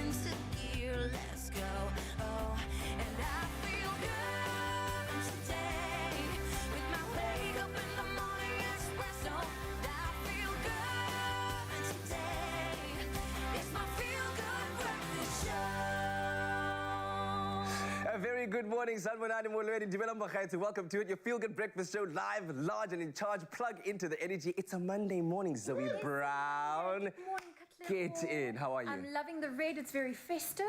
into gear. Let's go. Oh, and I feel good today with my wake up in the morning espresso. I feel good today. It's my feel good breakfast show. A very good morning, Sanbonani Molweni. Welcome to it, your feel good breakfast show, live, large, and in charge. Plug into the energy. It's a Monday morning, Zoe Brown. Good morning, Katlego. Get in. How are you? I'm loving the red. It's very festive.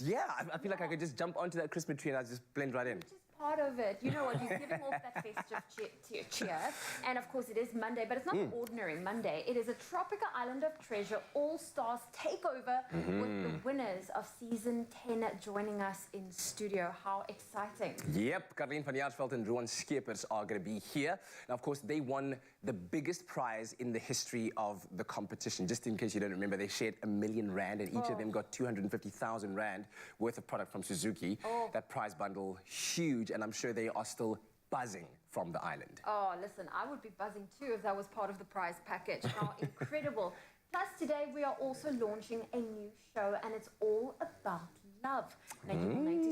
Yeah, I feel like I could just jump onto that Christmas tree and I just blend right in. Which is part of it. You know what? You're giving off that festive cheer. And of course, it is Monday, but it's not an ordinary Monday. It is a Tropica Island of Treasure All-Stars takeover with the winners of season 10 joining us in studio. How exciting. Yep, Caroline van Jaarsveld and Rowan Skeepers are going to be here. Now, of course, they won the biggest prize in the history of the competition. Just in case you don't remember, they shared R1 million and each of them got 250,000 rand worth of product from Suzuki. That prize bundle, huge, and I'm sure they are still buzzing from the island. Oh, listen, I would be buzzing too if that was part of the prize package. How incredible. Plus, today we are also launching a new show, and it's all about love. Now, you need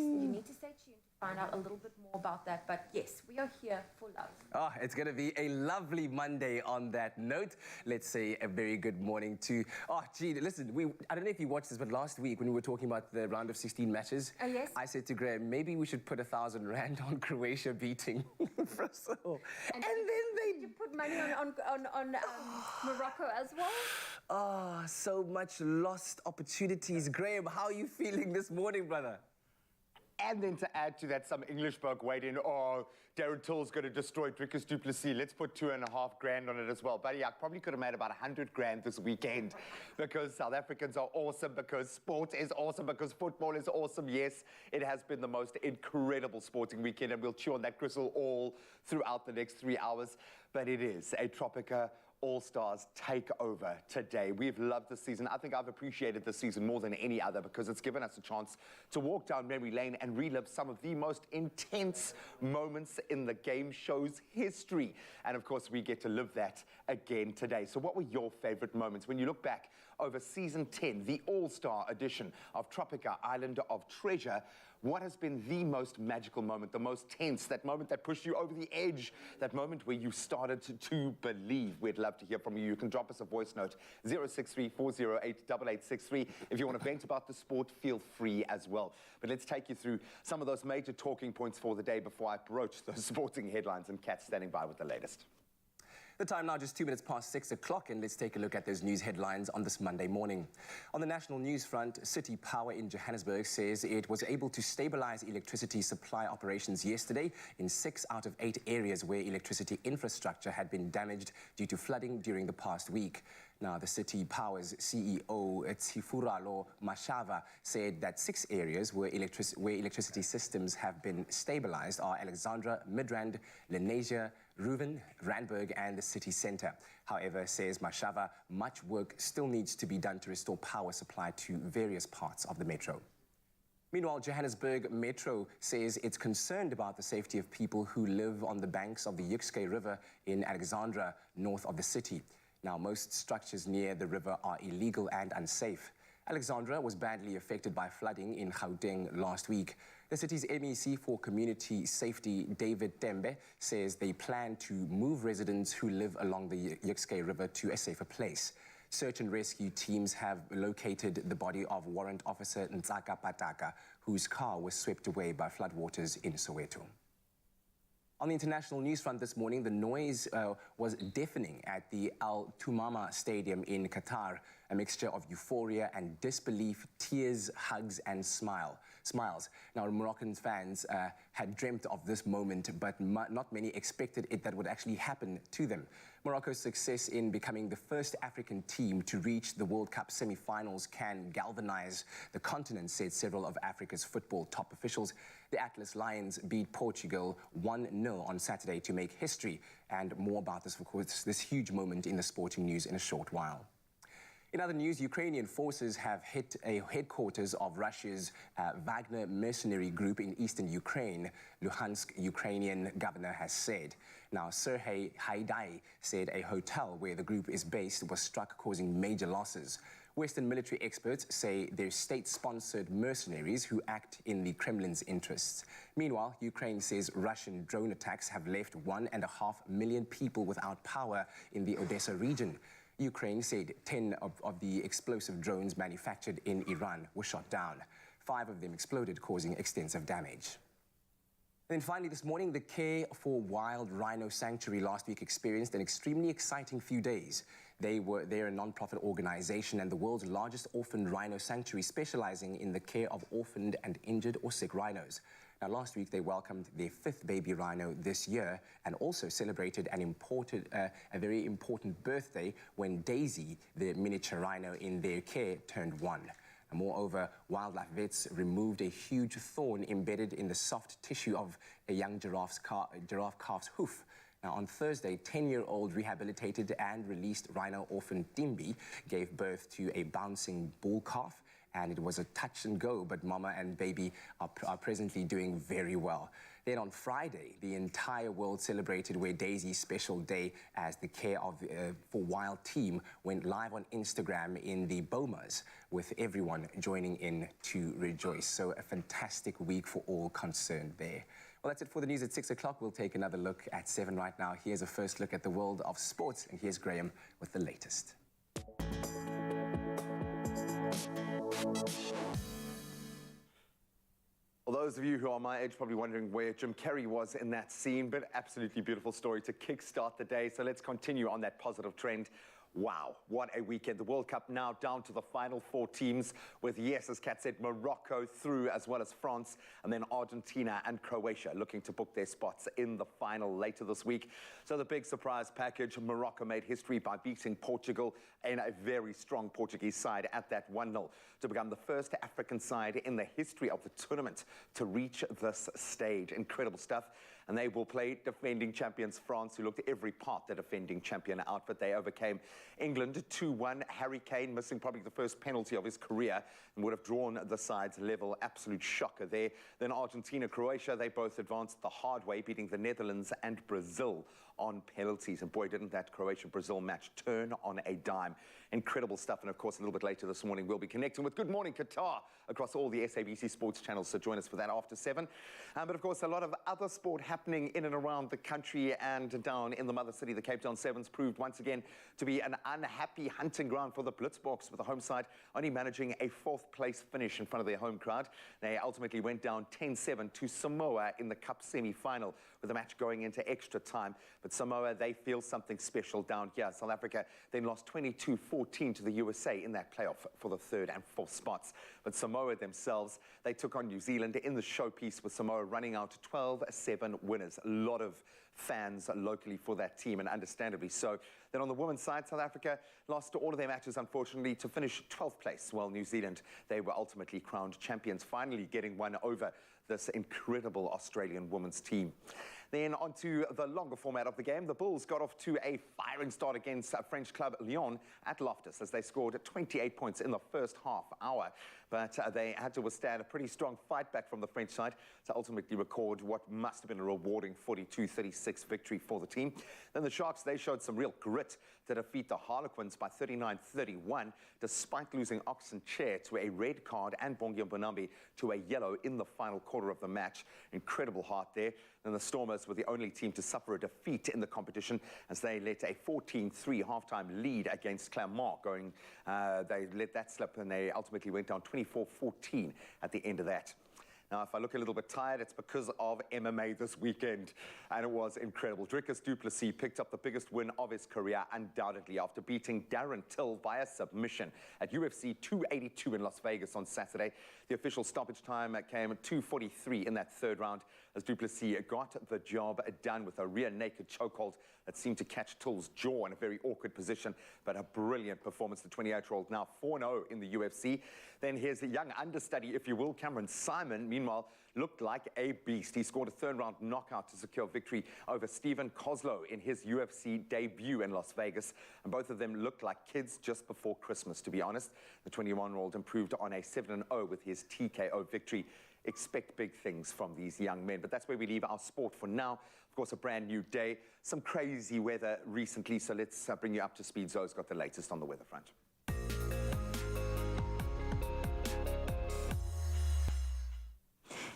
to stay tuned to find out a little bit more about that. But yes, we are here for love. Oh, it's going to be a lovely Monday on that note. Let's say a very good morning to... Oh, gee, listen, I don't know if you watched this, but last week when we were talking about the round of 16 matches, yes? I said to Graham, maybe we should put 1,000 rand on Croatia beating Brazil. And then they... Did you put money on Morocco as well? Oh, so much lost opportunities. Graham, how are you feeling this morning, brother? And then to add to that, some English folk weighed in, oh, Darren Till's going to destroy Drickus du Plessis. Let's put 2.5 grand on it as well. But yeah, I probably could have made about 100 grand this weekend because South Africans are awesome, because sport is awesome, because football is awesome. Yes, it has been the most incredible sporting weekend, and we'll chew on that gristle all throughout the next 3 hours. But it is a Tropica All-Stars takeover today. We've loved this season. I think I've appreciated this season more than any other because it's given us a chance to walk down memory lane and relive some of the most intense moments in the game show's history. And of course, we get to live that again today. So what were your favorite moments when you look back over season 10, the All-Star edition of Tropica Island of Treasure? What has been the most magical moment, the most tense, that moment that pushed you over the edge, that moment where you started to believe? We'd love to hear from you. You can drop us a voice note, 063-408-8863. If you want to vent about the sport, feel free as well. But let's take you through some of those major talking points for the day before I broach those sporting headlines, and Kat standing by with the latest. The time now just 2 minutes past 6 o'clock, and let's take a look at those news headlines on this Monday morning. On the national news front, City Power in Johannesburg says it was able to stabilize electricity supply operations yesterday in 6 out of 8 areas where electricity infrastructure had been damaged due to flooding during the past week. Now, the City Power's CEO, Tsifuralo Mashava, said that 6 areas where electricity systems have been stabilized are Alexandra, Midrand, Lenasia, Reuven, Randburg, and the city centre. However, says Mashava, much work still needs to be done to restore power supply to various parts of the metro. Meanwhile, Johannesburg Metro says it's concerned about the safety of people who live on the banks of the Yukskay River in Alexandra, north of the city. Now, most structures near the river are illegal and unsafe. Alexandra was badly affected by flooding in Gauteng last week. The city's MEC for Community Safety, David Tembe, says they plan to move residents who live along the Yukskay River to a safer place. Search and rescue teams have located the body of Warrant Officer Ntsaka Pataka, whose car was swept away by floodwaters in Soweto. On the international news front this morning, the noise was deafening at the Al Tumama Stadium in Qatar, a mixture of euphoria and disbelief, tears, hugs, and smiles. Now, Moroccan fans had dreamt of this moment, but not many expected that would actually happen to them. Morocco's success in becoming the first African team to reach the World Cup semi-finals can galvanize the continent, said several of Africa's football top officials. The Atlas Lions beat Portugal 1-0 on Saturday to make history, and more about this, of course, this huge moment in the sporting news in a short while. In other news, Ukrainian forces have hit a headquarters of Russia's Wagner mercenary group in eastern Ukraine, Luhansk Ukrainian governor has said. Now, Serhiy Haidai said a hotel where the group is based was struck, causing major losses. Western military experts say they're state-sponsored mercenaries who act in the Kremlin's interests. Meanwhile, Ukraine says Russian drone attacks have left 1.5 million people without power in the Odessa region. Ukraine said 10 of the explosive drones manufactured in Iran were shot down. 5 of them exploded, causing extensive damage. And then finally this morning, the Care for Wild Rhino Sanctuary last week experienced an extremely exciting few days. They're a non-profit organization and the world's largest orphaned rhino sanctuary, specializing in the care of orphaned and injured or sick rhinos. Now, last week they welcomed their 5th baby rhino this year and also celebrated a very important birthday when Daisy, the miniature rhino in their care, turned 1. And moreover, wildlife vets removed a huge thorn embedded in the soft tissue of a young giraffe calf's hoof. Now, on Thursday, 10-year-old rehabilitated and released rhino orphan Timbi gave birth to a bouncing bull calf, and it was a touch and go, but mama and baby are presently doing very well. Then on Friday, the entire world celebrated Where Daisy's special day as the Care for Wild team went live on Instagram in the Bomas, with everyone joining in to rejoice. So a fantastic week for all concerned there. Well, that's it for the news at 6 o'clock. We'll take another look at 7 right now. Here's a first look at the world of sports, and here's Graham with the latest. Well, those of you who are my age probably wondering where Jim Carrey was in that scene, but absolutely beautiful story to kickstart the day. So let's continue on that positive trend. Wow, what a weekend. The World Cup now down to the final 4 teams with, yes, as Kat said, Morocco through, as well as France, and then Argentina and Croatia looking to book their spots in the final later this week. So the big surprise package, Morocco made history by beating Portugal in a very strong Portuguese side at that 1-0 to become the first African side in the history of the tournament to reach this stage. Incredible stuff. And they will play defending champions France, who looked every part the defending champion outfit. They overcame England 2-1. Harry Kane missing probably the first penalty of his career and would have drawn the sides level. Absolute shocker there. Then Argentina, Croatia, they both advanced the hard way, beating the Netherlands and Brazil on penalties. And boy, didn't that Croatia-Brazil match turn on a dime. Incredible stuff. And of course, a little bit later this morning, we'll be connecting with Good Morning Qatar across all the SABC sports channels. So join us for that after 7. But of course, a lot of other sport happening in and around the country and down in the mother city. The Cape Town Sevens proved once again to be an unhappy hunting ground for the Blitzboks, with the home side only managing a 4th place finish in front of their home crowd. They ultimately went down 10-7 to Samoa in the Cup semi-final, with the match going into extra time. But Samoa, they feel something special down here. South Africa then lost 22-14 to the USA in that playoff for the 3rd and 4th spots. But Samoa themselves, they took on New Zealand in the showpiece, with Samoa running out 12-7 winners. A lot of fans locally for that team, and understandably so. Then on the women's side, South Africa lost all of their matches, unfortunately, to finish 12th place, while New Zealand, they were ultimately crowned champions, finally getting one over this incredible Australian women's team. Then onto the longer format of the game. The Bulls got off to a firing start against French club Lyon at Loftus, as they scored 28 points in the first half hour. But they had to withstand a pretty strong fight back from the French side to ultimately record what must have been a rewarding 42-36 victory for the team. Then the Sharks, they showed some real grit to defeat the Harlequins by 39-31, despite losing Oxen Chair to a red card and Bongi Bonambi to a yellow in the final quarter of the match. Incredible heart there. Then the Stormers were the only team to suffer a defeat in the competition, as they let a 14-3 halftime lead against Clermont going. They let that slip, and they ultimately went down 24-14 at the end of that. Now, if I look a little bit tired, it's because of MMA this weekend, and it was incredible. Dricus du Plessis picked up the biggest win of his career, undoubtedly, after beating Darren Till via submission at UFC 282 in Las Vegas on Saturday. The official stoppage time came at 2:43 in that 3rd round, as du Plessis got the job done with a rear naked chokehold that seemed to catch Till's jaw in a very awkward position, but a brilliant performance. The 28-year-old now 4-0 in the UFC. Then here's a young understudy, if you will, Cameron Simon, meanwhile, looked like a beast. He scored a 3rd round knockout to secure victory over Stephen Kozlow in his UFC debut in Las Vegas. And both of them looked like kids just before Christmas, to be honest. The 21-year-old improved on a 7-0 with his TKO victory. Expect big things from these young men. But that's where we leave our sport for now. Of course, a brand new day. Some crazy weather recently, so let's bring you up to speed. Zoe's got the latest on the weather front.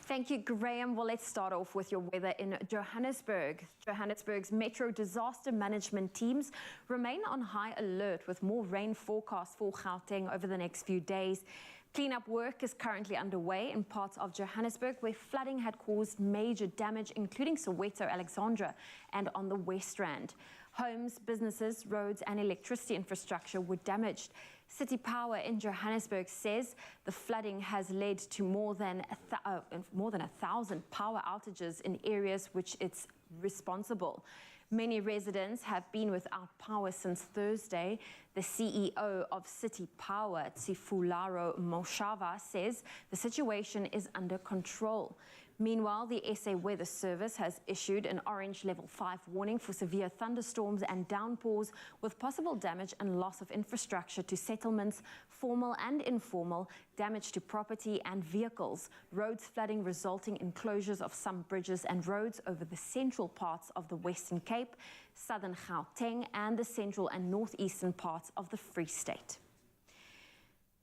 Thank you, Graham. Well, let's start off with your weather in Johannesburg. Johannesburg's Metro disaster management teams remain on high alert with more rain forecast for Gauteng over the next few days. Cleanup work is currently underway in parts of Johannesburg where flooding had caused major damage, including Soweto, Alexandra, and on the West Rand. Homes, businesses, roads, and electricity infrastructure were damaged. City Power in Johannesburg says the flooding has led to more than 1,000 power outages in areas which it's responsible. Many residents have been without power since Thursday. The CEO of City Power, Tsifularo Moshava, says the situation is under control. Meanwhile, the SA Weather Service has issued an orange level 5 warning for severe thunderstorms and downpours with possible damage and loss of infrastructure to settlements, formal and informal, damage to property and vehicles, roads flooding resulting in closures of some bridges and roads over the central parts of the Western Cape, southern Gauteng, and the central and northeastern parts of the Free State.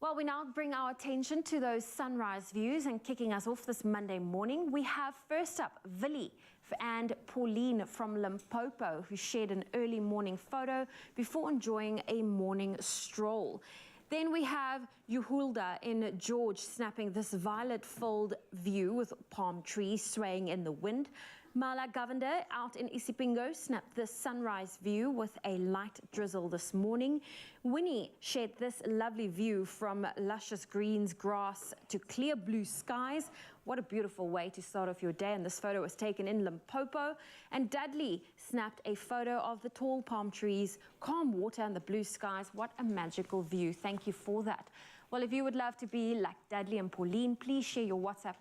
Well, we now bring our attention to those sunrise views, and kicking us off this Monday morning, we have first up Willie and Pauline from Limpopo, who shared an early morning photo before enjoying a morning stroll. Then we have Yuhulda in George snapping this violet-filled view with palm trees swaying in the wind. Mala Govender out in Isipingo snapped this sunrise view with a light drizzle this morning. Winnie shared this lovely view from luscious greens, grass to clear blue skies. What a beautiful way to start off your day. And this photo was taken in Limpopo. And Dudley snapped a photo of the tall palm trees, calm water and the blue skies. What a magical view. Thank you for that. Well, if you would love to be like Dudley and Pauline, please share your WhatsApp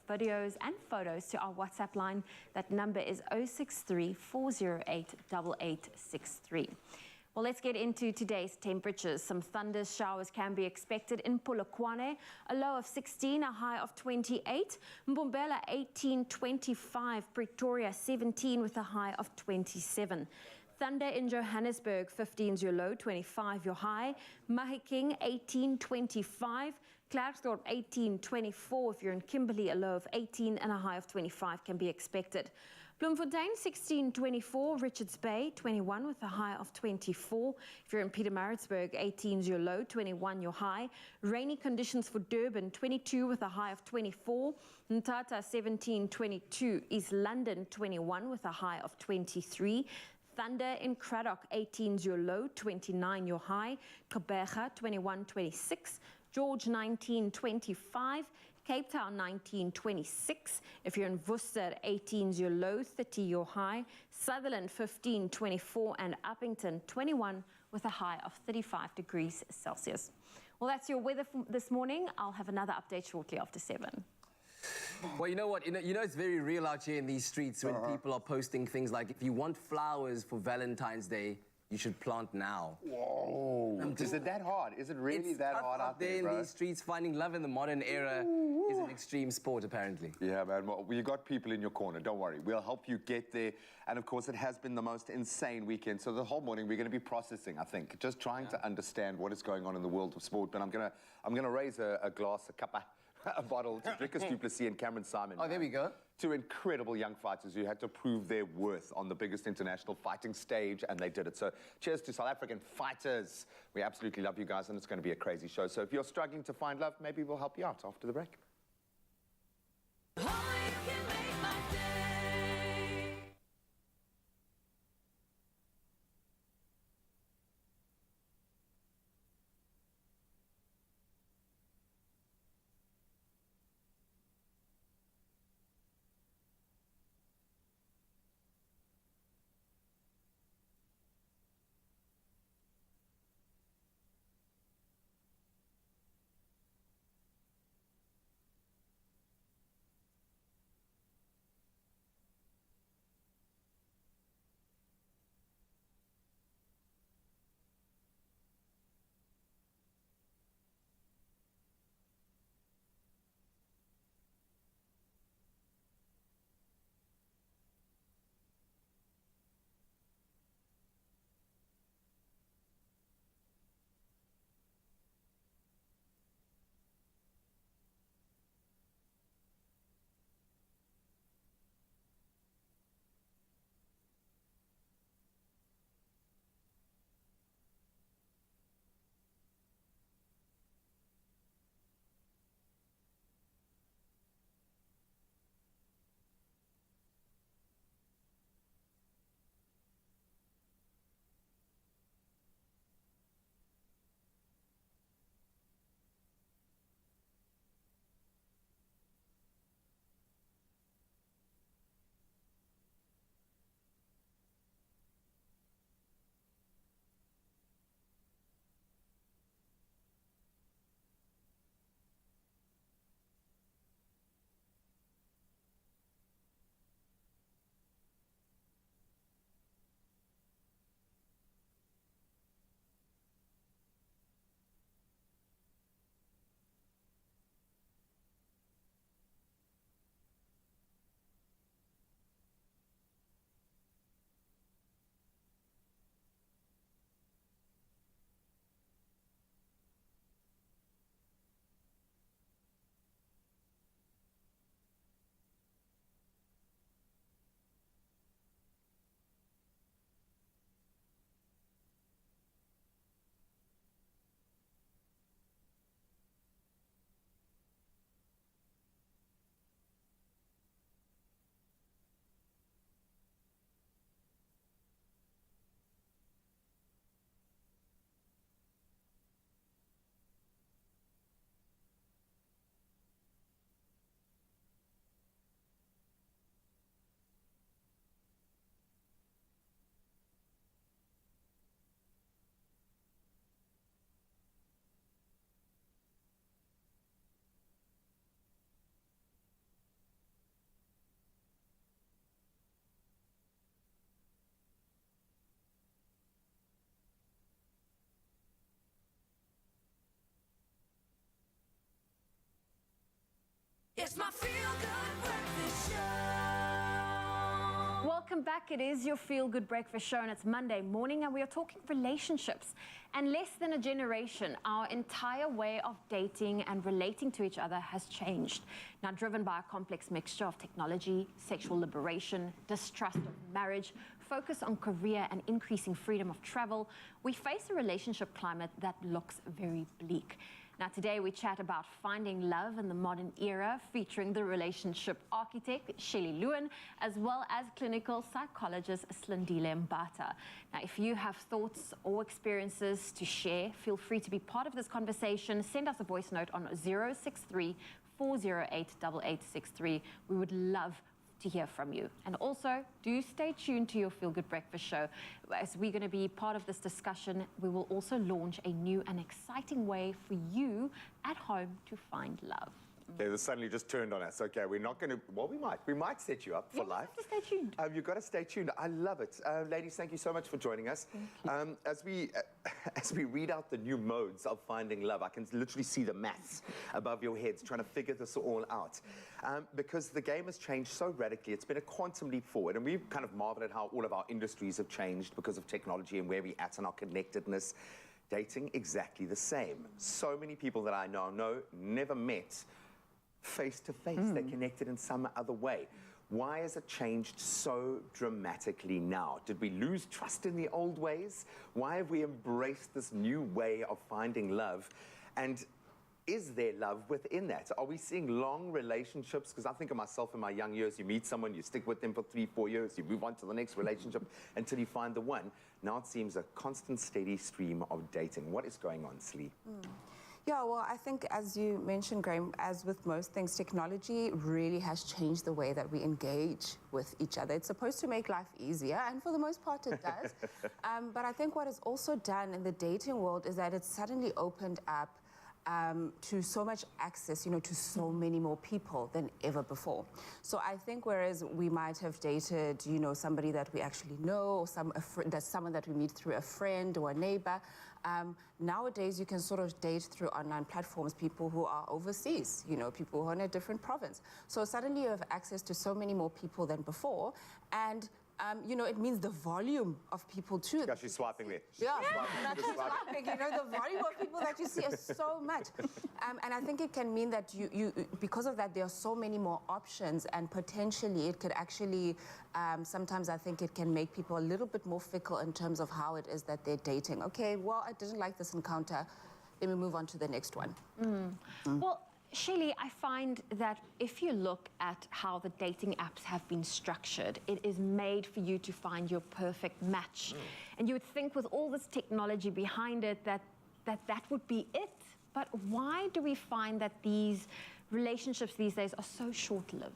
videos and photos to our WhatsApp line. That number is 063 408 8863. Well, let's get into today's temperatures. Some thunder showers can be expected in Polokwane, a low of 16, a high of 28. Mbombela 18, 25. Pretoria 17 with a high of 27. Thunder in Johannesburg, 15 is your low, 25 your high. Mahikeng 18, 25. Klerksdorp 18, 24. If you're in Kimberley, a low of 18 and a high of 25 can be expected. Bloemfontein 16, 24. Richards Bay 21 with a high of 24. If you're in Pietermaritzburg, 18 is your low, 21 your high. Rainy conditions for Durban, 22 with a high of 24. Mthatha 17, 22. East London 21 with a high of 23. Thunder in Cradock, 18 is your low, 29 your high. Gqeberha 21, 26. George 19, 25. Cape Town 19, 26. If you're in Worcester, 18 is your low, 30 your high. Sutherland 15, 24. And Uppington 21 with a high of 35 degrees Celsius. Well, that's your weather for this morning. I'll have another update shortly after 7. Well, you know what? You know it's very real out here in these streets when people are posting things like, if you want flowers for Valentine's Day, you should plant now. Whoa. Is it that hard? Is it really that hard out there, in bro? these streets? Finding love in the modern era is an extreme sport, apparently. Yeah, man. Well, you got people in your corner. Don't worry. We'll help you get there. And, of course, it has been the most insane weekend. So the whole morning we're going to be processing, I think, just trying to understand what is going on in the world of sport. But I'm gonna raise a glass, a cuppa, a bottle to Drickus Du Plessis and Cameron Simon. Oh, there we go. Two incredible young fighters who had to prove their worth on the biggest international fighting stage, and they did it. So cheers to South African fighters. We absolutely love you guys, and it's going to be a crazy show. So if you're struggling to find love, maybe we'll help you out after the break. Only you can make my day. It's my feel-good breakfast show. Welcome back. It is your Feel Good Breakfast Show, and it's Monday morning, and we are talking relationships. And less than a generation, our entire way of dating and relating to each other has changed. Now, driven by a complex mixture of technology, sexual liberation, distrust of marriage, focus on career, and increasing freedom of travel, we face a relationship climate that looks very bleak. Now, today we chat about finding love in the modern era, featuring the relationship architect, Shelley Lewin, as well as clinical psychologist, Slindile Mbata. Now, if you have thoughts or experiences to share, feel free to be part of this conversation. Send us a voice note on 063 408 8863. We would love to hear from you. And also, do stay tuned to your Feel Good Breakfast Show. As we're going to be part of this discussion, we will also launch a new and exciting way for you at home to find love. Okay, this suddenly just turned on us. Okay, we're not going to, well, we might set you up for life. You have to stay tuned. You've got to stay tuned. I love it. Ladies, thank you so much for joining us. As we read out the new modes of finding love, I can literally see the maths above your heads trying to figure this all out. Because the game has changed so radically. It's been a quantum leap forward, and we've kind of marveled at how all of our industries have changed because of technology and where we're at and our connectedness. Dating, exactly the same. So many people that I know never met face-to-face. They're connected in some other way. Why has it changed so dramatically now? Did we lose trust in the old ways? Why have we embraced this new way of finding love? And is there love within that? Are we seeing long relationships? Because I think of myself in my young years, you meet someone, you stick with them for 3-4 years, you move on to the next relationship until you find the one. Now it seems a constant, steady stream of dating. What is going on, Slee? Yeah, well, I think, as you mentioned, Graham, as with most things, technology really has changed the way that we engage with each other. It's supposed to make life easier, and for the most part it does. But I think what it's also done in the dating world is that it's suddenly opened up to so much access, to so many more people than ever before. So I think whereas we might have dated, somebody that we actually know, or that's someone that we meet through a friend or a neighbor, nowadays you can sort of date through online platforms people who are overseas, people who are in a different province. So suddenly you have access to so many more people than before, and it means the volume of people too. Yeah, she's swiping there. Yeah, she's swiping. The volume of people that you see is so much. And I think it can mean that you because of that, there are so many more options, and potentially it could actually, sometimes I think it can make people a little bit more fickle in terms of how it is that they're dating. Okay, well, I didn't like this encounter. Let me move on to the next one. Well, Shelley, I find that if you look at how the dating apps have been structured, it is made for you to find your perfect match. And you would think with all this technology behind it that would be it. But why do we find that these relationships these days are so short-lived?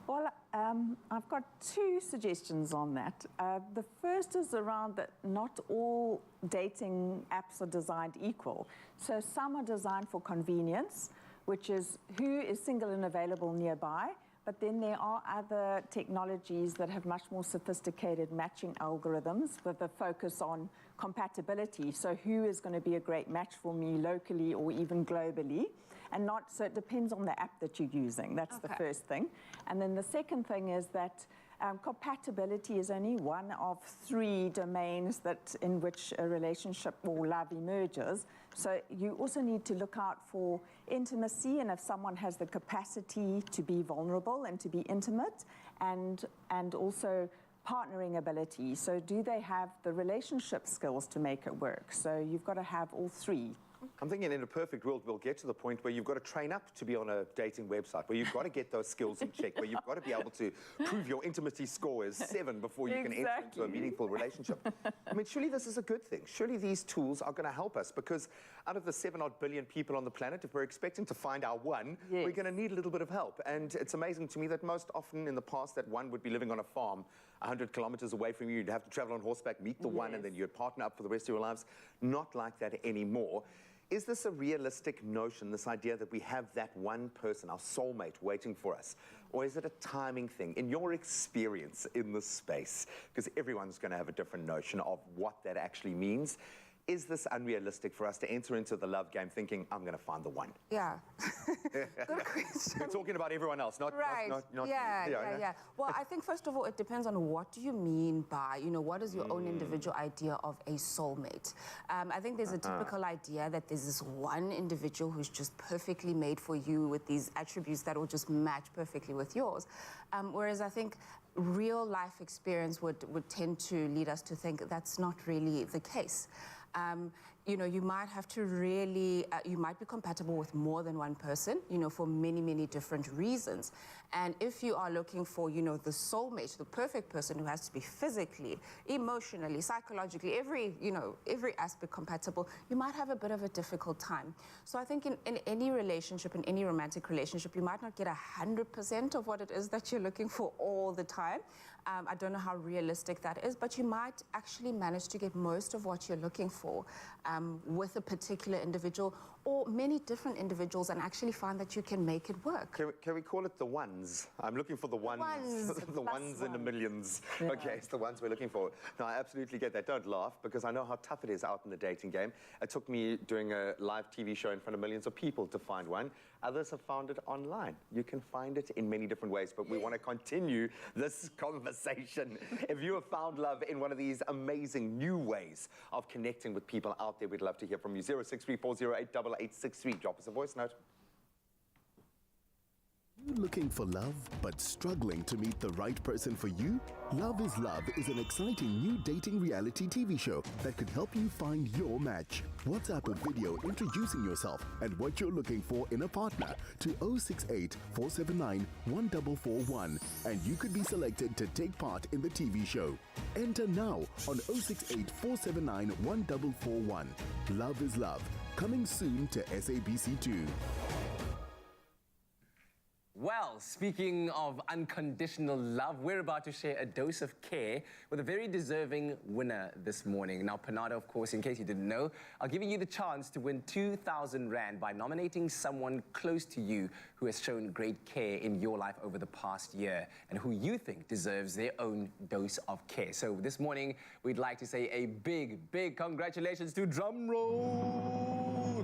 Well, I've got two suggestions on that. The first is around that not all dating apps are designed equal. So some are designed for convenience, which is who is single and available nearby, but then there are other technologies that have much more sophisticated matching algorithms with a focus on compatibility. So who is going to be a great match for me locally or even globally? And so it depends on the app that you're using. That's the first thing. And then the second thing is that compatibility is only one of 3 domains in which a relationship or love emerges. So you also need to look out for intimacy, and if someone has the capacity to be vulnerable and to be intimate, and also partnering ability. So do they have the relationship skills to make it work? So you've got to have all 3. I'm thinking in a perfect world, we'll get to the point where you've got to train up to be on a dating website, where you've got to get those skills in check, where you've got to be able to prove your intimacy score is 7 before you can enter into a meaningful relationship. I mean, surely this is a good thing. Surely these tools are going to help us, because out of the 7-odd billion people on the planet, if we're expecting to find our one, we're going to need a little bit of help. And it's amazing to me that most often in the past that one would be living on a farm 100 kilometers away from you. You'd have to travel on horseback, meet the one, and then you'd partner up for the rest of your lives. Not like that anymore. Is this a realistic notion, this idea that we have that one person, our soulmate, waiting for us? Or is it a timing thing? In your experience in this space, because everyone's going to have a different notion of what that actually means, is this unrealistic for us to enter into the love game thinking, I'm going to find the one? Yeah. Good question. We're talking about everyone else, not Right. not Yeah, you. yeah. Well, I think first of all, it depends on what do you mean by, what is your own individual idea of a soulmate. I think there's a typical idea that there's this one individual who's just perfectly made for you with these attributes that will just match perfectly with yours. Whereas I think real life experience would tend to lead us to think that's not really the case. You might have to really, you might be compatible with more than one person, for many, many different reasons. And if you are looking for, the soulmate, the perfect person who has to be physically, emotionally, psychologically, every aspect compatible, you might have a bit of a difficult time. So I think in any relationship, in any romantic relationship, you might not get 100% of what it is that you're looking for all the time. I don't know how realistic that is, but you might actually manage to get most of what you're looking for with a particular individual or many different individuals and actually find that you can make it work. Can we call it the ones? I'm looking for the ones. The ones in the millions. Yeah. Okay, it's the ones we're looking for. No, I absolutely get that. Don't laugh, because I know how tough it is out in the dating game. It took me doing a live TV show in front of millions of people to find one. Others have found it online. You can find it in many different ways, but we want to continue this conversation. If you have found love in one of these amazing new ways of connecting with people out there, we'd love to hear from you. 0634088863. Drop us a voice note. You looking for love but struggling to meet the right person for you? Love is Love is an exciting new dating reality TV show that could help you find your match. WhatsApp a video introducing yourself and what you're looking for in a partner to 068 479 1441 and you could be selected to take part in the TV show. Enter now on 068 479 1441. Love is Love, coming soon to SABC2. Well, speaking of unconditional love, we're about to share a dose of care with a very deserving winner this morning. Now, Panada, of course, in case you didn't know, are giving you the chance to win 2,000 Rand by nominating someone close to you who has shown great care in your life over the past year and who you think deserves their own dose of care. So this morning, we'd like to say a big, big congratulations to drumroll!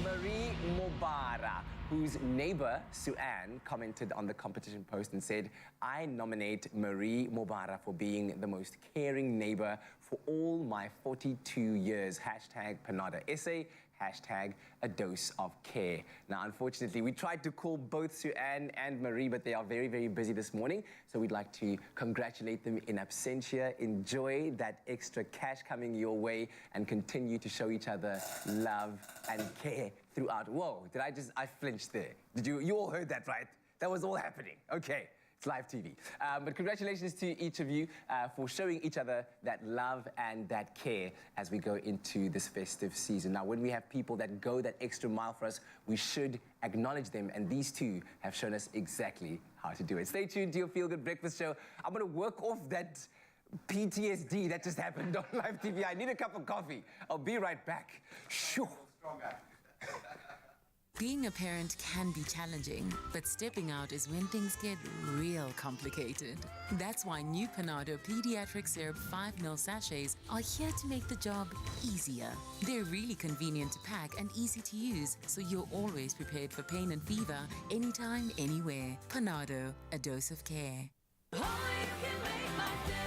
Marie Mobara, whose neighbor, Suanne, commented on the competition post and said, I nominate Marie Mobara for being the most caring neighbor for all my 42 years. Hashtag Panada Essay, hashtag a dose of care. Now, unfortunately, we tried to call both Suanne and Marie, but they are very, very busy this morning. So we'd like to congratulate them in absentia. Enjoy that extra cash coming your way and continue to show each other love and care throughout. Whoa, I flinched there. You all heard that, right? That was all happening. Okay. It's live TV. But congratulations to each of you for showing each other that love and that care as we go into this festive season. Now, when we have people that go that extra mile for us, we should acknowledge them. And these two have shown us exactly how to do it. Stay tuned to your Feel Good Breakfast Show. I'm going to work off that PTSD that just happened on live TV. I need a cup of coffee. I'll be right back. Sure. Being a parent can be challenging, but stepping out is when things get real complicated. That's why new Panado Pediatric Syrup 5 ml sachets are here to make the job easier. They're really convenient to pack and easy to use, so you're always prepared for pain and fever, anytime, anywhere. Panado, a dose of care. Only you can make my day.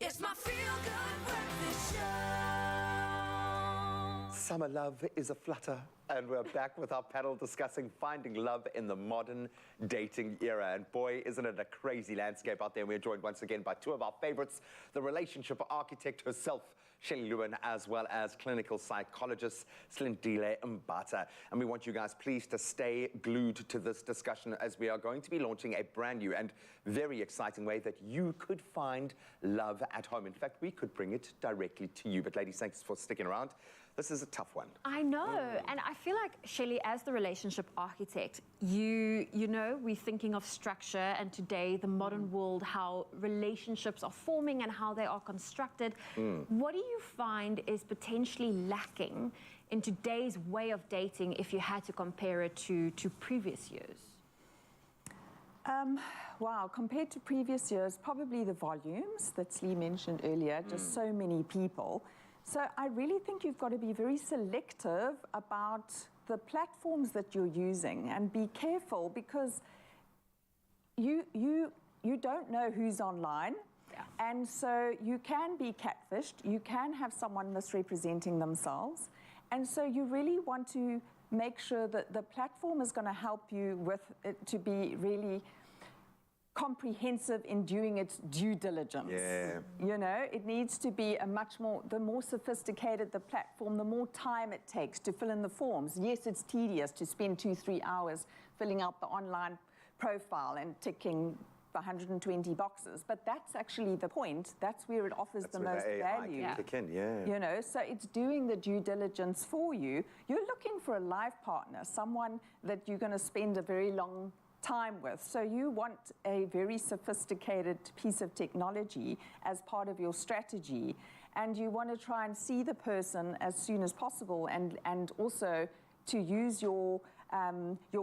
It's my feel-good breakfast show. Summer love is a flutter, and we're back with our panel discussing finding love in the modern dating era. And boy, isn't it a crazy landscape out there. We're joined once again by two of our favorites, the relationship architect herself, Shelley Lewin, as well as clinical psychologist Slindile Mbata. And we want you guys please to stay glued to this discussion, as we are going to be launching a brand new and very exciting way that you could find love at home. In fact, we could bring it directly to you. But ladies, thanks for sticking around. This is a tough one. I know, and I feel like, Shelley, as the relationship architect, you know, we're thinking of structure, and today, the modern world, how relationships are forming and how they are constructed. What do you find is potentially lacking in today's way of dating if you had to compare it to previous years? Wow, compared to previous years, probably the volumes that Slee mentioned earlier, just so many people. So I really think you've got to be very selective about the platforms that you're using, and be careful, because you don't know who's online. Yeah. And so you can be catfished, you can have someone misrepresenting themselves. And so you really want to make sure that the platform is going to help you with it to be really comprehensive in doing its due diligence. Yeah. You know, it needs to be the more sophisticated the platform, the more time it takes to fill in the forms. Yes, it's tedious to spend 2-3 hours filling out the online profile and ticking 120 boxes, but that's actually the point. That's where it offers the most value. You know, so it's doing the due diligence for you. You're looking for a life partner, someone that you're going to spend a very long time with. So you want a very sophisticated piece of technology as part of your strategy, and you want to try and see the person as soon as possible, and also to use your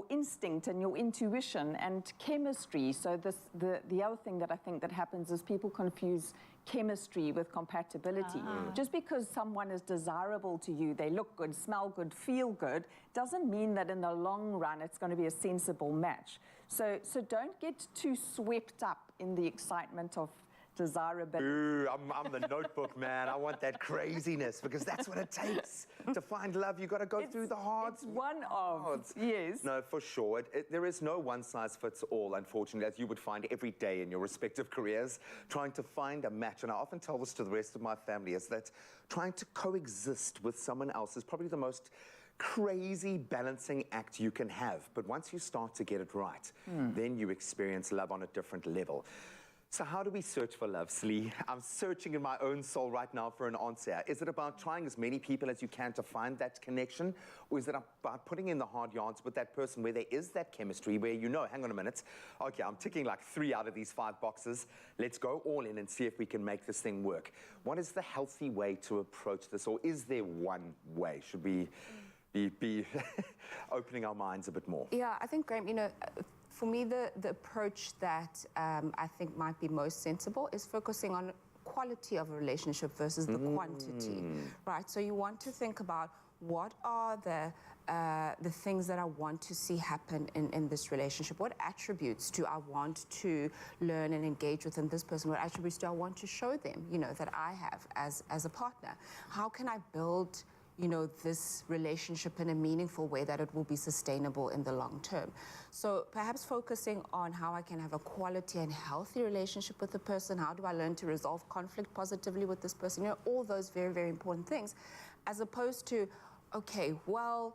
instinct and your intuition and chemistry. So the other thing that I think that happens is people confuse chemistry with compatibility. Just because someone is desirable to you, they look good, smell good, feel good, doesn't mean that in the long run it's going to be a sensible match. So don't get too swept up in the excitement of desirability. Ooh, I'm the Notebook, man. I want that craziness, because that's what it takes to find love. You got to go through the hard. It's one of, yes. No, for sure. There is no one size fits all, unfortunately, as you would find every day in your respective careers, trying to find a match. And I often tell this to the rest of my family, is that trying to coexist with someone else is probably the most crazy balancing act you can have. But once you start to get it right, then you experience love on a different level. So how do we search for love, Slee? I'm searching in my own soul right now for an answer. Is it about trying as many people as you can to find that connection? Or is it about putting in the hard yards with that person where there is that chemistry, where you know, hang on a minute, okay, I'm ticking like 3 out of these 5 boxes. Let's go all in and see if we can make this thing work. What is the healthy way to approach this? Or is there one way? Should we be opening our minds a bit more? Yeah, I think, Graham, you know, for me, the approach that I think might be most sensible is focusing on quality of a relationship versus the quantity, right? So you want to think about what are the things that I want to see happen in this relationship. What attributes do I want to learn and engage with in this person? What attributes do I want to show them, you know, that I have as a partner? How can I build, you know, this relationship in a meaningful way that it will be sustainable in the long term? So perhaps focusing on how I can have a quality and healthy relationship with the person. How do I learn to resolve conflict positively with this person? You know, all those very, very important things, as opposed to, okay, well,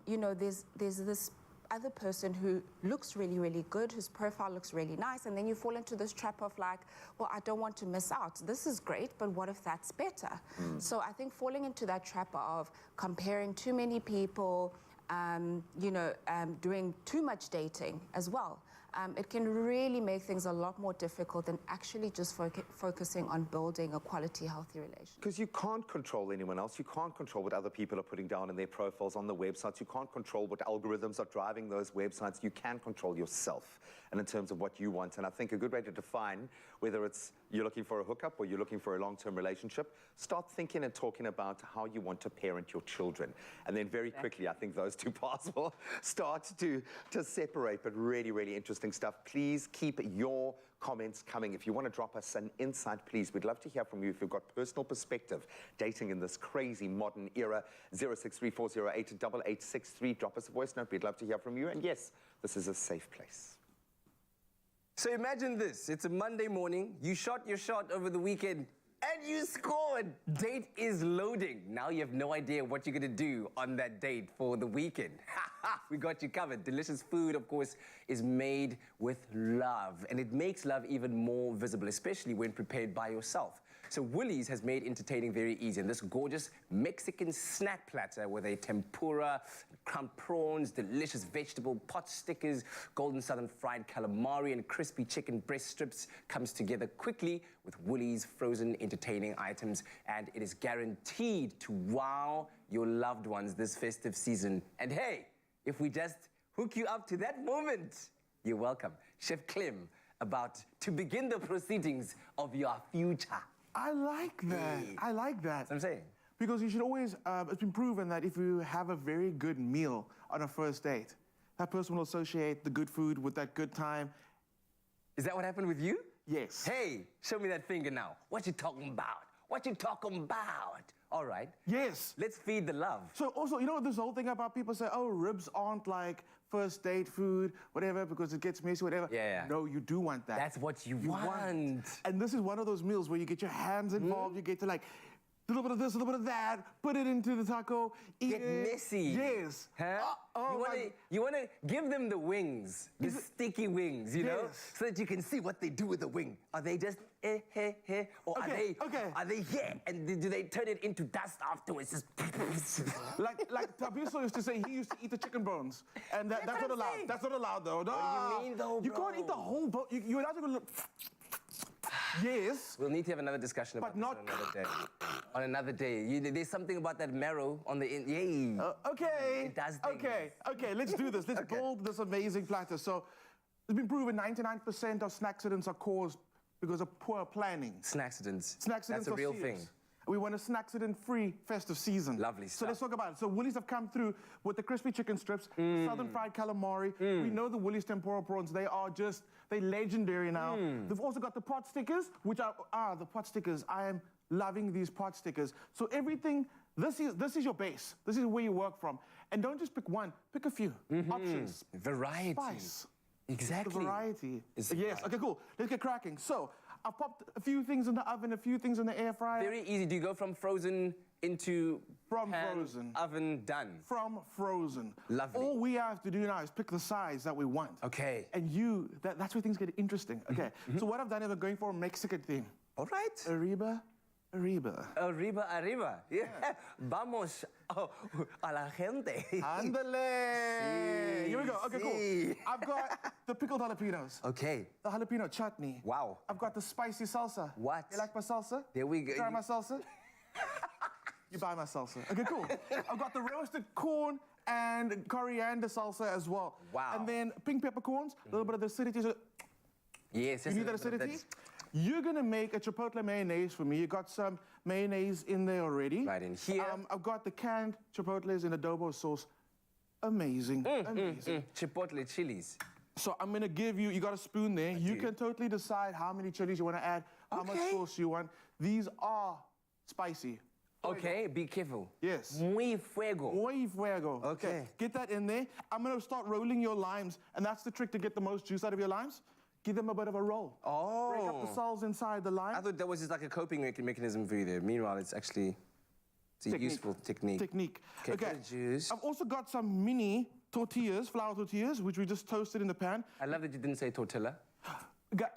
you know, there's this other person who looks really, really good, whose profile looks really nice, and then you fall into this trap of like, well, I don't want to miss out. This is great, but what if that's better? So I think falling into that trap of comparing too many people, you know, doing too much dating as well, it can really make things a lot more difficult than actually just focusing on building a quality, healthy relationship. Because you can't control anyone else. You can't control what other people are putting down in their profiles on the websites. You can't control what algorithms are driving those websites. You can control yourself, and in terms of what you want. And I think a good way to define whether it's you're looking for a hookup or you're looking for a long-term relationship, start thinking and talking about how you want to parent your children. And then very quickly, I think those two paths will start to separate, but really, really interesting stuff. Please keep your comments coming. If you want to drop us an insight, please, we'd love to hear from you if you've got personal perspective dating in this crazy modern era. 0634088863. Drop us a voice note. We'd love to hear from you. And yes, this is a safe place. So imagine this. It's a Monday morning. You shot your shot over the weekend and you scored. Date is loading. Now you have no idea what you're going to do on that date for the weekend. We got you covered. Delicious food, of course, is made with love. And it makes love even more visible, especially when prepared by yourself. So Woolies has made entertaining very easy. And this gorgeous Mexican snack platter with a tempura, crumb prawns, delicious vegetable pot stickers, golden southern fried calamari, and crispy chicken breast strips comes together quickly with Woolies frozen entertaining items. And it is guaranteed to wow your loved ones this festive season. And hey, if we just hook you up to that moment, you're welcome. Chef Clem, about to begin the proceedings of your future. I like that. Yeah. I like that. That's what I'm saying. Because you should always, it's been proven that if you have a very good meal on a first date, that person will associate the good food with that good time. Is that what happened with you? Yes. Hey, show me that finger now. What you talking about? What you talking about? All right. Yes. Let's feed the love. So also, you know this whole thing about people say, oh, ribs aren't like first date food, whatever, because it gets messy, whatever. Yeah. No, you do want that. That's what you want. And this is one of those meals where you get your hands involved, you get to like, a little bit of this, a little bit of that, put it into the taco, eat Get it. messy. Yes. Huh? You wanna give them the wings, the sticky wings, you know? Yes. So that you can see what they do with the wing. Are they just or Okay. are they and do they turn it into dust afterwards? Just Like Tabiso used to say, he used to eat the chicken bones. And that's what not I'm allowed. saying. That's not allowed, though. No. What do you mean, though, You bro? can't eat the whole bone. You're not going to Yes. We'll need to have another discussion about But this not- on another day. On another day. There's something about that marrow on the end. Yay. Okay. It does things. Okay, let's do this. Let's build this amazing platter. So it's been proven 99% of snack accidents are caused because of poor planning. Snack accidents. Snack accidents That's a are real serious. thing. We want a snack accident-free festive season. Lovely So stuff. let's talk about it. So Woolies have come through with the crispy chicken strips, southern fried calamari. We know the Woolies tempura prawns. They're legendary now. They've also got the pot stickers, which are the pot stickers. I am loving these pot stickers. So everything, this is your base. This is where you work from. And don't just pick one, pick a few options. Variety. Spice. Exactly. The variety. It's Yes, variety. okay, cool. Let's get cracking. So I've popped a few things in the oven, a few things in the air fryer. Very easy. Do you go from frozen into From pan, frozen. oven, done? From frozen. Lovely. All we have to do now is pick the size that we want. Okay. And that's where things get interesting. Okay. So what I've done is I'm going for a Mexican theme. All right. Arriba. Arriba. Yeah. Vamos a la gente. Ándale. Here we go. Okay, Sí. cool. I've got the pickled jalapenos. Okay. The jalapeno chutney. Wow. I've got the spicy salsa. What? You like my salsa? There we go. Try my salsa? You buy my salsa. Okay, cool. I've got the roasted corn and coriander salsa as well. Wow. And then pink peppercorns, a little bit of the acidity. So Yes. you need that acidity? You're gonna make a chipotle mayonnaise for me. You got some mayonnaise in there already. Right in here. I've got the canned chipotles in adobo sauce. Amazing, amazing. Chipotle chilies. So I'm gonna give you got a spoon there. You can totally decide how many chilies you wanna add, how much Okay. sauce you want. These are spicy. Okay, be careful. Yes. Muy fuego. Muy fuego. Okay. Get that in there. I'm gonna start rolling your limes, and that's the trick to get the most juice out of your limes. Give them a bit of a roll. Oh. Break up the cells inside the lime. I thought that was just like a coping mechanism for you there. Meanwhile, it's a useful technique. Technique. Okay, bit of juice. I've also got some mini tortillas, flour tortillas, which we just toasted in the pan. I love that you didn't say tortilla.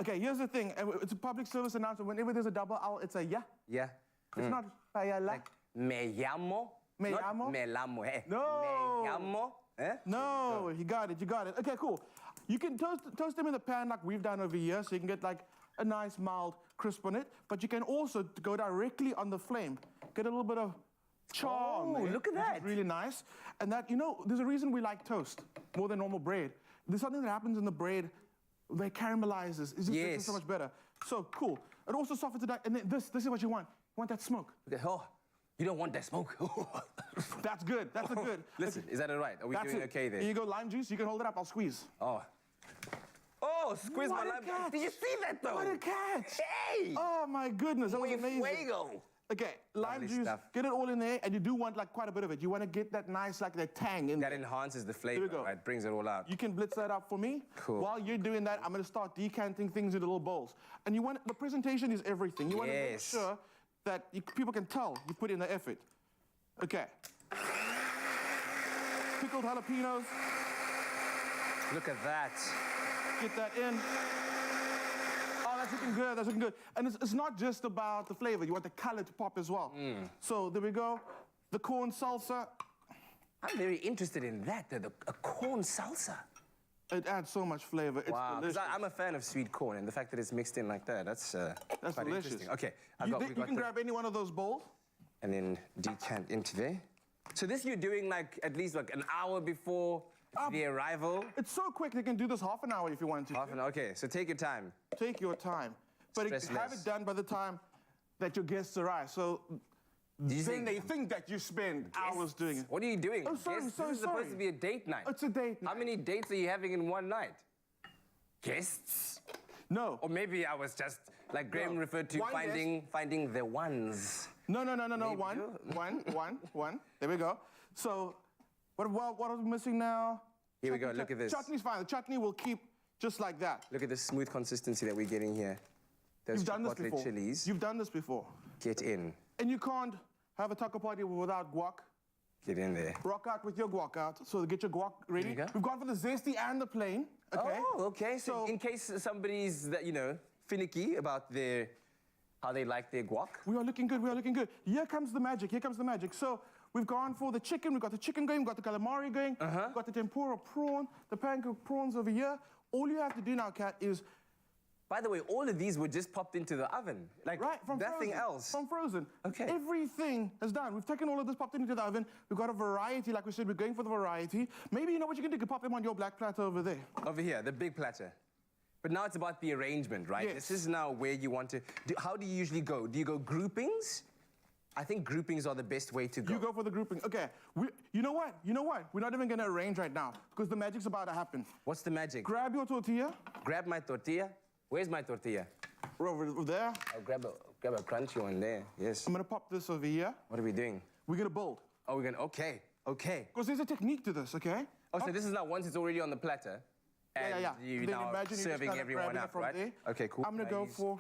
Okay, here's the thing. It's a public service announcement. Whenever there's a double L, it's a yeah. Yeah. It's not paella. Like, me llamo. Me not llamo? Me llamo. Eh? No. Me llamo. Eh? No, you got it. Okay, cool. You can toast them in the pan like we've done over here, so you can get like a nice mild crisp on it. But you can also go directly on the flame, get a little bit of char on Oh, there, look at which is that. really nice. And that, there's a reason we like toast more than normal bread. There's something that happens in the bread that caramelizes. It just makes it Yes. so much better. So cool. It also softens it out. And then this is what you want. You want that smoke. Okay, oh, you don't want that smoke. That's good. That's a good. Listen, is that all right? Are we That's doing it. okay there? Here you go, lime juice. You can hold it up. I'll squeeze. Oh. Oh, Oh, squeeze my What a life. catch. Did you see that though? What a catch! Hey! Oh my goodness, that was Muy amazing. fuego. Okay, lime Lovely juice, stuff. get it all in there, and you do want like quite a bit of it. You want to get that nice, like that tang in That there. enhances the flavor, go. right? Brings it all out. You can blitz that up for me. Cool. While you're doing that, I'm going to start decanting things into little bowls. And you want the presentation is everything. You want to make Yes. sure that people can tell you put in the effort. Okay. Pickled jalapenos. Look at that. Get that in. Oh, that's looking good. That's looking good. And it's not just about the flavor. You want the color to pop as well. So there we go. The corn salsa. I'm very interested in that, a corn salsa. It adds so much flavor. It's Wow, because delicious. I'm a fan of sweet corn, and the fact that it's mixed in like that, that's quite delicious. interesting. Okay, You we can the- grab any one of those bowls. and then decant into there. So this you're doing like at least like an hour before the arrival? It's so quick. You can do this half an hour if you want to. Half an hour, okay, so take your time. Take your time. But Stress have less. it done by the time that your guests arrive. So Did you then say they think that you spend hours doing it. What are you doing? Oh, sorry, Guests? sorry, This is supposed sorry. to be a date night. It's a date How night. many dates are you having in one night? Guests? No. Or maybe I was just, like Graham No. referred to, One finding the ones. No. Maybe One. There we go. So what are we missing now? Here we go, Chutney, look at this. Chutney's fine. The chutney will keep just like that. Look at the smooth consistency that we're getting here. Those You've done this chipotle before. chilies. You've done this before. Get in. And you can't have a taco party without guac. Get in there. Rock out with your guac out. So get your guac ready. you go. We've gone for the zesty and the plain. Okay. Oh, okay. So, in case somebody's that finicky about how they like their guac. We are looking good. We are looking good. Here comes the magic. Here comes the magic. So we've gone for the chicken. We've got the chicken going. We've got the calamari going. We've got the tempura prawn, the pancake prawns over here. All you have to do now, Kat, is By the way, all of these were just popped into the oven. Like from nothing frozen, else. From frozen. Okay. Everything is done. We've taken all of this, popped it into the oven. We've got a variety, like we said, we're going for the variety. Maybe you know what you can do? You can pop them on your black platter over there. Over here, the big platter. But now it's about the arrangement, right? Yes. This is now where you want to. How do you usually go? Do you go groupings? I think groupings are the best way to go. You go for the grouping. Okay. You know what? We're not even going to arrange right now because the magic's about to happen. What's the magic? Grab your tortilla. Grab my tortilla. Where's my tortilla? Over there. I'll grab a crunchy one there. Yes. I'm going to pop this over here. What are we doing? We're going to build. Oh, we're gonna. Okay. Because there's a technique to this, okay? Oh, so this is now once it's already on the platter. And Yeah. you Then now imagine you just serving kinda everyone grabbing it up, from right? there. Okay, cool. I'm going to Can I go use- for,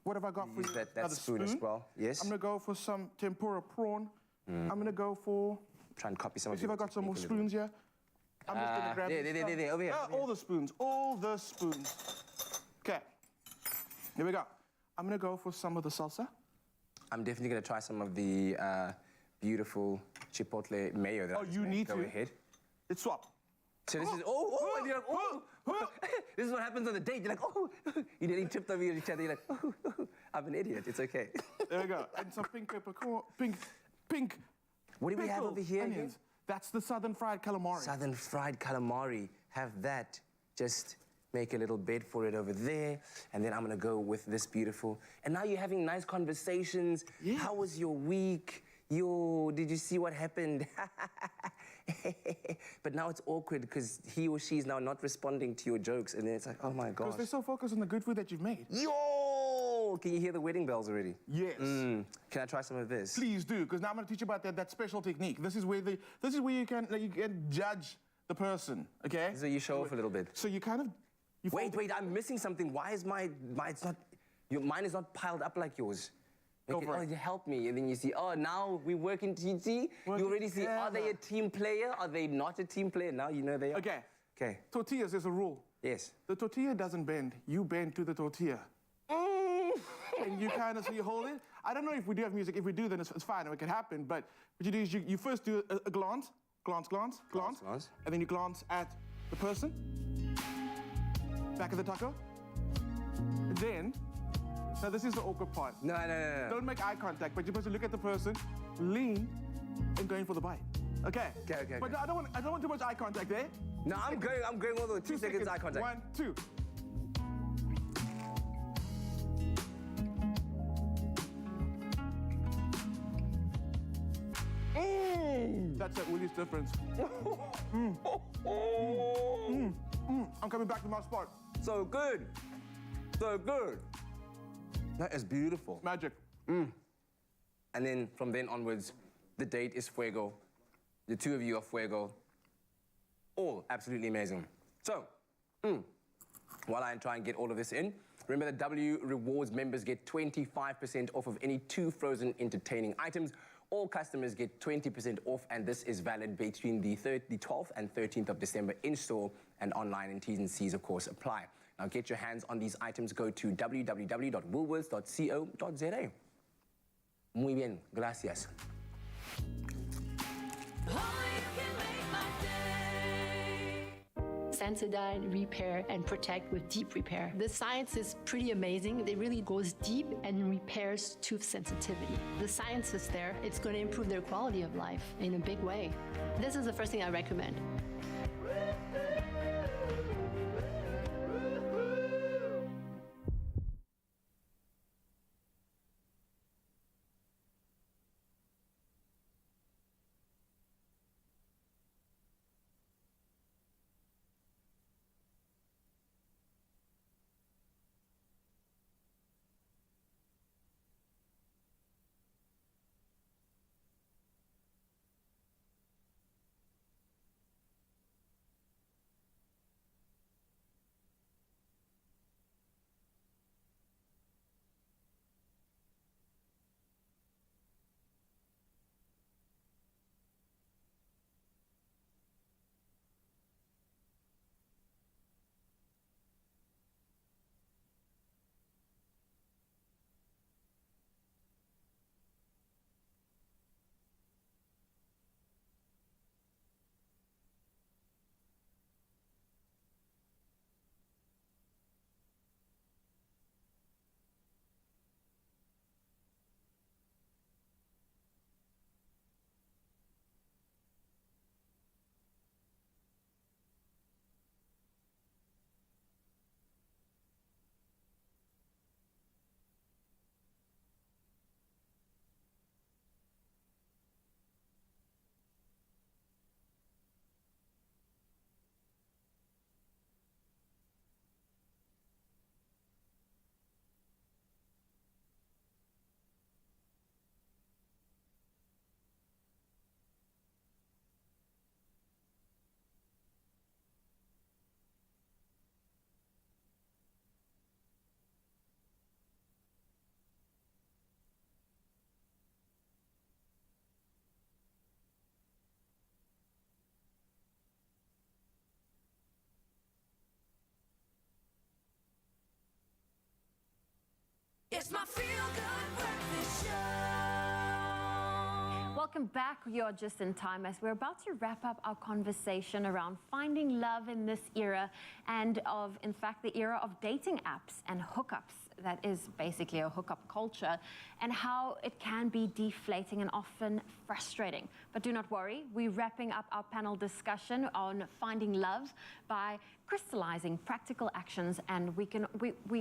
what have I got for use you? that Another spoon as well. Yes. I'm going to go for some tempura prawn. I'm going to go for, Try and copy some let's of see if I got some more spoons here. I'm just going to grab there, this there, stuff. there, over here, over here. All the spoons. Okay. Here we go. I'm going to go for some of the salsa. I'm definitely gonna try some of the beautiful chipotle mayo that I just you made. need Go to. ahead. It's swap. So this is and you're like, this is what happens on the date. You're like, you nearly tripped over each other. You're like, I'm an idiot. It's okay. There we go. And some pink peppercorn, pink. What do we have pickled over here? onions. That's the southern fried calamari. Southern fried calamari. Have that. Just make a little bed for it over there. And then I'm gonna go with this beautiful. And now you're having nice conversations. Yes. How was your week? Did you see what happened? But now it's awkward because he or she is now not responding to your jokes. And then it's like, oh my gosh. Because they're so focused on the good food that you've made. Yo! Can you hear the wedding bells already? Yes. Can I try some of this? Please do, because now I'm going to teach you about that special technique. This is where you can judge the person. Okay. So you show off a little bit. So you kind of. Wait, I'm missing something. Why is mine is not piled up like yours? Go for it. You help me. And then you see, now we work in TT. You already see, are they a team player? Are they not a team player? Now you know they are. Okay. Okay. Tortillas, there's a rule. Yes. The tortilla doesn't bend. You bend to the tortilla. And you kind of, so you hold it. I don't know if we do have music. If we do, then it's fine. It can happen. But what you do is you first do a glance. Glance. And then you glance at the person. Back of the taco. And then, now this is the awkward part. No. Don't make eye contact, but you're supposed to look at the person, lean, and go in for the bite. Okay. Okay. But I don't want too much eye contact there. No, I'm going all the way. 2 seconds eye contact. 1, 2. That's that Willie's difference. I'm coming back to my spot. So good. So good. That is beautiful. Magic. And then from then onwards, the date is fuego. The two of you are fuego. All absolutely amazing. So, while I try and get all of this in, remember that W Rewards members get 25% off of any 2 frozen entertaining items. All customers get 20% off, and this is valid between the 12th and 13th of December in-store and online, and T's and C's, of course, apply. Now, get your hands on these items. Go to www.woolworths.co.za. Muy bien, gracias. Sensodyne, repair, and protect with deep repair. The science is pretty amazing. It really goes deep and repairs tooth sensitivity. The science is there. It's going to improve their quality of life in a big way. This is the first thing I recommend. It's my feel-good breakfast show. Welcome back. You're just in time as we're about to wrap up our conversation around finding love in this era and of, in fact, the era of dating apps and hookups. That is basically a hookup culture, and how it can be deflating and often frustrating. But do not worry, we're wrapping up our panel discussion on finding love by crystallizing practical actions, and we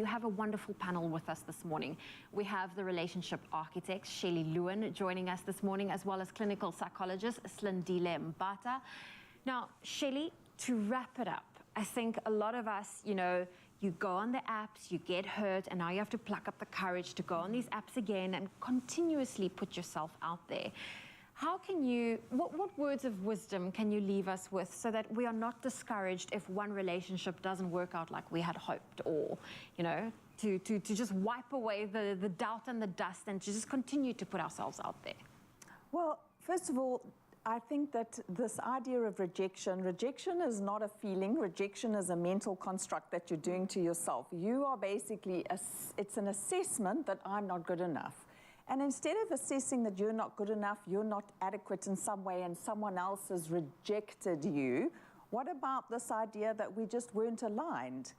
have a wonderful panel with us this morning. We have the relationship architect, Shelly Lewin, joining us this morning, as well as clinical psychologist, Slindile Mbata. Now, Shelly, to wrap it up, I think a lot of us, you go on the apps, you get hurt, and now you have to pluck up the courage to go on these apps again and continuously put yourself out there. How can you, what words of wisdom can you leave us with so that we are not discouraged if one relationship doesn't work out like we had hoped, or, to just wipe away the doubt and the dust and to just continue to put ourselves out there? Well, first of all, I think that this idea of rejection is not a feeling. Rejection is a mental construct that you're doing to yourself. You are basically, it's an assessment that I'm not good enough. And instead of assessing that you're not good enough, you're not adequate in some way, and someone else has rejected you, what about this idea that we just weren't aligned?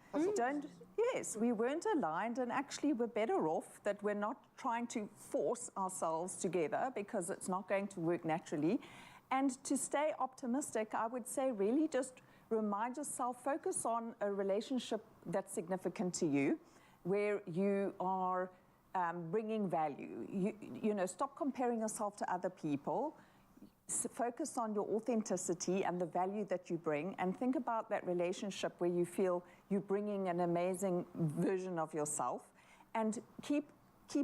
Yes, we weren't aligned, and actually we're better off that we're not trying to force ourselves together, because it's not going to work naturally. And to stay optimistic, I would say really just remind yourself, focus on a relationship that's significant to you, where you are bringing value. Stop comparing yourself to other people. focus on your authenticity and the value that you bring, and think about that relationship where you feel you're bringing an amazing version of yourself, and keep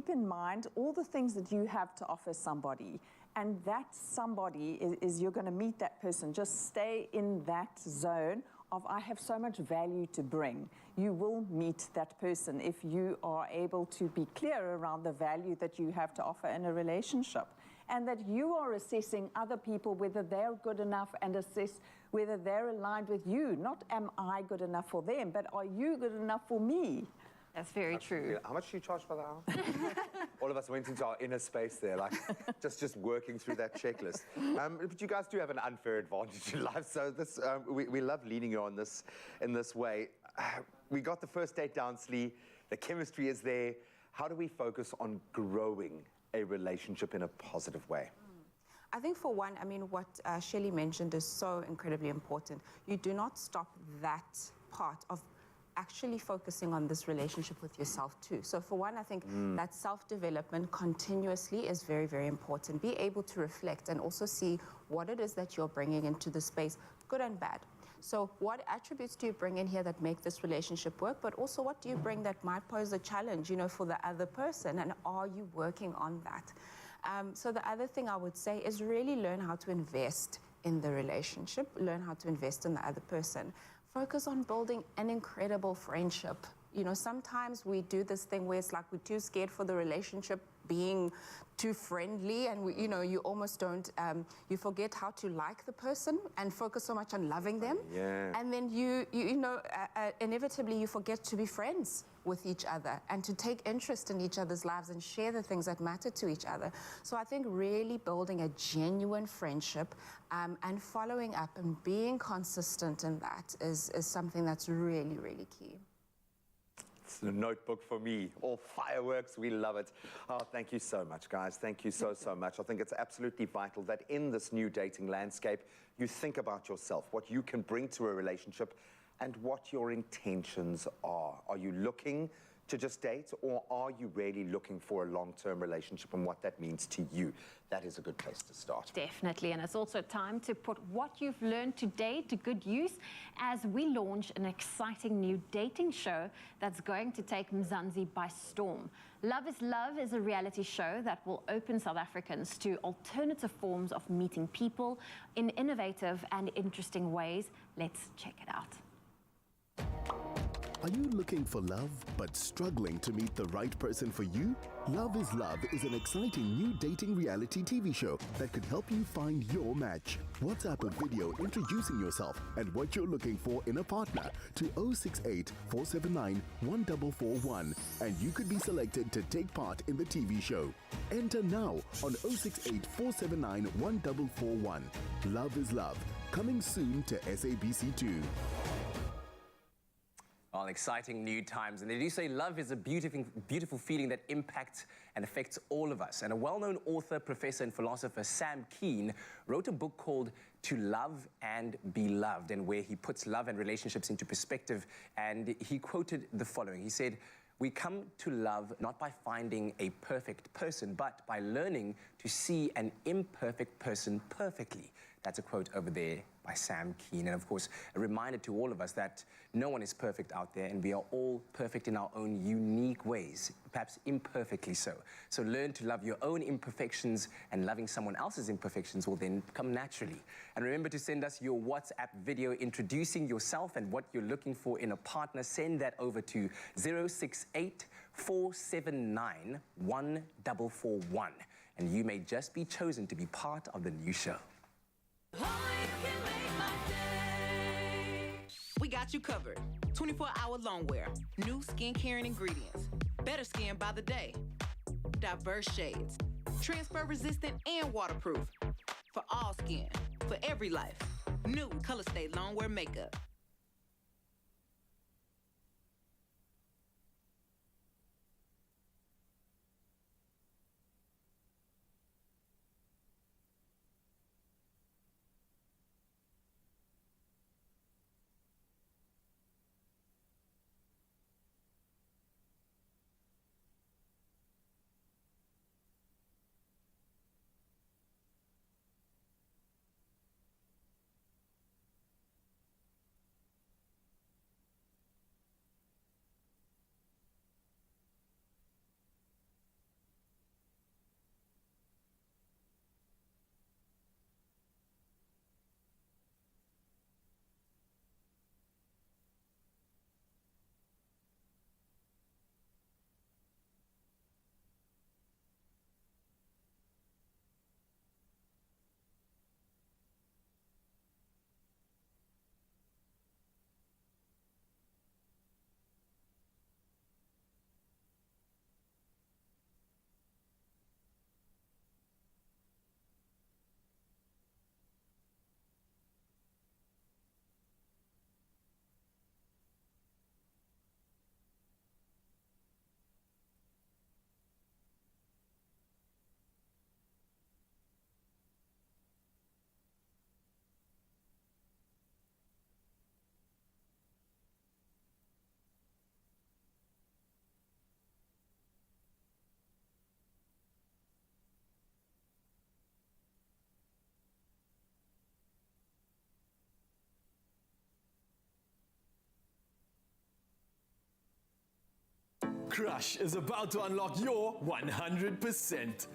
in mind all the things that you have to offer somebody. And that somebody is you're going to meet that person. Just stay in that zone of, I have so much value to bring. You will meet that person if you are able to be clear around the value that you have to offer in a relationship. And that you are assessing other people, whether they're good enough, and assess whether they're aligned with you. Not am I good enough for them, but are you good enough for me? That's very true. How much do you charge for the hour? All of us went into our inner space there, like just working through that checklist. But you guys do have an unfair advantage in life, so this we love leading you on this in this way. We got the first date down, Slee. The chemistry is there. How do we focus on growing a relationship in a positive way? I think for one, I mean, what Shelley mentioned is so incredibly important. You do not stop that part of actually focusing on this relationship with yourself too. So for one, I think that self-development continuously is very, very important. Be able to reflect and also see what it is that you're bringing into the space, good and bad. So what attributes do you bring in here that make this relationship work, but also what do you bring that might pose a challenge, you know, for the other person, and are you working on that? So the other thing I would say is really learn how to invest in the relationship, learn how to invest in the other person. Focus on building an incredible friendship. You know, sometimes we do this thing where it's like we're too scared for the relationship being too friendly, and we, you know, you almost don't, you forget how to like the person and focus so much on loving them. Yeah. And then inevitably you forget to be friends with each other and to take interest in each other's lives and share the things that matter to each other. So I think really building a genuine friendship and following up and being consistent in that is something that's really, really key. It's a notebook for me. All fireworks, we love it. Oh, thank you so much, guys. Thank you so much. I think it's absolutely vital that in this new dating landscape, you think about yourself, what you can bring to a relationship, and what your intentions are. Are you looking to just date, or are you really looking for a long-term relationship and what that means to you? That is a good place to start. Definitely, and it's also time to put what you've learned today to good use as we launch an exciting new dating show that's going to take Mzansi by storm. Love is Love is a reality show that will open South Africans to alternative forms of meeting people in innovative and interesting ways. Let's check it out. Are you looking for love but struggling to meet the right person for you? Love is Love is an exciting new dating reality TV show that could help you find your match. WhatsApp a video introducing yourself and what you're looking for in a partner to 068 479 1441, and you could be selected to take part in the TV show. Enter now on 068 479 1441. Love is Love, coming soon to SABC2. Well, exciting new times. And they do say love is a beautiful feeling that impacts and affects all of us. And a well-known author, professor, and philosopher, Sam Keen, wrote a book called To Love and Be Loved, and where he puts love and relationships into perspective. And he quoted the following. He said, "We come to love not by finding a perfect person, but by learning to see an imperfect person perfectly." That's a quote over there by Sam Keen. And of course, a reminder to all of us that no one is perfect out there, and we are all perfect in our own unique ways, perhaps imperfectly so. So learn to love your own imperfections, and loving someone else's imperfections will then come naturally. And remember to send us your WhatsApp video introducing yourself and what you're looking for in a partner. Send that over to 068 479 1441. And you may just be chosen to be part of the new show. We got you covered. 24-hour long wear, new skincare and ingredients, better skin by the day, diverse shades, transfer resistant and waterproof, for all skin, for every life. New Color Stay long wear makeup. Crush is about to unlock your 100%.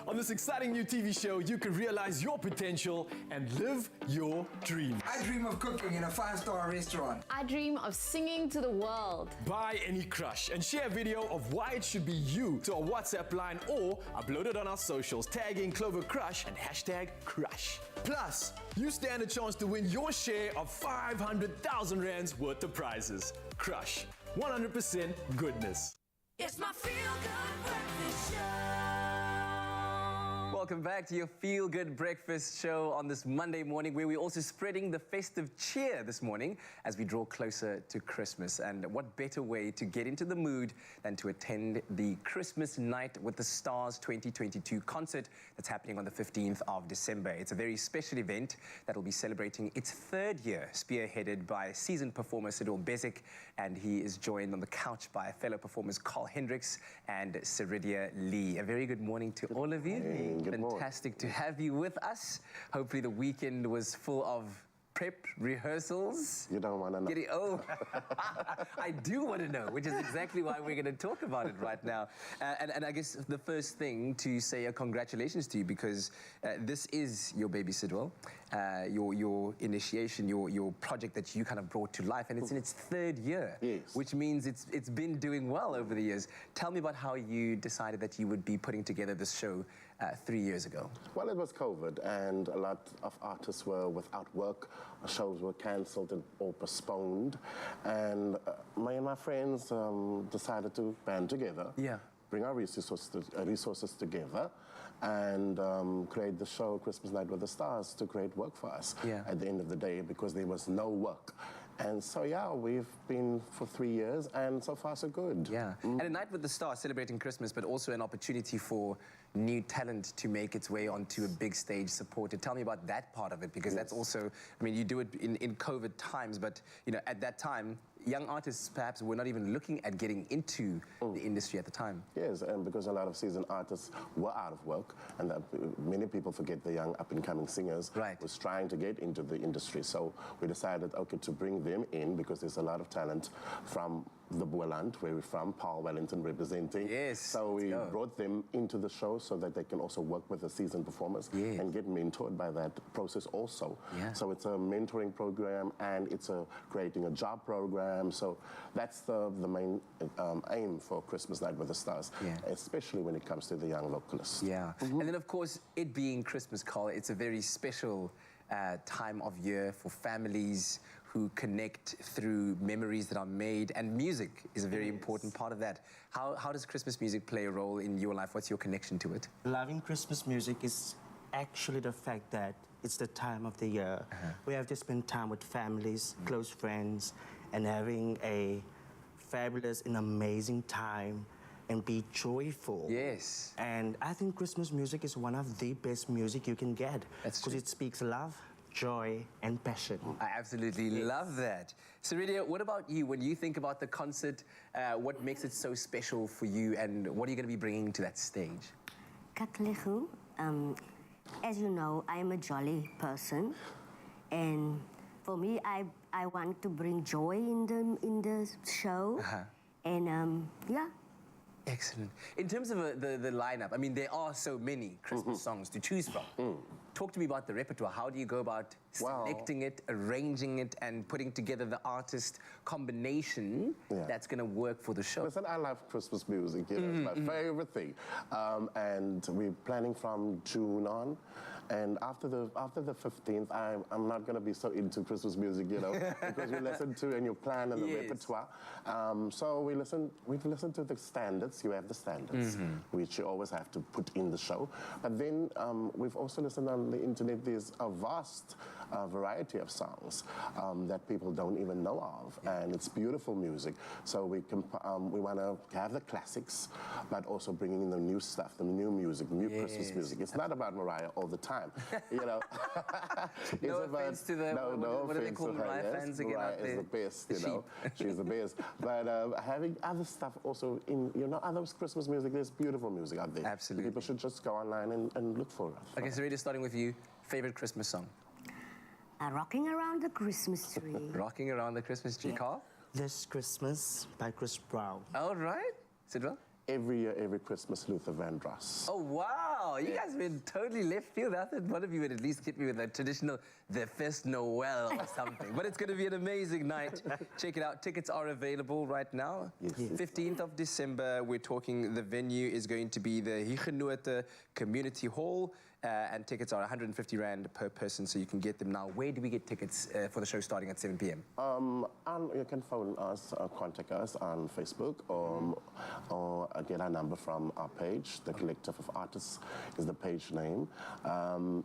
On this exciting new TV show, you can realize your potential and live your dreams. I dream of cooking in a 5-star restaurant. I dream of singing to the world. Buy any crush and share a video of why it should be you to our WhatsApp line or upload it on our socials, tagging Clover Crush and hashtag Crush. Plus, you stand a chance to win your share of 500,000 rands worth of prizes. Crush, 100% goodness. It's my feel-good breakfast show. Welcome back to your Feel Good Breakfast show on this Monday morning, where we're also spreading the festive cheer this morning as we draw closer to Christmas. And what better way to get into the mood than to attend the Christmas Night with the Stars 2022 concert that's happening on the 15th of December. It's a very special event that will be celebrating its 3rd year, spearheaded by seasoned performer Sidor Bezic, and he is joined on the couch by fellow performers Carl Hendricks and Ceridia Lee. A very good morning to all of you. Good morning. Fantastic to have you with us. Hopefully the weekend was full of prep, rehearsals. You don't want to know. Oh, I do want to know, which is exactly why we're going to talk about it right now. And I guess the first thing to say congratulations to you, because this is your baby Sidwell, your initiation, your project that you kind of brought to life, and it's in its 3rd year, Yes. which means it's been doing well over the years. Tell me about how you decided that you would be putting together this show 3 years ago. Well, it was COVID, and a lot of artists were without work. Shows were cancelled or postponed, and me and my friends decided to band together, bring our resources together, and create the show Christmas Night with the Stars to create work for us at the end of the day, because there was no work. And so, yeah, we've been for 3 years, and so far so good. Yeah, and a night with the stars celebrating Christmas, but also an opportunity for new talent to make its way onto a big stage supported. Tell me about that part of it, because that's also, I mean, you do it in COVID times, but, you know, at that time, young artists perhaps were not even looking at getting into the industry at the time. Yes, and because a lot of seasoned artists were out of work, and many people forget the young up-and-coming singers was trying to get into the industry. So we decided, okay, to bring them in, because there's a lot of talent from the Boeland, where we're from, Paul Wellington representing. Yes. So we brought them into the show so that they can also work with the seasoned performers and get mentored by that process also. So it's a mentoring program, and it's creating a job program. So that's the main aim for Christmas Night with the Stars, especially when it comes to the young vocalists. Yeah, and then of course, it being Christmas, Carl, it's a very special time of year for families who connect through memories that are made, and music is a very important part of that. How does Christmas music play a role in your life? What's your connection to it? Loving Christmas music is actually the fact that it's the time of the year. We have to spend time with families, close friends, and having a fabulous and amazing time and be joyful. Yes. And I think Christmas music is one of the best music you can get, because it speaks love, joy, and passion. I absolutely love that. Ceridia, what about you? When you think about the concert, what makes it so special for you, and what are you going to be bringing to that stage? Katlego, as you know, I am a jolly person, and for me, I want to bring joy in the show, and yeah. Excellent. In terms of the lineup, I mean, there are so many Christmas songs to choose from. Talk to me about the repertoire. How do you go about selecting it, arranging it, and putting together the artist combination that's going to work for the show? Listen, I love Christmas music. You know, it's my favorite thing. And we're planning from June on. And after the 15th, I'm not going to be so into Christmas music, you know, because you listen to and you plan and the repertoire. So we've listened to the standards. You have the standards, which you always have to put in the show. But then we've also listened on the internet. There's a vast variety of songs that people don't even know of, and it's beautiful music. So we want to have the classics, but also bringing in the new stuff, the new music, new Christmas music. It's not about Mariah all the time, you know. No offense to the what do they call Mariah fans again? Mariah is the best, you know. She's the best. But having other stuff also in, you know, other Christmas music. There's beautiful music out there. Absolutely. People should just go online and look for it. Okay, so starting with you, favorite Christmas song? Rocking Around the Christmas Tree. Rocking Around the Christmas Tree, Carl? This Christmas by Chris Brown. All right. Sidwell? Every year, every Christmas, Luther Vandross. Oh, wow. You guys went totally left field. I thought one of you would at least hit me with a traditional The Fest Noel or something. But it's going to be an amazing night. Check it out. Tickets are available right now. Yes. 15th of December, we're talking, the venue is going to be the Huguenot Community Hall. And tickets are 150 Rand per person, so you can get them now. Where do we get tickets for the show starting at 7 p.m.? And you can phone us, contact us on Facebook, or get our number from our page. The Collective of Artists is the page name.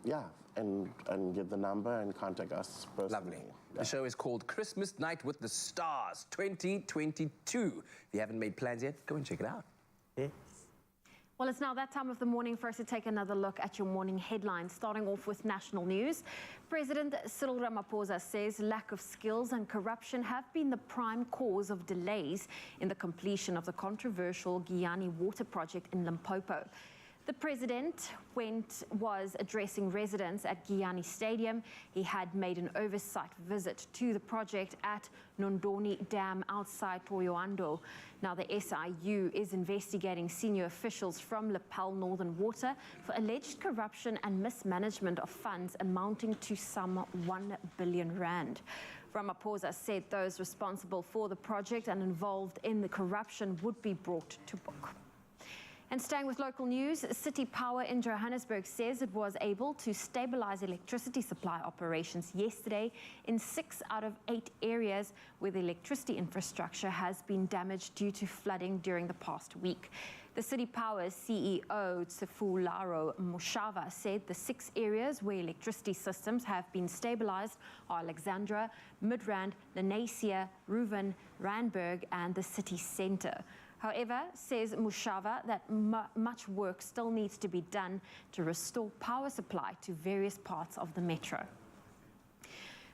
Yeah, and get the number and contact us personally. Lovely. The show is called Christmas Night with the Stars 2022. If you haven't made plans yet, go and check it out. Yeah. Well, it's now that time of the morning for us to take another look at your morning headlines, starting off with national news. President Cyril Ramaphosa says lack of skills and corruption have been the prime cause of delays in the completion of the controversial Giyani water project in Limpopo. The president was addressing residents at Giyani Stadium. He had made an oversight visit to the project at Nondoni Dam outside Toyoando. Now, the SIU is investigating senior officials from Lapel Northern Water for alleged corruption and mismanagement of funds amounting to some 1 billion rand. Ramaphosa said those responsible for the project and involved in the corruption would be brought to book. And staying with local news, City Power in Johannesburg says it was able to stabilize electricity supply operations yesterday in 6 out of 8 areas where the electricity infrastructure has been damaged due to flooding during the past week. The City Power's CEO, Tsefularo Moshava, said the 6 areas where electricity systems have been stabilized are Alexandra, Midrand, Lenasia, Reuven, Randburg, and the city centre. However, says Moshava, that much work still needs to be done to restore power supply to various parts of the metro.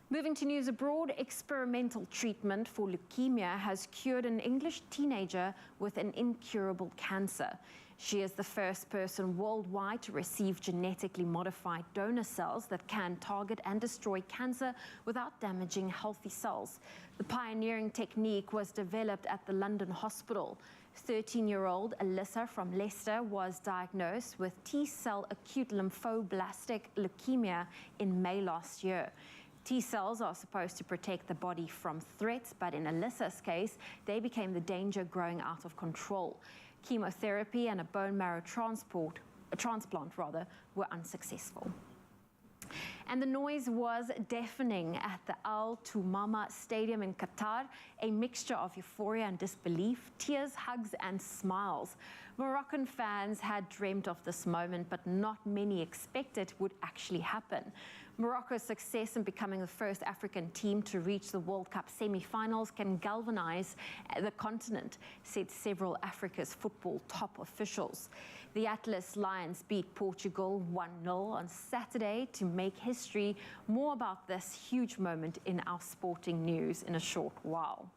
Moving to news abroad, experimental treatment for leukemia has cured an English teenager with an incurable cancer. She is the first person worldwide to receive genetically modified donor cells that can target and destroy cancer without damaging healthy cells. The pioneering technique was developed at the London hospital. 13-year-old Alyssa from Leicester was diagnosed with T-cell acute lymphoblastic leukemia in May last year. T-cells are supposed to protect the body from threats, but in Alyssa's case, they became the danger growing out of control. Chemotherapy and a bone marrow transplant were unsuccessful. And the noise was deafening at the Al Tumama Stadium in Qatar, a mixture of euphoria and disbelief, tears, hugs, and smiles. Moroccan fans had dreamt of this moment, but not many expected it would actually happen. Morocco's success in becoming the first African team to reach the World Cup semi-finals can galvanize the continent, said several Africa's football top officials. The Atlas Lions beat Portugal 1-0 on Saturday to make history. More about this huge moment in our sporting news in a short while.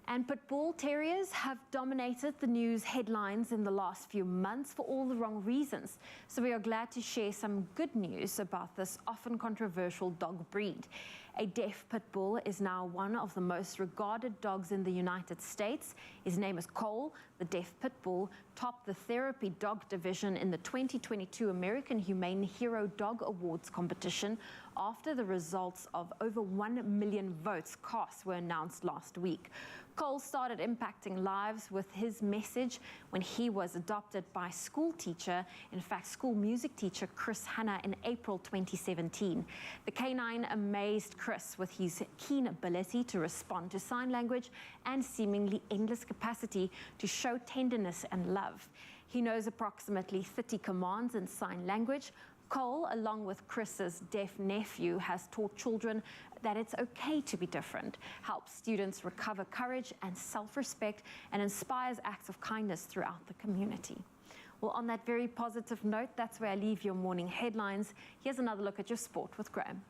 And pit bull terriers have dominated the news headlines in the last few months for all the wrong reasons. So we are glad to share some good news about this often controversial dog breed. A deaf pit bull is now one of the most regarded dogs in the United States. His name is Cole. The deaf pit bull topped the therapy dog division in the 2022 American Humane Hero Dog Awards competition after the results of over 1 million votes cast were announced last week. Cole started impacting lives with his message when he was adopted by school music teacher Chris Hanna in April 2017. The canine amazed Chris with his keen ability to respond to sign language and seemingly endless capacity to show tenderness and love. He knows approximately 30 commands in sign language. Cole, along with Chris's deaf nephew, has taught children that it's okay to be different, helps students recover courage and self-respect, and inspires acts of kindness throughout the community. Well, on that very positive note, that's where I leave your morning headlines. Here's another look at your sport with Graham.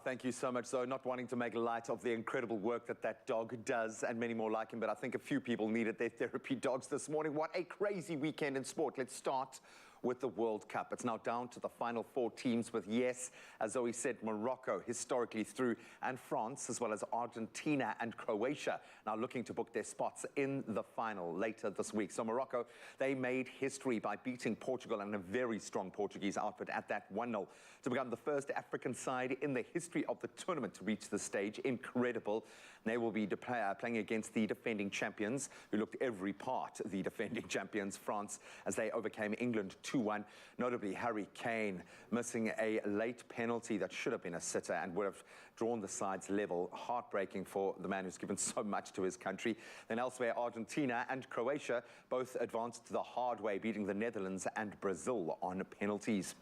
Thank you so much, Zoe. Not wanting to make light of the incredible work that dog does and many more like him, but I think a few people needed their therapy dogs this morning. What a crazy weekend in sport. Let's start with the World Cup. It's now down to the final 4 teams with, yes, as Zoe said, Morocco historically through, and France, as well as Argentina and Croatia, now looking to book their spots in the final later this week. So Morocco, they made history by beating Portugal and a very strong Portuguese outfit at that 1-0 to become the first African side in the history of the tournament to reach the stage. Incredible. They will be playing against the defending champions, who looked every part the defending champions, France, as they overcame England 2-1. Notably, Harry Kane missing a late penalty that should have been a sitter and would have drawn the sides level. Heartbreaking for the man who's given so much to his country. Then elsewhere, Argentina and Croatia both advanced the hard way, beating the Netherlands and Brazil on penalties.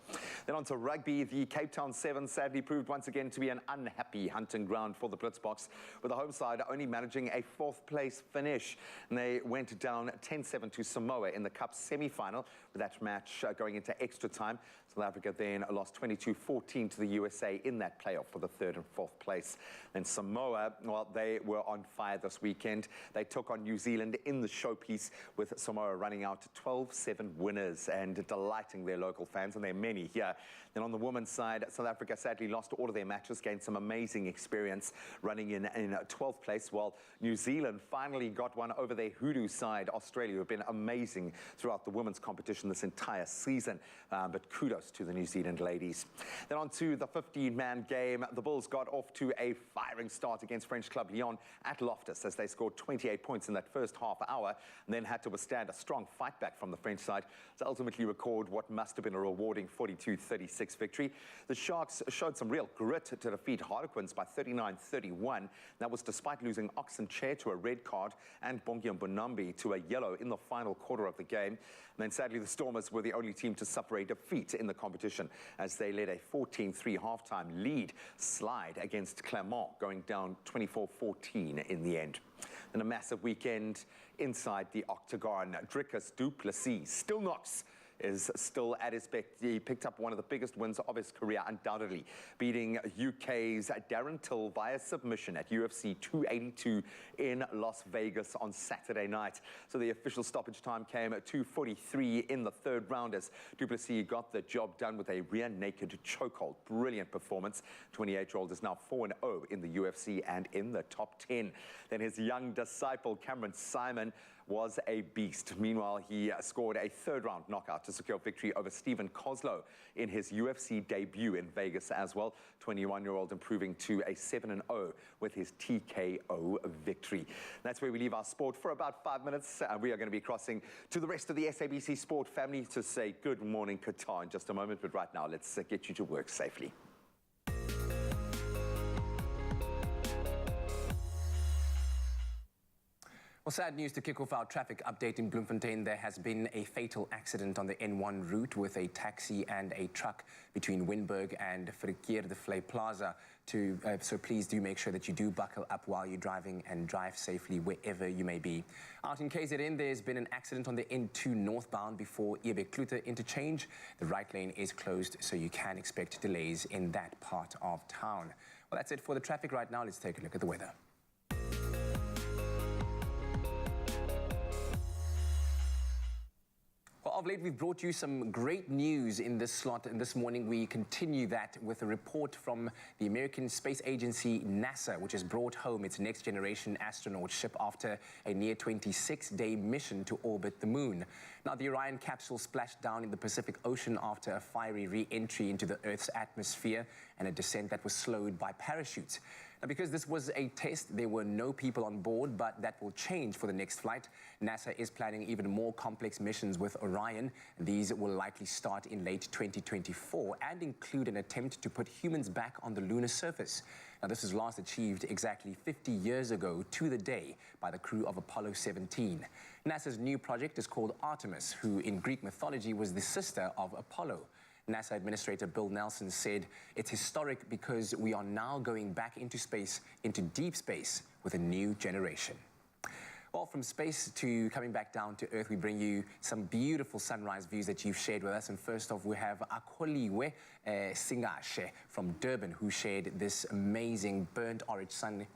Then on to rugby. The Cape Town Sevens sadly proved once again to be an unhappy hunting ground for the Blitzboks, with the home side only managing a 4th place finish. And they went down 10-7 to Samoa in the Cup semi-final, with that match going into extra time. South Africa then lost 22-14 to the USA in that playoff for the 3rd and 4th place. Then Samoa, well, they were on fire this weekend. They took on New Zealand in the showpiece, with Samoa running out 12-7 winners and delighting their local fans, and there are many here. Then on the women's side, South Africa sadly lost all of their matches, gained some amazing experience running in 12th place, while New Zealand finally got one over their hoodoo side, Australia, who have been amazing throughout the women's competition this entire season. But kudos to the New Zealand ladies. Then on to the 15-man game. The Bulls got off to a firing start against French club Lyon at Loftus, as they scored 28 points in that first half hour, and then had to withstand a strong fight back from the French side to ultimately record what must have been a rewarding 42-36 victory. The Sharks showed some real grit to defeat Harlequins by 39-31. That was despite losing Oxen Chair to a red card and Bongiam Bonambi to a yellow in the final quarter of the game. And then sadly, the Stormers were the only team to suffer a defeat in the competition, as they led a 14-3 halftime lead slide against Clermont, going down 24-14 in the end. And a massive weekend inside the Octagon. Dricus du Plessis still knocks is still at his peak. He picked up one of the biggest wins of his career, undoubtedly, beating UK's Darren Till via submission at UFC 282 in Las Vegas on Saturday night. So the official stoppage time came at 2:43 in the 3rd round, as du Plessis got the job done with a rear naked chokehold. Brilliant performance. 28-year-old is now 4-0 in the UFC and in the top 10. Then his young disciple, Cameron Simon, was a beast. Meanwhile, he scored a 3rd-round knockout to secure victory over Stephen Kozlow in his UFC debut in Vegas as well. 21-year-old improving to a 7-0 with his TKO victory. That's where we leave our sport for about 5 minutes. We are going to be crossing to the rest of the SABC Sport family to say good morning, Qatar, in just a moment. But right now, let's get you to work safely. Well, sad news to kick off our traffic update in Bloemfontein. There has been a fatal accident on the N1 route with a taxi and a truck between Winburg and Verkeer de Vlei Plaza. So please do make sure that you do buckle up while you're driving and drive safely wherever you may be. Out in KZN, there's been an accident on the N2 northbound before Ebeklute interchange. The right lane is closed, so you can expect delays in that part of town. Well, that's it for the traffic right now. Let's take a look at the weather. Well, of late, we've brought you some great news in this slot, and this morning we continue that with a report from the American Space Agency, NASA, which has brought home its next-generation astronaut ship after a near 26-day mission to orbit the moon. Now, the Orion capsule splashed down in the Pacific Ocean after a fiery re-entry into the Earth's atmosphere and a descent that was slowed by parachutes. Now, because this was a test, there were no people on board, but that will change for the next flight. NASA is planning even more complex missions with Orion. These will likely start in late 2024 and include an attempt to put humans back on the lunar surface. Now, this was last achieved exactly 50 years ago to the day by the crew of Apollo 17. NASA's new project is called Artemis, who in Greek mythology was the sister of Apollo. NASA Administrator Bill Nelson said it's historic because we are now going back into space, into deep space, with a new generation. Well, from space to coming back down to Earth, we bring you some beautiful sunrise views that you've shared with us. And first off, we have Akoliwe Singashe from Durban, who shared this amazing burnt orange sun,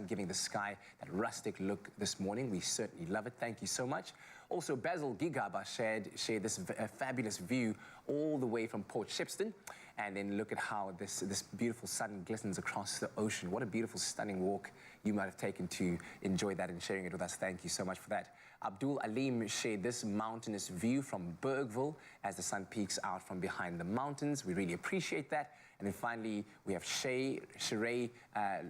giving the sky that rustic look this morning. We certainly love it. Thank you so much. Also, Basil Gigaba shared this fabulous view all the way from Port Shepstone. And then look at how this beautiful sun glistens across the ocean. What a beautiful, stunning walk you might have taken to enjoy that and sharing it with us. Thank you so much for that. Abdul Alim shared this mountainous view from Bergville as the sun peeks out from behind the mountains. We really appreciate that. And then finally, we have Sheree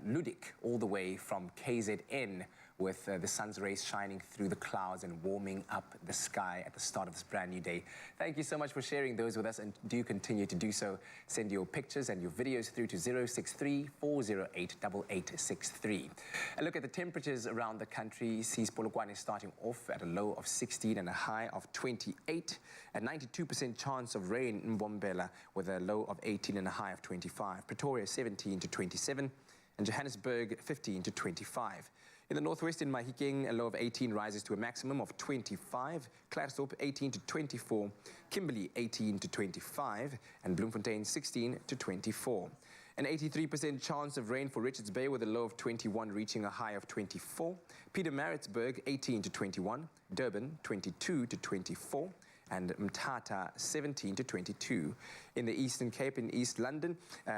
Ludik all the way from KZN with the sun's rays shining through the clouds and warming up the sky at the start of this brand new day. Thank you so much for sharing those with us, and do continue to do so. Send your pictures and your videos through to 063-408-8863. A look at the temperatures around the country sees Polokwane starting off at a low of 16 and a high of 28. A 92% chance of rain in Mbombela with a low of 18 and a high of 25. Pretoria 17 to 27. And Johannesburg 15 to 25. In the northwest, in Mahikeng, a low of 18 rises to a maximum of 25. Klerksdorp 18 to 24. Kimberley 18 to 25. And Bloemfontein 16 to 24. An 83% chance of rain for Richards Bay with a low of 21 reaching a high of 24. Pietermaritzburg 18 to 21. Durban 22 to 24. And Mthatha 17 to 22. In the Eastern Cape, in East London,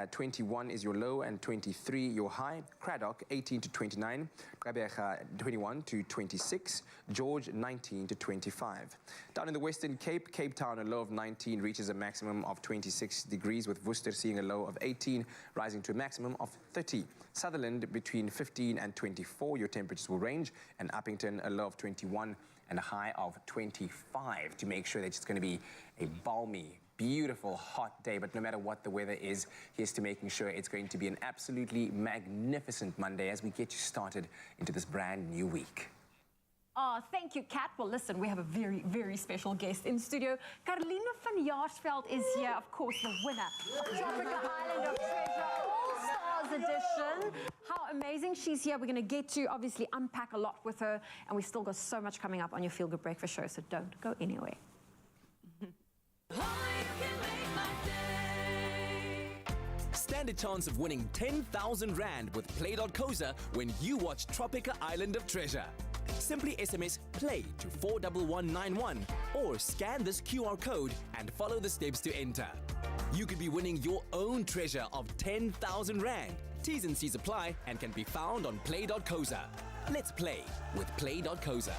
21 is your low and 23 your high. Cradock 18 to 29. Gqeberha 21 to 26. George 19 to 25. Down in the Western Cape, Cape Town a low of 19 reaches a maximum of 26 degrees, with Worcester seeing a low of 18 rising to a maximum of 30. Sutherland between 15 and 24 your temperatures will range, and Uppington a low of 21 and a high of 25, to make sure that it's going to be a balmy, beautiful, hot day. But no matter what the weather is, here's to making sure it's going to be an absolutely magnificent Monday as we get you started into this brand new week. Oh, thank you, Kat. Well, listen, we have a very, very special guest in studio. Carolina van Jaarsveld is here, of course, the winner of Tropica Island of Treasure All-Stars edition. How amazing she's here. We're going to get to, obviously, unpack a lot with her, and we've still got so much coming up on your Feel Good Breakfast show, so don't go anywhere. Stand a chance of winning 10,000 Rand with Play.Coza when you watch Tropica Island of Treasure. Simply SMS PLAY to 41191 or scan this QR code and follow the steps to enter. You could be winning your own treasure of 10,000 Rand. T's and C's apply and can be found on Play.Coza. Let's play with Play.Coza.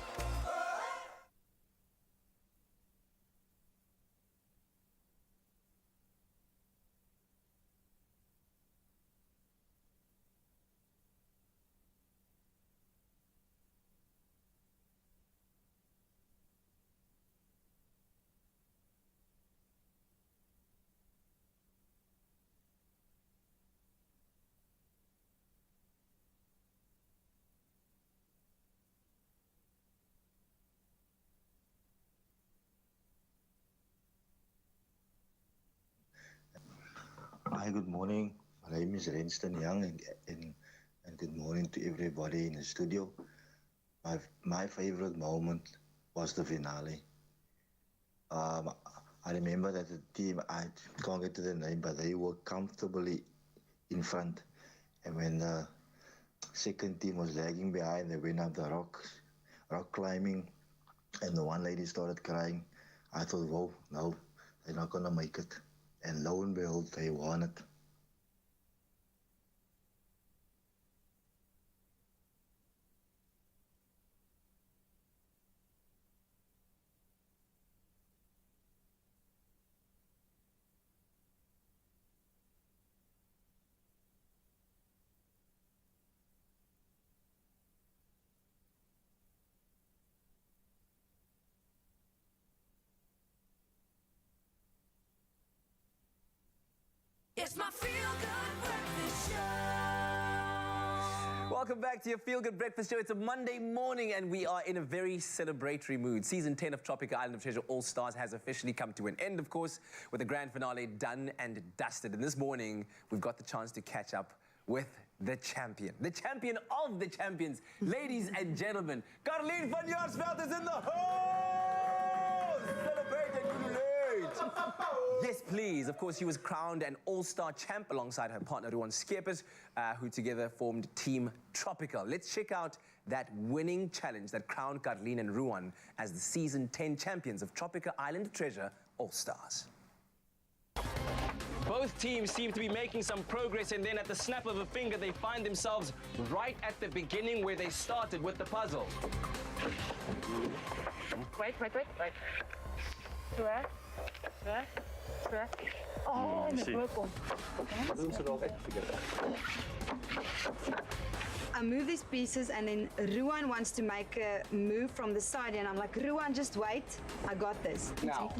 Hi, good morning. My name is Renston Young, and good morning to everybody in the studio. My favorite moment was the finale. I remember that the team, I can't get to the name, but they were comfortably in front. And when the second team was lagging behind, they went up the rock climbing, and the one lady started crying. I thought, whoa, no, they're not going to make it. And lo and behold, they won it. It's my Feel Good Breakfast Show. Welcome back to your Feel Good Breakfast Show. It's a Monday morning and we are in a very celebratory mood. Season 10 of Tropica Island of Treasure All-Stars has officially come to an end, of course, with the grand finale done and dusted. And this morning, we've got the chance to catch up with the champion of the champions. Ladies and gentlemen, Carleen van Jaarsveld is in the house! Celebrate and jubilate! Yes, please. Of course, she was crowned an all-star champ alongside her partner, Ruan Skeepers, who together formed Team Tropica. Let's check out that winning challenge that crowned Carleen and Ruan as the Season 10 champions of Tropica Island Treasure All-Stars. Both teams seem to be making some progress, and then at the snap of a finger, they find themselves right at the beginning where they started with the puzzle. Wait. Swear. Oh, in the purple. I move these pieces, and then Ruan wants to make a move from the side, and I'm like, Ruan, just wait. I got this. Now,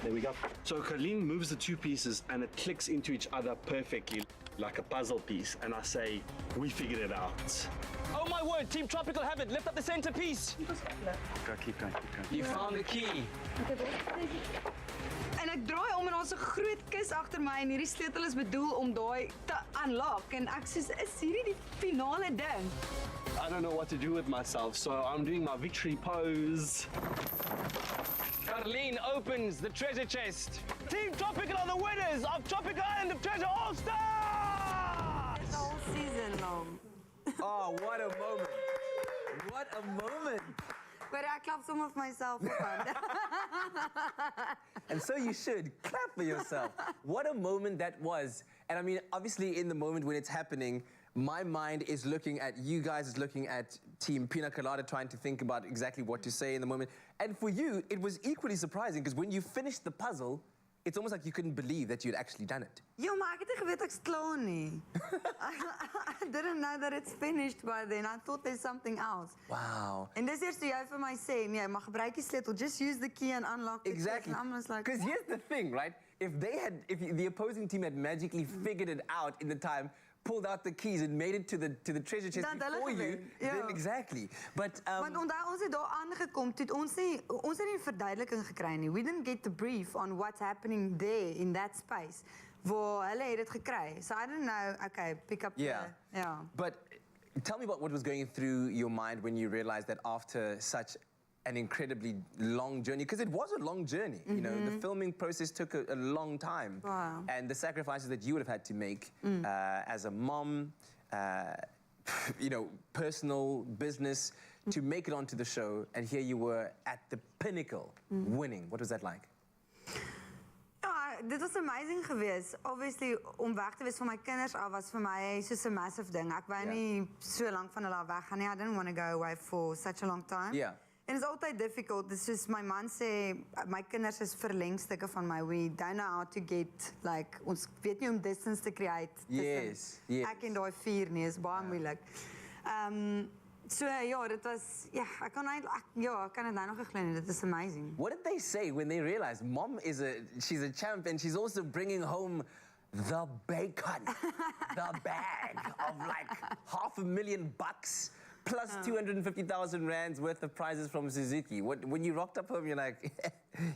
there we go. So Carleen moves the two pieces, and it clicks into each other perfectly, like a puzzle piece. And I say, we figured it out. Oh my word, Team Tropical have it. Lift up the centerpiece. Go, keep going. You found the key. En ek draai om en daar's 'n groot kus agter my en hierdie sleutel is bedoel om daai te unlock en ek sê is hierdie die finale ding? I don't know what to do with myself, so I'm doing my victory pose. Carleen opens the treasure chest. Team Tropical are the winners of Tropica Island of Treasure All-Stars! It's a whole season long. Oh, what a moment. What a moment. Maar ek klap sommer vir myself op hand. And so you should clap for yourself. What a moment that was. And I mean, obviously in the moment when it's happening, my mind is looking at you guys, is looking at Team Pina Colada, trying to think about exactly what to say in the moment. And for you, it was equally surprising because when you finished the puzzle, it's almost like you couldn't believe that you'd actually done it. Ja, maar ek het nie geweet ek's klaar nie. I didn't know that it's finished by then. I thought there's something else. Wow. En dis eers toe jy vir my sê, nee, maar gebruik die sleutel, just use the key and unlock the Exactly. key. And I'm just like, Because here's the thing, right? If the opposing team had magically figured it out in the time, pulled out the keys and made it to the treasure chest Dan hulle before you, gewen, ja. then exactly. But Want onthou ons het daar aangekom, toe het ons het nie verduideliking gekry nie. We didn't get the brief on what's happening there in that space. Waar hulle het dit gekry. So I didn't know, okay, pick up yeah. the... Yeah. But tell me about what was going through your mind when you realized that after such an incredibly long journey, because it was a long journey, you know, the filming process took a long time. Wow. And the sacrifices that you would have had to make as a mom, you know, personal, business, to make it onto the show, and here you were at the pinnacle, winning. What was that like? Ja, dit was amazing geweest. Obviously, om weg te wees van my kinders af was vir my soos 'n massive ding. Ek wou nie so lank van hulle af weggaan nie. I didn't want to go away for such a long time. Yeah. En it's altyd difficult. It's just my man sê my kinders is verlengstukke van my. We don't know how to get like ons weet nie om distance te create. Yes. Yes. Ek en daai vier nie is baie moeilik. So ja, dit was ek kan dit nou nog glo nie. Dit is amazing. What did they say when they realized Mom she's a champ and she's also bringing home the bacon, the bag of like $500,000 plus 250,000 rands worth of prizes from Suzuki. When you rocked up home, you're like,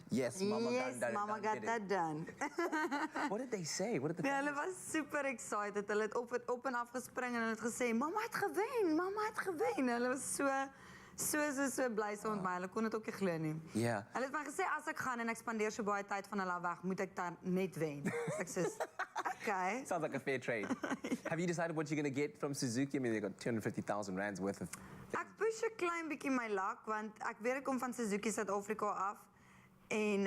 yes, Mama got that done. What did they say? What did the hulle was super excited. Hulle het op en af gespring en hulle het gesê, Mama het gewen, Mama het gewen. Hulle was so bly saam met my. Hulle kon dit ook nie glo nie. Yeah. Hulle het my gesê as ek gaan en ek spandeer so baie tyd van hulle af weg, moet ek dan net wen. Ek sê, okay. Sounds like a fair trade. Have you decided what you're going to get from Suzuki? I mean, they got 250,000 rands worth of... Ek push 'n klein bietjie my luck, want ek weet ek kom van Suzuki Suid-Afrika af. En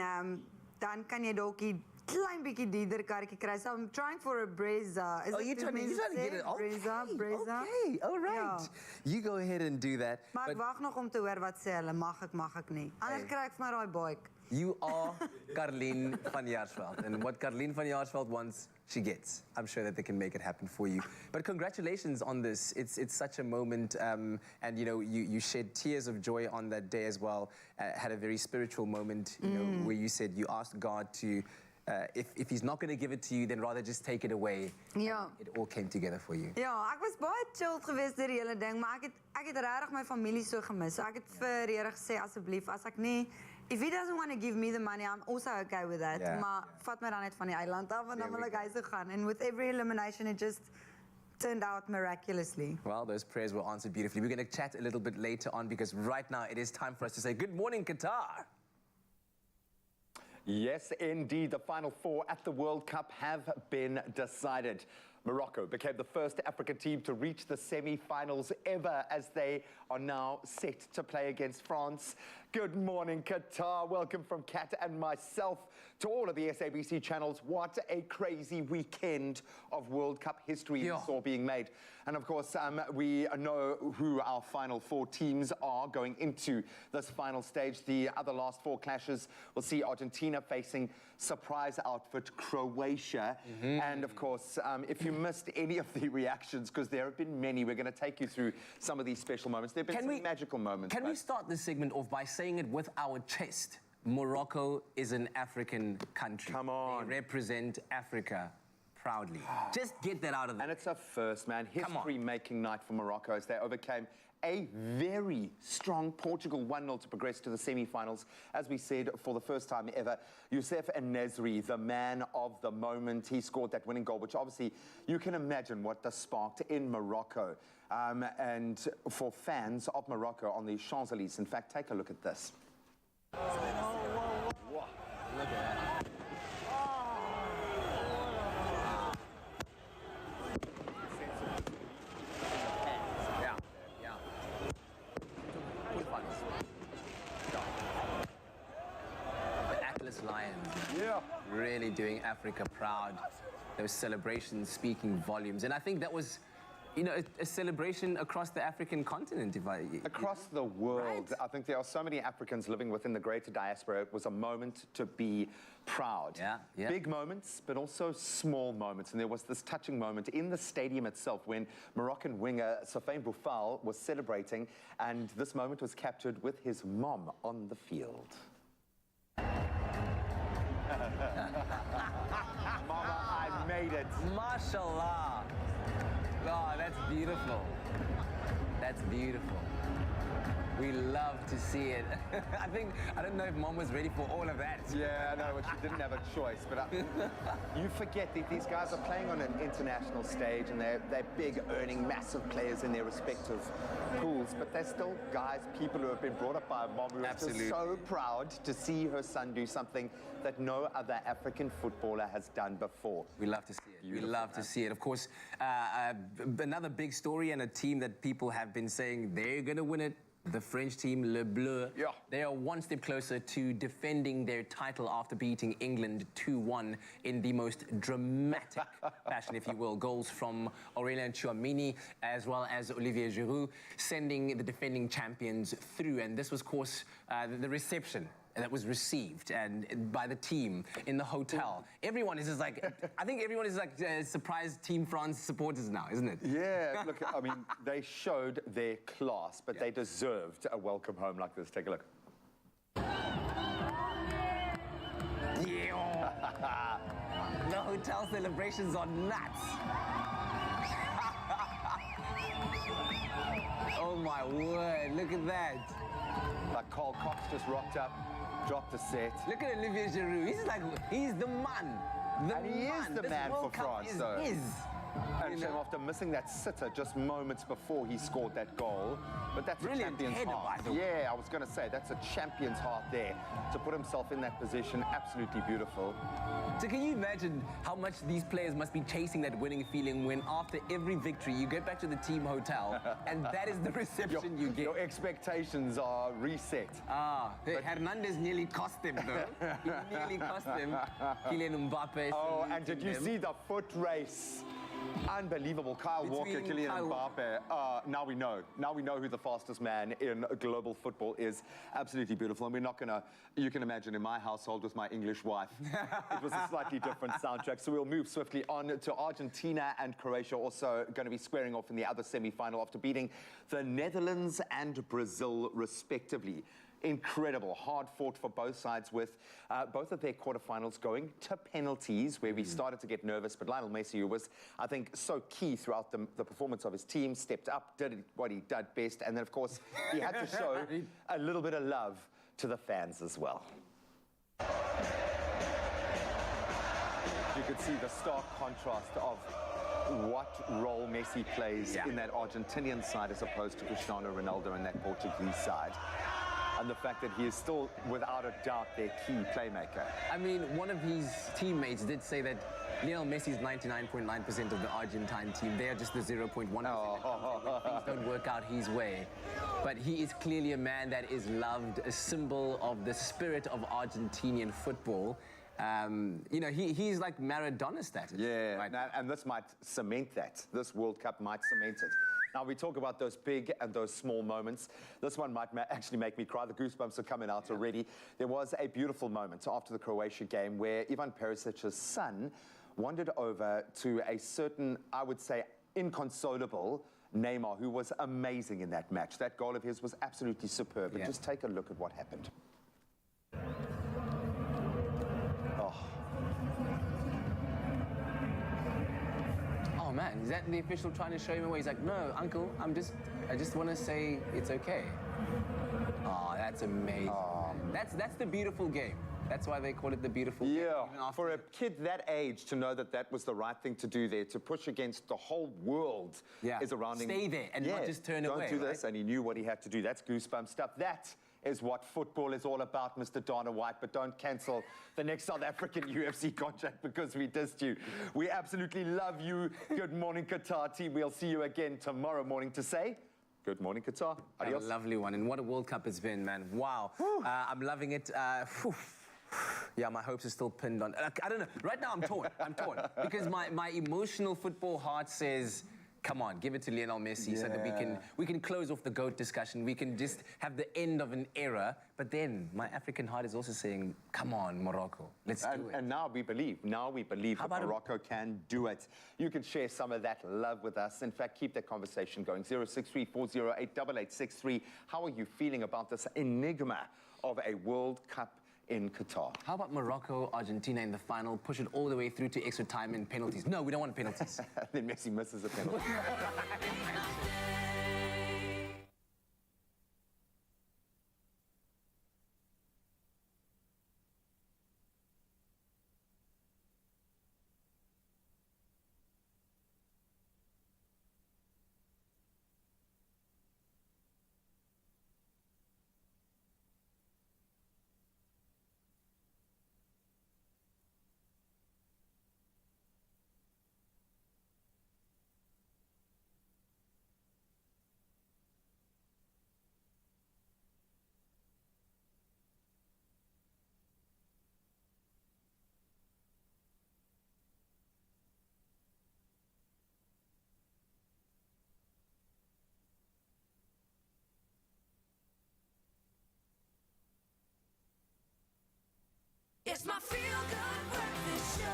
dan kan jy dalk 'n klein bietjie dierder karretjie kry. So I'm trying for a Brezza. Oh, you're trying to get it? Brezza. Okay, all right. Ja. You go ahead and do that. Maar ek wag nog om te hoor wat sê hulle. Mag ek nie. Anders kry ek vir my daai bike. You are Carleen van Jaarsveld. And what Carleen van Jaarsveld wants, she gets. I'm sure that they can make it happen for you. But congratulations on this. It's such a moment. And, you know, you shed tears of joy on that day as well. Had a very spiritual moment, you know, where you said you asked God to... if he's not going to give it to you, then rather just take it away. Ja. It all came together for you. Ja, ek was baie chilled geweest deur die hele ding, maar ek het regtig my familie so gemis. So ek het vir Here gesê asseblief, as ek nie if he doesn't want to give me the money, I'm also okay with that. Yeah. Maar vat my dan net van die eiland af en dan wil ek huis toe gaan. And with every elimination it just turned out miraculously. Well, those prayers were answered beautifully. We're going to chat a little bit later on because right now it is time for us to say good morning, Qatar. Yes, indeed. The final four at the World Cup have been decided. Morocco became the first African team to reach the semi-finals ever as they are now set to play against France. Good morning, Qatar. Welcome from Kat and myself to all of the SABC channels. What a crazy weekend of World Cup history we saw being made. And of course, we know who our final four teams are going into this final stage. The other last four clashes will see Argentina facing surprise outfit Croatia. And of course, if you missed any of the reactions, because there have been many, we're going to take you through some of these special moments. There have been some magical moments. Can we start this segment off by saying it with our chest? Morocco is an African country. Come on. They represent Africa proudly. Just get that out of there. And it's a first, man. History-making night for Morocco as they overcame a very strong Portugal 1-0 to progress to the semi-finals. As we said, for the first time ever, Youssef En-Nesyri, the man of the moment, he scored that winning goal, which obviously you can imagine what this sparked in Morocco. And for fans of Morocco on the Champs-Élysées, in fact, take a look at this. Whoa. Look at that. Lions. Really doing Africa proud. Those celebrations speaking volumes. And I think that was, you know, a celebration across the African continent. Across the world. Right? I think there are so many Africans living within the greater diaspora. It was a moment to be proud. Big moments, but also small moments. And there was this touching moment in the stadium itself when Moroccan winger Soufiane Boufal was celebrating, and this moment was captured with his mom on the field. Mama, I made it. Mashallah. Oh, that's beautiful. That's beautiful. We love to see it. I don't know if Mom was ready for all of that. Yeah, no, she didn't have a choice. But you forget that these guys are playing on an international stage and they're big, earning massive players in their respective pools. But they're still guys, people who have been brought up by a mom who are just so proud to see her son do something that no other African footballer has done before. We love to see it. We love to see it. Of course, another big story and a team that people have been saying they're going to win it. The French team, Le Bleu, they are one step closer to defending their title after beating England 2-1 in the most dramatic fashion, if you will. Goals from Aurélien Tchouameni as well as Olivier Giroud, sending the defending champions through. And this was, of course, the reception that was received and by the team in the hotel. Everyone is just like, I think everyone is like surprised Team France supporters now, isn't it? Yeah, look, I mean, they showed their class, but they deserved a welcome home like this. Take a look. The hotel celebrations are nuts. Oh my word, look at that. Like Carl Cox just rocked up, dropped a set. Look at Olivier Giroud. He's the man. And he is the man for France, though. And after missing that sitter just moments before he scored that goal. But that's a champion's heart. Yeah, I was going to say, that's a champion's heart there. To put himself in that position, absolutely beautiful. So can you imagine how much these players must be chasing that winning feeling when after every victory you get back to the team hotel and that is the reception you get? Your expectations are reset. But Hernandez nearly cost them, though. He nearly cost them. Kylian Mbappe. Oh, and did you see the foot race? Unbelievable. Kyle Walker, Kylian Mbappe. Now we know. Now we know who the fastest man in global football is. Absolutely beautiful. And we're not going to, you can imagine in my household with my English wife, it was a slightly different soundtrack. So we'll move swiftly on to Argentina and Croatia, also going to be squaring off in the other semi-final after beating the Netherlands and Brazil, respectively. Incredible, hard fought for both sides with both of their quarterfinals going to penalties where we started to get nervous, but Lionel Messi, who was, I think, so key throughout the performance of his team, stepped up, did what he did best, and then, of course, he had to show a little bit of love to the fans as well. You could see the stark contrast of what role Messi plays in that Argentinian side as opposed to Cristiano Ronaldo in that Portuguese side. And the fact that he is still, without a doubt, their key playmaker. I mean, one of his teammates did say that Lionel Messi is 99.9% of the Argentine team. They are just the 0.1% when things don't work out his way. But he is clearly a man that is loved, a symbol of the spirit of Argentinian football. You know, he's like Maradona status. Yeah, right? And this might cement that. This World Cup might cement it. Now, we talk about those big and those small moments. This one might actually make me cry. The goosebumps are coming out already. There was a beautiful moment after the Croatia game where Ivan Perisic's son wandered over to a certain, I would say, inconsolable Neymar, who was amazing in that match. That goal of his was absolutely superb. But just take a look at what happened. Oh man, is that the official trying to show him away? He's like, no, uncle, I just want to say it's okay. Oh, that's amazing. That's the beautiful game. That's why they call it the beautiful game. Yeah, for a kid that age to know that that was the right thing to do there, to push against the whole world is around him. Stay there and not just turn away. Don't do this, and he knew what he had to do. That's goosebump stuff. That is what football is all about, Mr. Dana White, but don't cancel the next South African UFC contract because we dissed you. We absolutely love you. Good morning, Qatar team. We'll see you again tomorrow morning to say good morning, Qatar. Adios. A lovely one, and what a World Cup it's been, man. Wow. I'm loving it. Yeah, my hopes are still pinned on. I don't know. Right now, I'm torn. I'm torn because my emotional football heart says, come on, give it to Lionel Messi so that we can close off the GOAT discussion. We can just have the end of an era. But then my African heart is also saying, come on, Morocco, let's do it. And now we believe. Now we believe that Morocco can do it. You can share some of that love with us. In fact, keep that conversation going. 063-408-8863. How are you feeling about this enigma of a World Cup in Qatar? How about Morocco, Argentina in the final, push it all the way through to extra time and penalties? No, we don't want penalties. Then Messi misses a penalty. It's my feel-good breakfast show.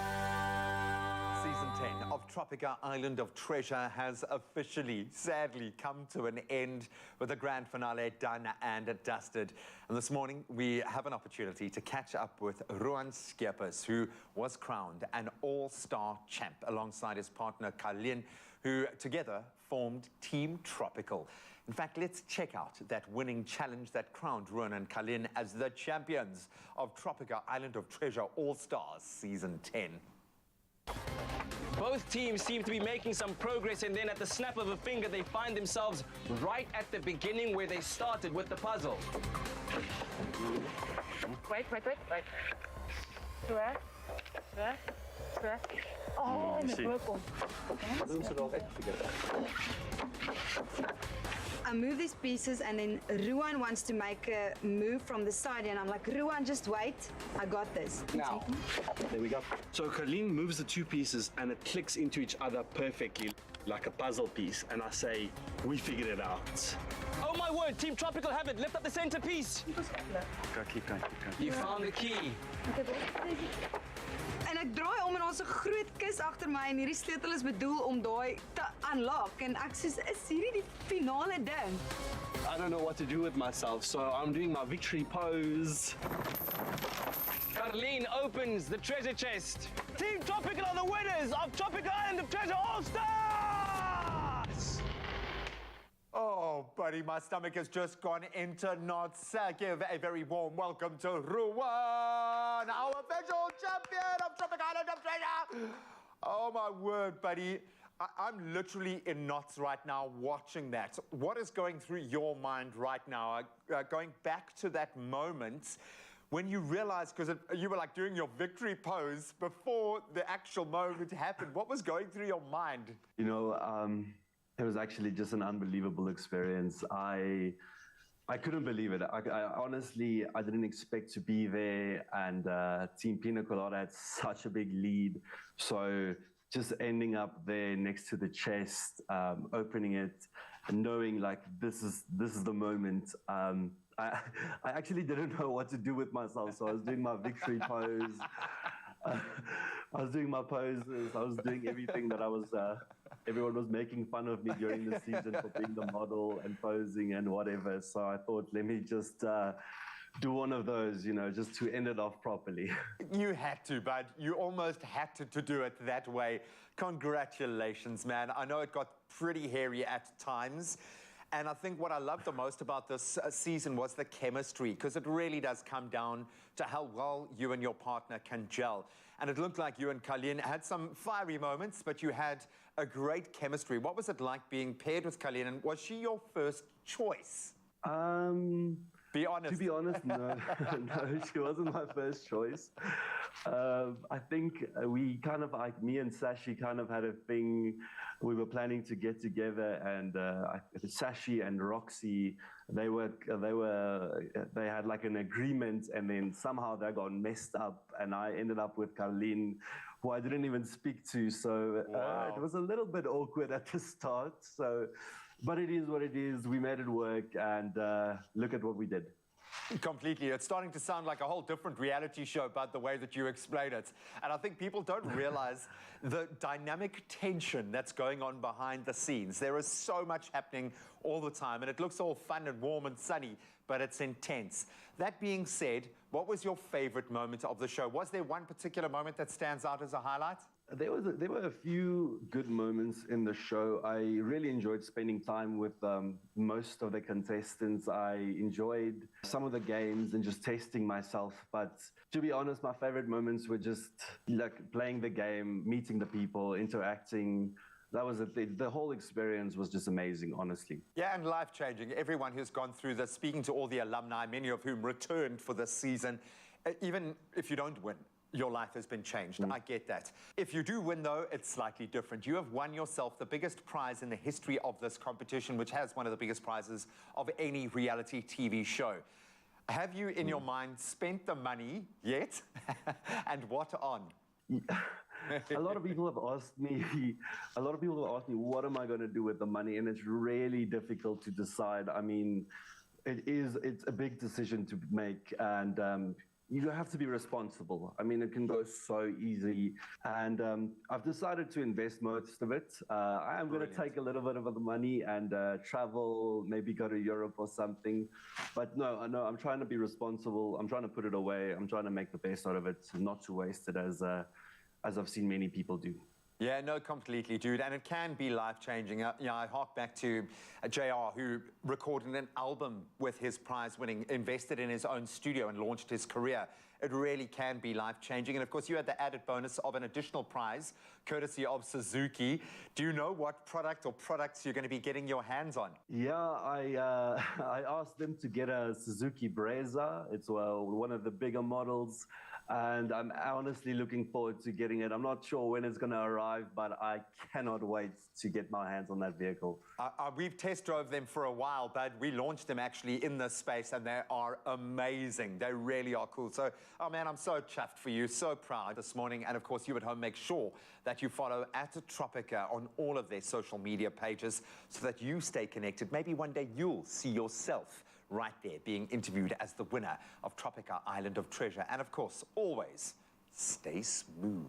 Season 10 of Tropica Island of Treasure has officially, sadly, come to an end with the grand finale done and dusted. And this morning, we have an opportunity to catch up with Ruan Skeepers, who was crowned an all-star champ alongside his partner, Kalin, who together formed Team Tropical. In fact, let's check out that winning challenge that crowned Ruan and Kalin as the champions of Tropica Island of Treasure All-Stars Season 10. Both teams seem to be making some progress, and then at the snap of a finger, they find themselves right at the beginning where they started with the puzzle. Wait. Swear. Oh, met purple. I move these pieces and then Ruan wants to make a move from the side and I'm like, Ruan, just wait. I got this. Now, there we go. So Kalin moves the two pieces and it clicks into each other perfectly, like a puzzle piece. And I say, we figured it out. Oh my word, Team Tropical have it. Lift up the centerpiece. Keep going. You found the key. En ek draai om en ons 'n groot kus agter my en hierdie sleutel is bedoel om daai te unlock en ek sê is hierdie die finale ding. I don't know what to do with myself, so I'm doing my victory pose. Carleen opens the treasure chest. Team Tropical are the winners of Tropica Island of Treasure All-Stars! Oh, buddy, my stomach has just gone into knots. Give a very warm welcome to Ruan, our official champion of Tropica Island of Treasure. Oh, my word, buddy. I'm literally in knots right now watching that. What is going through your mind right now? Going back to that moment when you realized, because you were like doing your victory pose before the actual moment happened. What was going through your mind? You know, it was actually just an unbelievable experience. I couldn't believe it. I honestly, I didn't expect to be there, and Team Pina Colada had such a big lead. So just ending up there next to the chest, opening it, and knowing like this is the moment. I actually didn't know what to do with myself, so I was doing my victory pose. I was doing my poses. I was doing everything that I was. Everyone was making fun of me during the season for being the model and posing and whatever. So I thought, let me just do one of those, you know, just to end it off properly. You had to, bud. You almost had to do it that way. Congratulations, man. I know it got pretty hairy at times. And I think what I loved the most about this season was the chemistry, because it really does come down to how well you and your partner can gel. And it looked like you and Carleen had some fiery moments, but you had a great chemistry. What was it like being paired with Carleen, and was she your first choice? Be honest. To be honest, no. No, she wasn't my first choice. I think we kind of, like me and Sashi kind of had a thing. We were planning to get together, and Sashi and Roxy, they had like an agreement, and then somehow that got messed up, and I ended up with Carleen, who I didn't even speak to. So it was a little bit awkward at the start. So, but it is what it is. We made it work, and look at what we did. Completely. It's starting to sound like a whole different reality show about the way that you explain it. And I think people don't realize the dynamic tension that's going on behind the scenes. There is so much happening all the time, and it looks all fun and warm and sunny, but it's intense. That being said, what was your favorite moment of the show? Was there one particular moment that stands out as a highlight? There were a few good moments in the show. I really enjoyed spending time with most of the contestants. I enjoyed some of the games and just testing myself. But to be honest, my favorite moments were just like playing the game, meeting the people, interacting. That was the whole experience was just amazing, honestly. Yeah, and life-changing. Everyone who's gone through this, speaking to all the alumni, many of whom returned for this season, even if you don't win, your life has been changed. I get that. If you do win, though, it's slightly different. You have won yourself the biggest prize in the history of this competition, which has one of the biggest prizes of any reality TV show. Have you, in your mind, spent the money yet? And what on? A lot of people have asked me, what am I going to do with the money? And it's really difficult to decide. I mean, it's a big decision to make, and you have to be responsible. I mean, it can go so easy. And I've decided to invest most of it. I am going to take a little bit of the money and travel, maybe go to Europe or something. But no, I'm trying to be responsible. I'm trying to put it away. I'm trying to make the best out of it, not to waste it as I've seen many people do. Yeah, no, completely, dude. And it can be life-changing. I hark back to JR, who recorded an album with his prize-winning, invested in his own studio and launched his career. It really can be life-changing. And, of course, you had the added bonus of an additional prize, courtesy of Suzuki. Do you know what product or products you're going to be getting your hands on? Yeah, I asked them to get a Suzuki Brezza. It's one of the bigger models. And I'm honestly looking forward to getting it. I'm not sure when it's going to arrive, but I cannot wait to get my hands on that vehicle. We've test drove them for a while, but we launched them actually in this space, and they are amazing. They really are cool. So, oh man, I'm so chuffed for you, so proud this morning. And of course, you at home, make sure that you follow @Tropica on all of their social media pages so that you stay connected. Maybe one day you'll see yourself right there being interviewed as the winner of Tropica Island of Treasure. And of course, always stay smooth.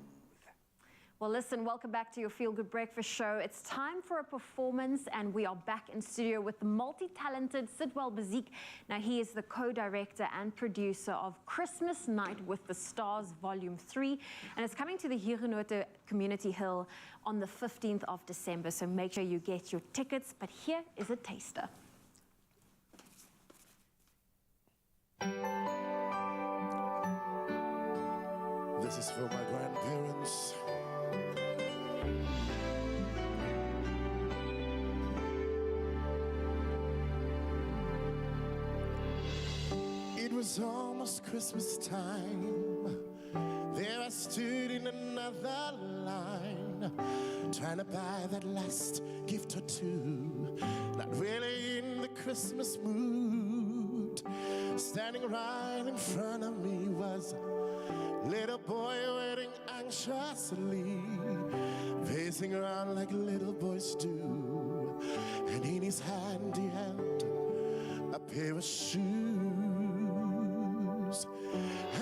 Well, listen, welcome back to your Feel Good Breakfast show. It's time for a performance, and we are back in studio with the multi-talented Sidwell Bazique. Now, he is the co-director and producer of Christmas Night with the Stars Volume 3, and it's coming to the Huguenot Community Hill on the 15th of December, so make sure you get your tickets. But here is a taster. This is for my grandparents. was almost Christmas time. There I stood in another line, trying to buy that last gift or two. Not really in the Christmas mood. Standing right in front of me was a little boy waiting anxiously, pacing around like little boys do. And in his hand he held a pair of shoes,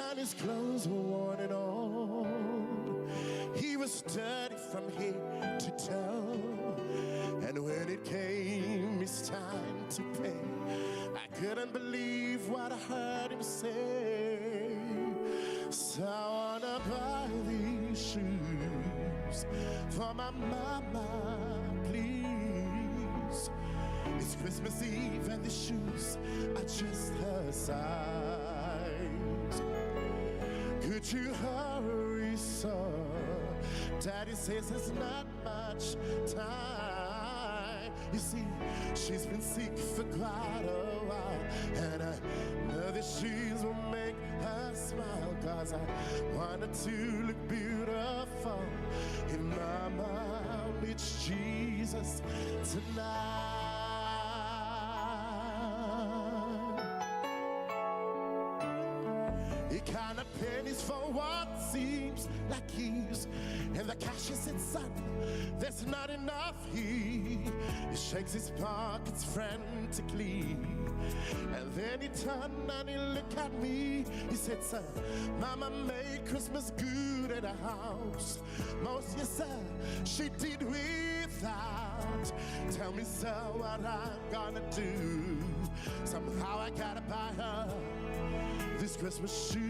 and his clothes were worn and old. He was dirty from head to toe, and when it came his time to pay, I couldn't believe what I heard him say. So I wanna buy these shoes for my mama, please. It's Christmas Eve and the shoes are just her size. Could you hurry, sir? Daddy says there's not much time. You see, she's been sick for quite a while, and I know the shoes will make her smile, 'cause I want her to look beautiful if Mama meets Jesus tonight. He counted pennies for what seems like keys, and the cashier said, son, there's not enough here. He shakes his pockets frantically, and then he turned and he looked at me. He said, sir, Mama made Christmas good at the house. Most, yes, sir, she did without. Tell me, sir, what I'm gonna do. Somehow I gotta buy her this Christmas shoes.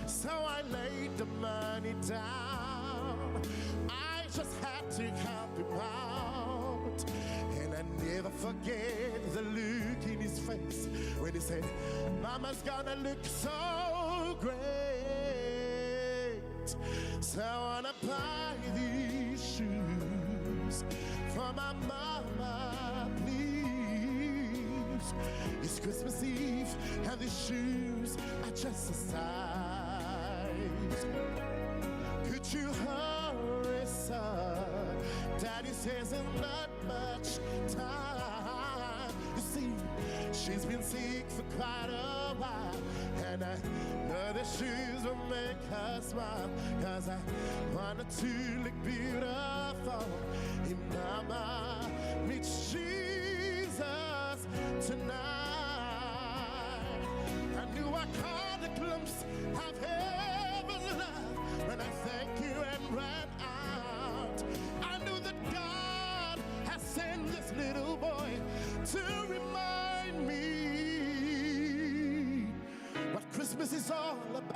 So I laid the money down. I just had to help him out. And I never forget the look in his face when he said, Mama's gonna look so great. So I wanna buy these shoes for my mama, please. It's Christmas Eve and the shoes are just a size. Could you hurry, sir? Daddy says there's not much time. You see, she's been sick for quite a while, and I know the shoes will make her smile, 'cause I want her to look beautiful in Mama meets Jesus tonight. I knew I caught a glimpse of heaven's love when I thank you and ran out. I knew that God has sent this little boy to remind me what Christmas is all about.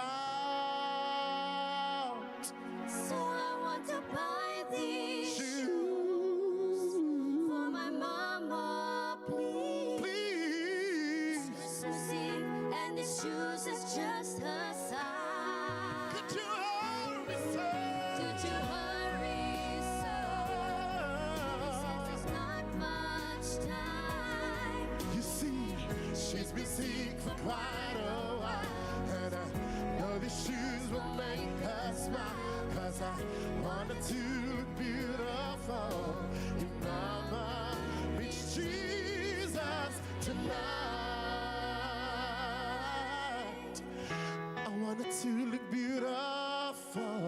So I want to buy these shoes for my mama, please. It's Christmas Eve and these shoes is just her size. Could you hurry, sir? Could you hurry, sir? He says there's not much time. You see, she's been sick for quite a while, and I know these shoes will make her smile, 'cause I want her to look beautiful in Mama meets Jesus tonight. I want her to look beautiful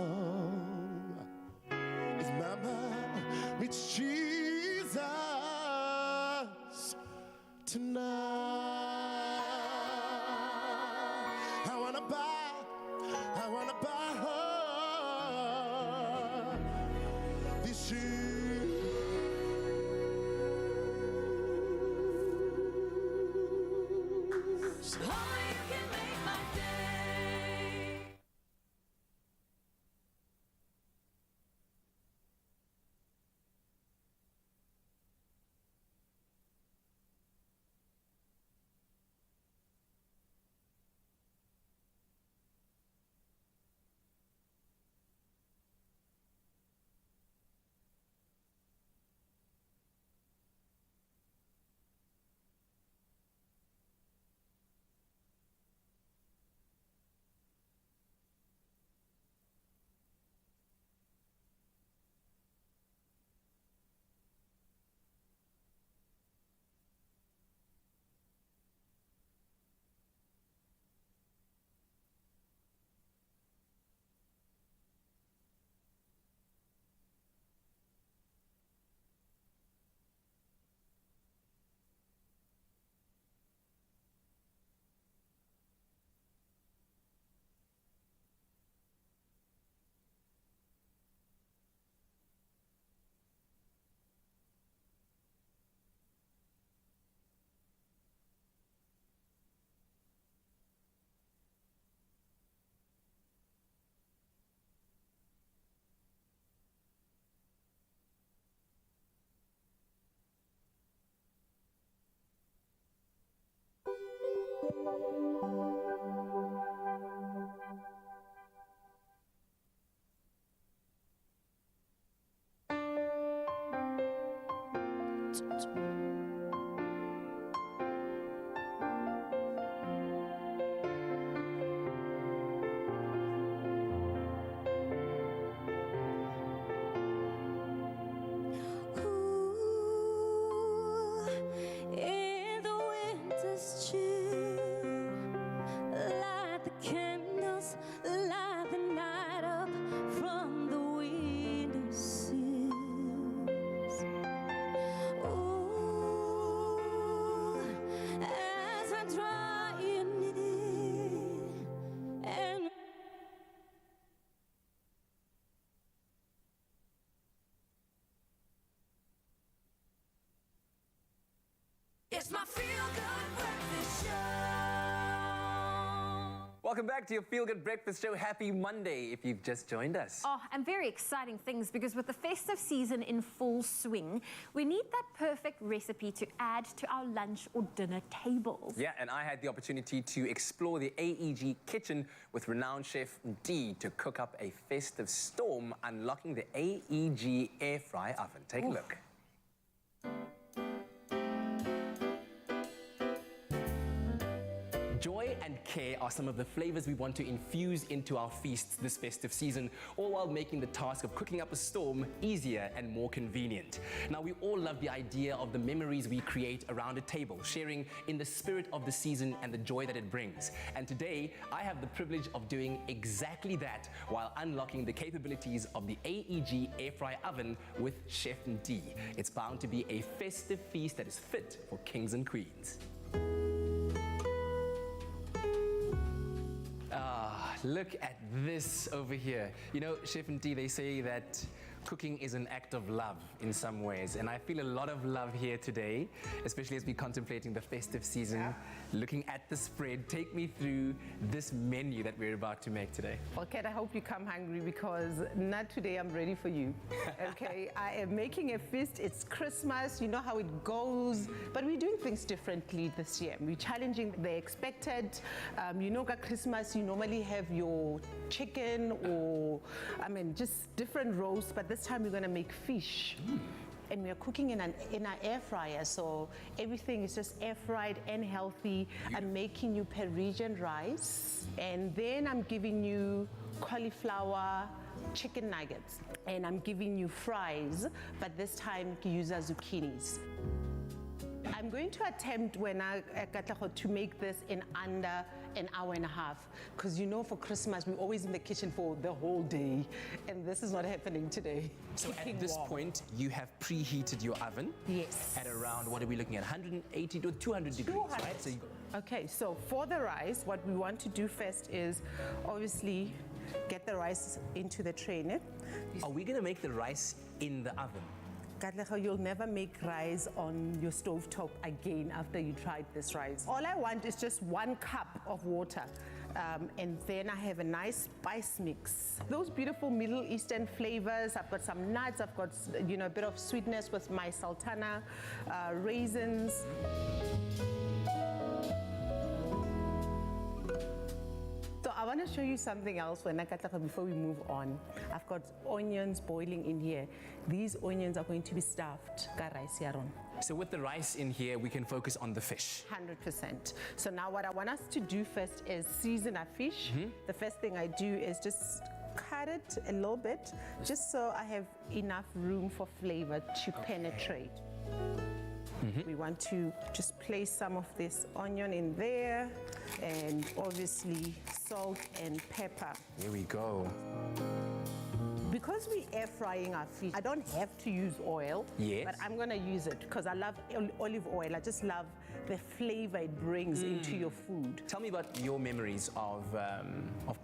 if Mama meets Jesus tonight. I wanna buy her these shoes. Only you can make my day. In the winter's chill, light the candles, light the night up from the windowsills. Ooh, as I draw you near and it's my feel-good breakfast show. Welcome back to your Feel Good Breakfast Show. Happy Monday if you've just joined us. Oh, and very exciting things, because with the festive season in full swing, we need that perfect recipe to add to our lunch or dinner tables. Yeah, and I had the opportunity to explore the AEG kitchen with renowned chef D to cook up a festive storm, unlocking the AEG air fry oven. Take a look. Joy and care are some of the flavors we want to infuse into our feasts this festive season, all while making the task of cooking up a storm easier and more convenient. Now, we all love the idea of the memories we create around a table, sharing in the spirit of the season and the joy that it brings. And today, I have the privilege of doing exactly that while unlocking the capabilities of the AEG air fry oven with Chef D. It's bound to be a festive feast that is fit for kings and queens. Look at this over here. You know, Chef D, they say that cooking is an act of love in some ways, and I feel a lot of love here today, especially as we're contemplating the festive season, looking at the spread. Take me through this menu that we're about to make today. Well, Kat, I hope you come hungry, because not today, I'm ready for you. Okay, I am making a feast. It's Christmas, you know how it goes, but we're doing things differently this year. We're challenging the expected. You know, at Christmas, you normally have your chicken or, just different roasts, but this time we're gonna make fish. And we are cooking in an air fryer, so everything is just air fried and healthy. I'm making you Parisian rice, and then I'm giving you cauliflower chicken nuggets, and I'm giving you fries, but this time use zucchinis. I'm going to attempt to make this in under an hour and a half, because you know, for Christmas we're always in the kitchen for the whole day, and this is not happening today. So at this point, you have preheated your oven. Yes. At around, what are we looking at, 180 to 200 degrees, right? So Okay, so for the rice, what we want to do first is obviously get the rice into the tray. Are we going to make the rice in the oven? Katleho, you'll never make rice on your stovetop again after you tried this rice. All I want is just 1 cup of water. And then I have a nice spice mix. Those beautiful Middle Eastern flavors. I've got some nuts. I've got, you know, a bit of sweetness with my sultana, raisins. So I want to show you something else before we move on. I've got onions boiling in here. These onions are going to be stuffed. So with the rice in here, we can focus on the fish. 100%. So now what I want us to do first is season our fish. The first thing I do is just cut it a little bit, just so I have enough room for flavor to penetrate. We want to just place some of this onion in there, and obviously salt and pepper. Here we go. Because we're air frying our fish, I don't have to use oil, but I'm gonna use it because I love olive oil. I just love the flavor it brings into your food. Tell me about your memories of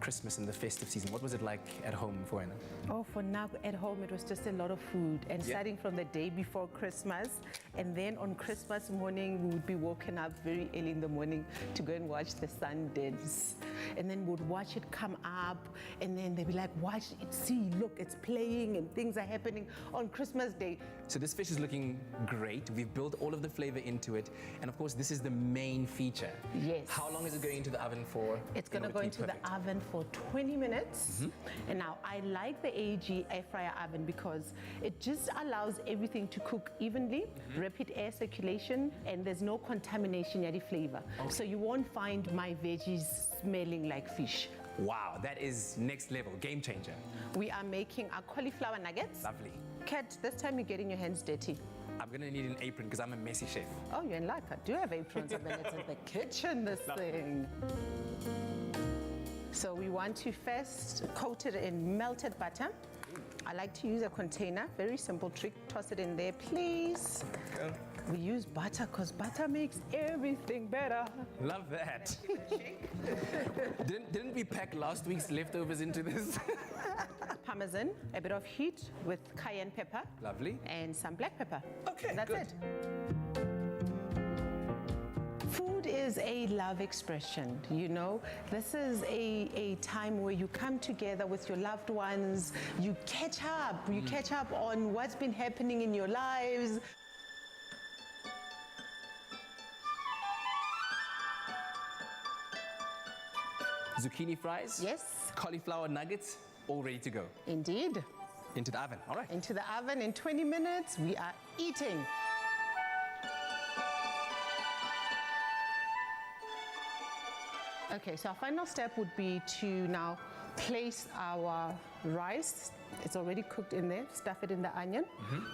Christmas and the festive season. What was it like at home for Anna? Oh, for now, at home, it was just a lot of food. And starting from the day before Christmas, and then on Christmas morning, we would be woken up very early in the morning to go and watch the sun dance. And then we'd watch it come up, and then they'd be like, watch it, see, look, it's playing, and things are happening on Christmas Day. So this fish is looking great. We've built all of the flavor into it. And of course, this is the main feature. Yes. How long is it going into the oven for? It's going to go into the oven for 20 minutes. And now I like the AEG air fryer oven because it just allows everything to cook evenly, rapid air circulation, and there's no contamination at the flavor. So you won't find my veggies smelling like fish. Wow, that is next level, game changer. We are making our cauliflower nuggets. Lovely. Kat, this time you're getting your hands dirty. I'm gonna need an apron because I'm a messy chef. Oh, you're in luck. I do have aprons. I mean, it's in the kitchen, this thing. So we want to first coat it in melted butter. I like to use a container. Very simple trick. Toss it in there, please. Okay. We use butter because butter makes everything better. Love that. Didn't we pack last week's leftovers into this? Parmesan, a bit of heat with cayenne pepper. Lovely. And some black pepper. Okay, that's good. it. Food is a love expression, you know. This is a time where you come together with your loved ones, you catch up. You catch up on what's been happening in your lives. Zucchini fries? Yes. Cauliflower nuggets, all ready to go. Indeed. Into the oven, all right. Into the oven in 20 minutes, we are eating. Okay, so our final step would be to now place our rice. It's already cooked in there. Stuff it in the onion,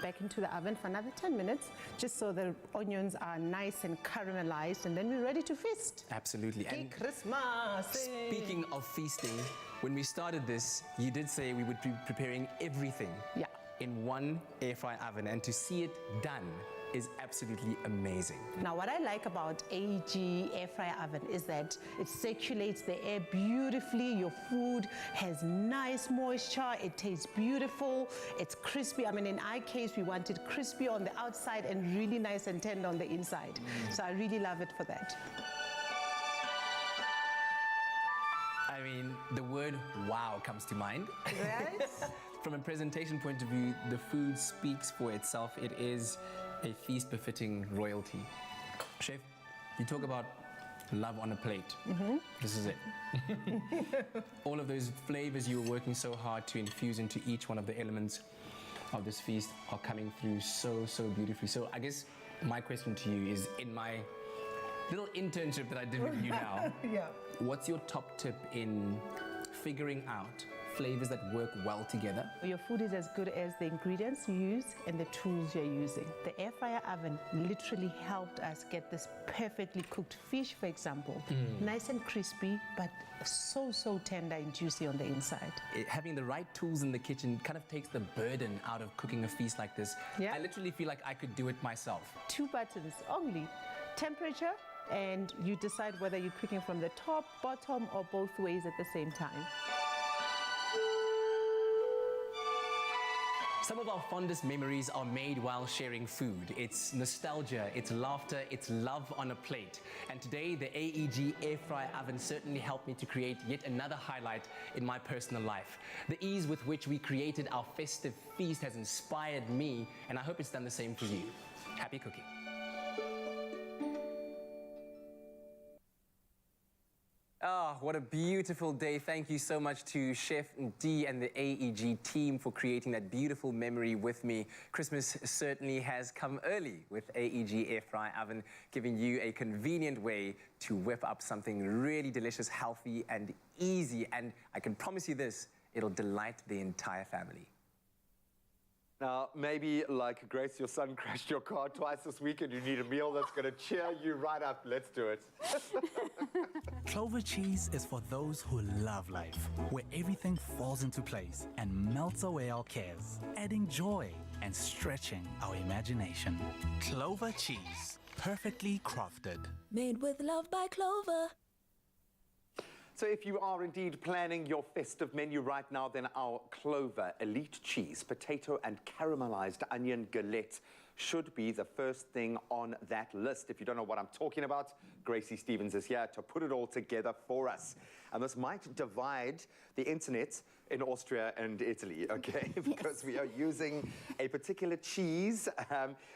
back into the oven for another 10 minutes, just so the onions are nice and caramelized, and then we're ready to feast. Absolutely. Hey, And Christmas! speaking of feasting, when we started this, you did say we would be preparing everything in one air fry oven, and to see it done is absolutely amazing. Now, what I like about AEG air fryer oven is that it circulates the air beautifully. Your food has nice moisture. It tastes beautiful. It's crispy. I mean, in our case, we want it crispy on the outside and really nice and tender on the inside. So I really love it for that. I mean, the word wow comes to mind. Right? From a presentation point of view, the food speaks for itself. It is a feast befitting royalty. Chef, you talk about love on a plate. This is it. All of those flavors you were working so hard to infuse into each one of the elements of this feast are coming through so, so beautifully. So I guess my question to you is, in my little internship that I did with you now, what's your top tip in figuring out flavors that work well together? Your food is as good as the ingredients you use and the tools you're using. The air fryer oven literally helped us get this perfectly cooked fish, for example. Nice and crispy, but so, so tender and juicy on the inside. Having the right tools in the kitchen kind of takes the burden out of cooking a feast like this. I literally feel like I could do it myself. 2 buttons only. Temperature, and you decide whether you're cooking from the top, bottom, or both ways at the same time. Some of our fondest memories are made while sharing food. It's nostalgia, it's laughter, it's love on a plate. And today, the AEG air fry oven certainly helped me to create yet another highlight in my personal life. The ease with which we created our festive feast has inspired me, and I hope it's done the same for you. Happy cooking. Ah, what a beautiful day. Thank you so much to Chef D and the AEG team for creating that beautiful memory with me. Christmas certainly has come early with AEG Air Fry Oven, giving you a convenient way to whip up something really delicious, healthy, and easy. And I can promise you this, it'll delight the entire family. Now, maybe like Grace, your son crashed your car twice this week and you need a meal that's going to cheer you right up. Let's do it. Clover cheese is for those who love life, where everything falls into place and melts away our cares, adding joy and stretching our imagination. Clover cheese, perfectly crafted. Made with love by Clover. So if you are indeed planning your festive menu right now, then our Clover Elite Cheese, potato and caramelized onion galette should be the first thing on that list. If you don't know what I'm talking about, Gracie Stevens is here to put it all together for us. And this might divide the internet in Austria and Italy, okay? Because we are using a particular cheese.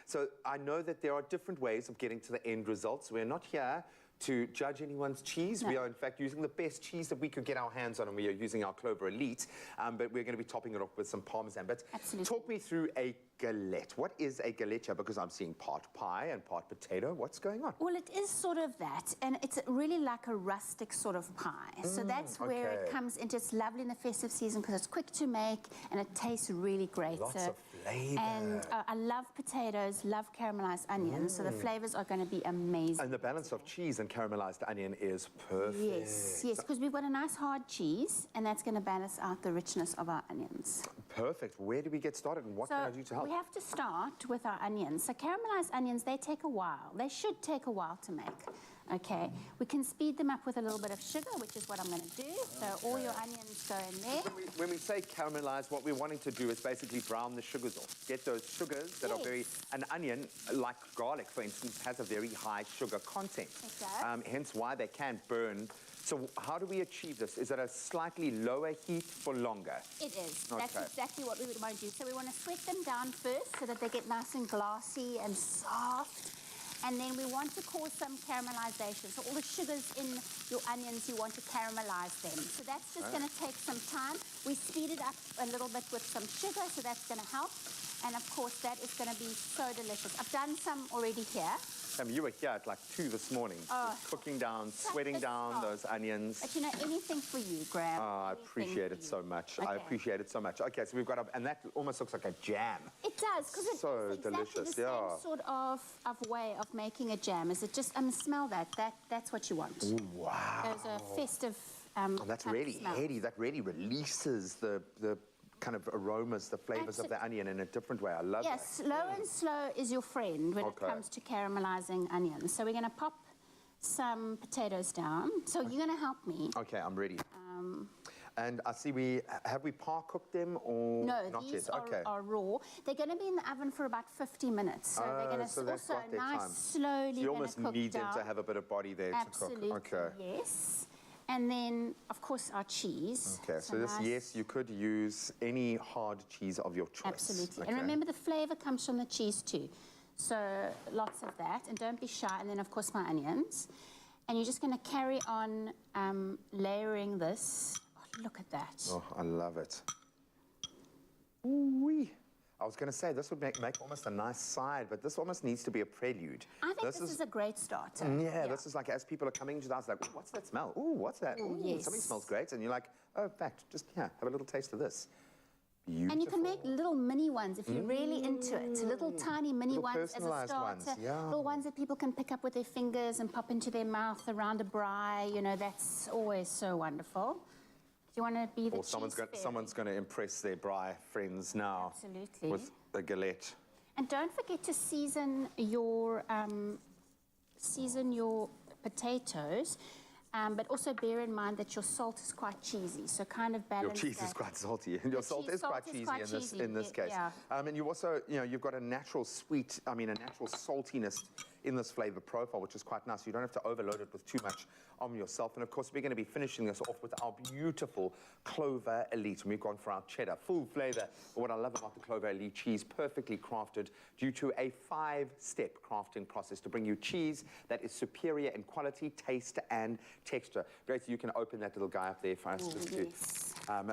So I know that there are different ways of getting to the end results. We're not here to judge anyone's cheese. No. We are, in fact, using the best cheese that we could get our hands on, and we are using our Clover Elite, but we're going to be topping it off with some Parmesan. But talk me through a galette. What is a galette here? Because I'm seeing part pie and part potato. What's going on? Well, it is sort of that, and it's really like a rustic sort of pie. So that's where it comes into. It's lovely in the festive season because it's quick to make and it tastes really great. Lots of flavour. And I love potatoes, love caramelized onions, so the flavors are going to be amazing. And the balance of cheese and caramelized onion is perfect. Yes, yes, because we've got a nice hard cheese, and that's going to balance out the richness of our onions. Perfect. Where do we get started, and what can I do to help? We have to start with our onions. So caramelized onions, they take a while. They should take a while to make. Okay, we can speed them up with a little bit of sugar, which is what I'm going to do. So all your onions go in there. When we say caramelize, what we're wanting to do is basically brown the sugars off. Get those sugars that are very... An onion, like garlic, for instance, has a very high sugar content. It does. Hence why they can burn. So how do we achieve this? Is it a slightly lower heat for longer? It is. Okay. That's exactly what we would want to do. So we want to sweat them down first so that they get nice and glassy and soft. And then we want to cause some caramelization. So all the sugars in your onions, you want to caramelize them. So that's just going to take some time. We speed it up a little bit with some sugar, so that's going to help. And of course, that is going to be so delicious. I've done some already here. You were here at like 2 this morning, cooking down, sweating down those onions. But you know, anything for you, Graham. I appreciate it so much. I appreciate it so much. Okay, so we've got, and that almost looks like a jam. It does, because it's so exactly delicious. the same sort of way of making a jam. Is it just, smell that. That's what you want. Ooh, wow. There's a festive that's really heady. That really releases the kind of aromas, the flavors of the onion in a different way. I love that. Yes, slow is your friend when it comes to caramelizing onions. So we're going to pop some potatoes down. So you're going to help me. Okay, I'm ready. And I see have we par cooked them or no, not these yet? are raw. They're going to be in the oven for about 50 minutes. So they're going to also nice, slowly so you almost need them down. to have a bit of body there Absolutely, to cook. Okay. Yes. And then, of course, our cheese. Okay, so this, yes, you could use any hard cheese of your choice. Absolutely. Okay. And remember, the flavor comes from the cheese too. So lots of that. And don't be shy. And then, of course, my onions. And you're just going to carry on layering this. Oh, look at that. Oh, I love it. Ooh-wee. I was going to say, this would make almost a nice side, but this almost needs to be a prelude. I think this is a great starter. Yeah, this is like, as people are coming into the house, like, "Ooh, what's that smell? Ooh, what's that? Ooh, yes. Something smells great." And you're like, "Oh, in fact, just, have a little taste of this." Beautiful. And you can make little mini ones if you're really into it. Little tiny mini ones as a starter. Ones, yeah. Little ones that people can pick up with their fingers and pop into their mouth around a braai. You know, that's always so wonderful. You want to be the someone's going to impress their braai friends now. Absolutely. With a galette. And don't forget to season your potatoes. But also bear in mind that your salt is quite cheesy, so kind of balance. Your cheese is quite salty, and your salt is quite cheesy in this case. Yeah. And you also, you've got a natural a natural saltiness in this flavor profile, which is quite nice. You don't have to overload it with too much on yourself. And of course, we're going to be finishing this off with our beautiful Clover Elite. And we've gone for our cheddar, full flavor. But what I love about the Clover Elite cheese, perfectly crafted due to a 5-step crafting process to bring you cheese that is superior in quality, taste, and texture. Grace, you can open that little guy up there for us just to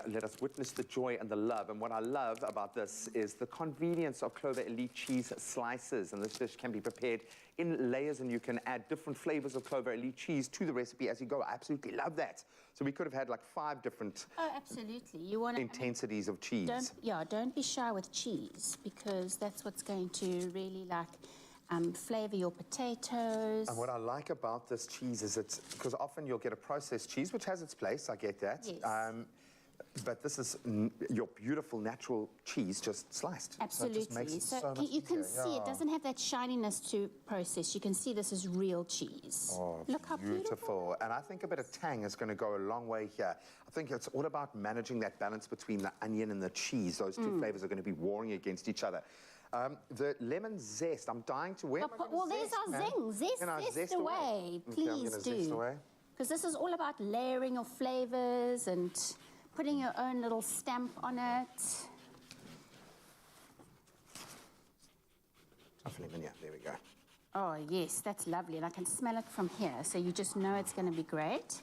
let us witness the joy and the love. And what I love about this is the convenience of Clover Elite cheese slices. And this dish can be prepared in layers, and you can add different flavors of Clover Elite cheese to the recipe as you go. I absolutely love that. So we could have had like 5 different absolutely. You want intensities of cheese. Don't be shy with cheese, because that's what's going to really flavor your potatoes. And what I like about this cheese is it's, because often you'll get a processed cheese, which has its place, I get that. Yes. But this is your beautiful natural cheese just sliced. Absolutely. So it just makes it so much you can easier. see it doesn't have that shininess to process. You can see this is real cheese. Oh, look how beautiful. And I think a bit of tang is going to go a long way here. I think it's all about managing that balance between the onion and the cheese. Those two flavors are going to be warring against each other. The lemon zest, I'm dying to wear. Well, there's our zing. Zest away. Please do. Zest away. Because this is all about layering your flavors and putting your own little stamp on it. Yeah, there we go. Oh, yes, that's lovely. And I can smell it from here, so you just know it's going to be great.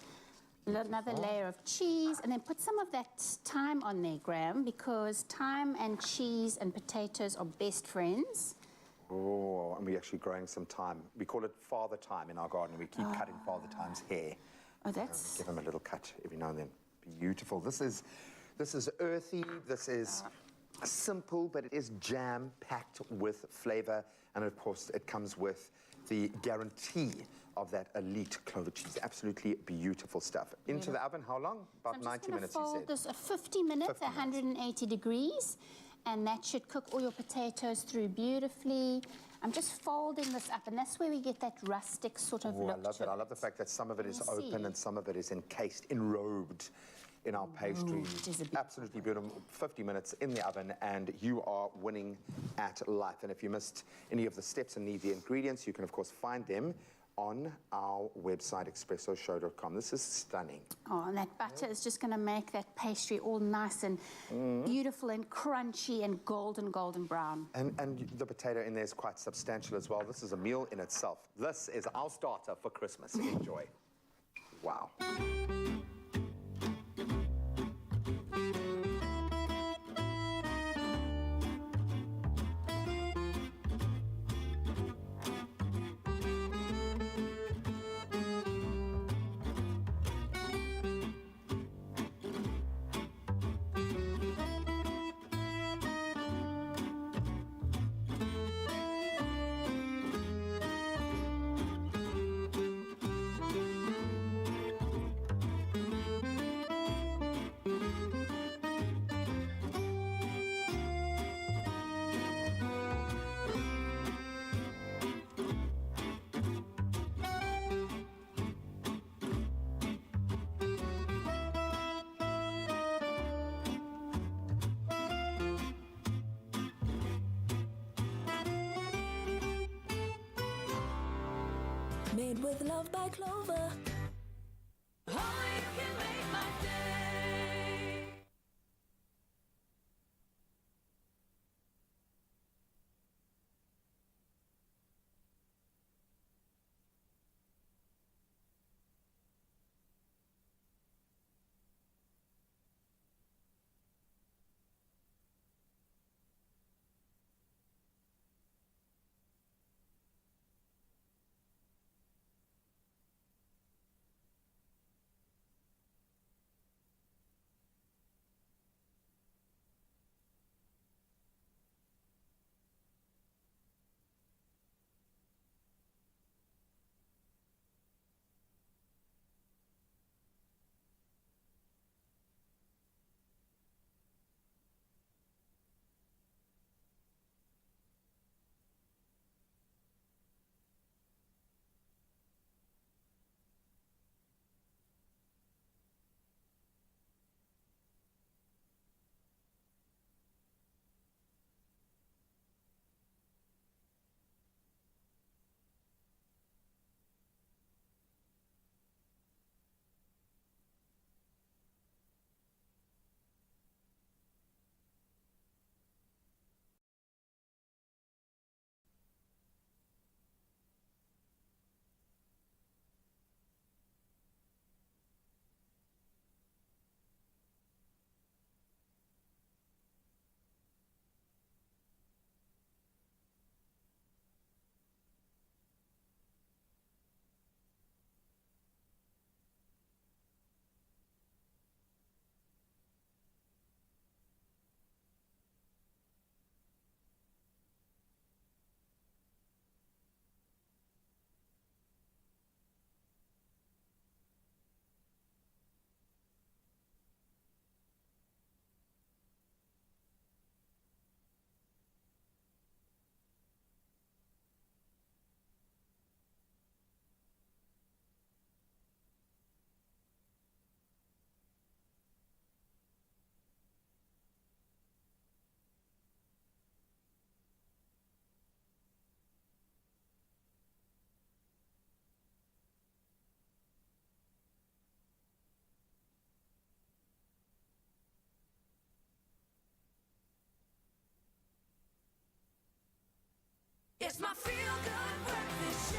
Another layer of cheese, and then put some of that thyme on there, Graham, because thyme and cheese and potatoes are best friends. Oh, and we're actually growing some thyme. We call it father thyme in our garden. We keep cutting father thyme's hair. Oh, that's... Give him a little cut every now and then. Beautiful. This is earthy. This is simple, but it is jam-packed with flavor. And of course, it comes with the guarantee of that elite Clover cheese. Absolutely beautiful stuff. Into the oven, how long? About 90 minutes, you said. This 50 minutes, 180 degrees, and that should cook all your potatoes through beautifully. I'm just folding this up, and that's where we get that rustic sort of look. I love that. I love the fact that some of it is open and some of it is encased, enrobed in our pastry. Absolutely beautiful. 50 minutes in the oven, and you are winning at life. And if you missed any of the steps and need the ingredients, you can, of course, find them on our website, expressoshow.com. This is stunning. Oh, and that butter is just going to make that pastry all nice and beautiful and crunchy and golden brown. And the potato in there is quite substantial as well. This is a meal in itself. This is our starter for Christmas. Enjoy. Wow. Made with love by Clover. Only you can make my day. It's my feel-good breakfast show.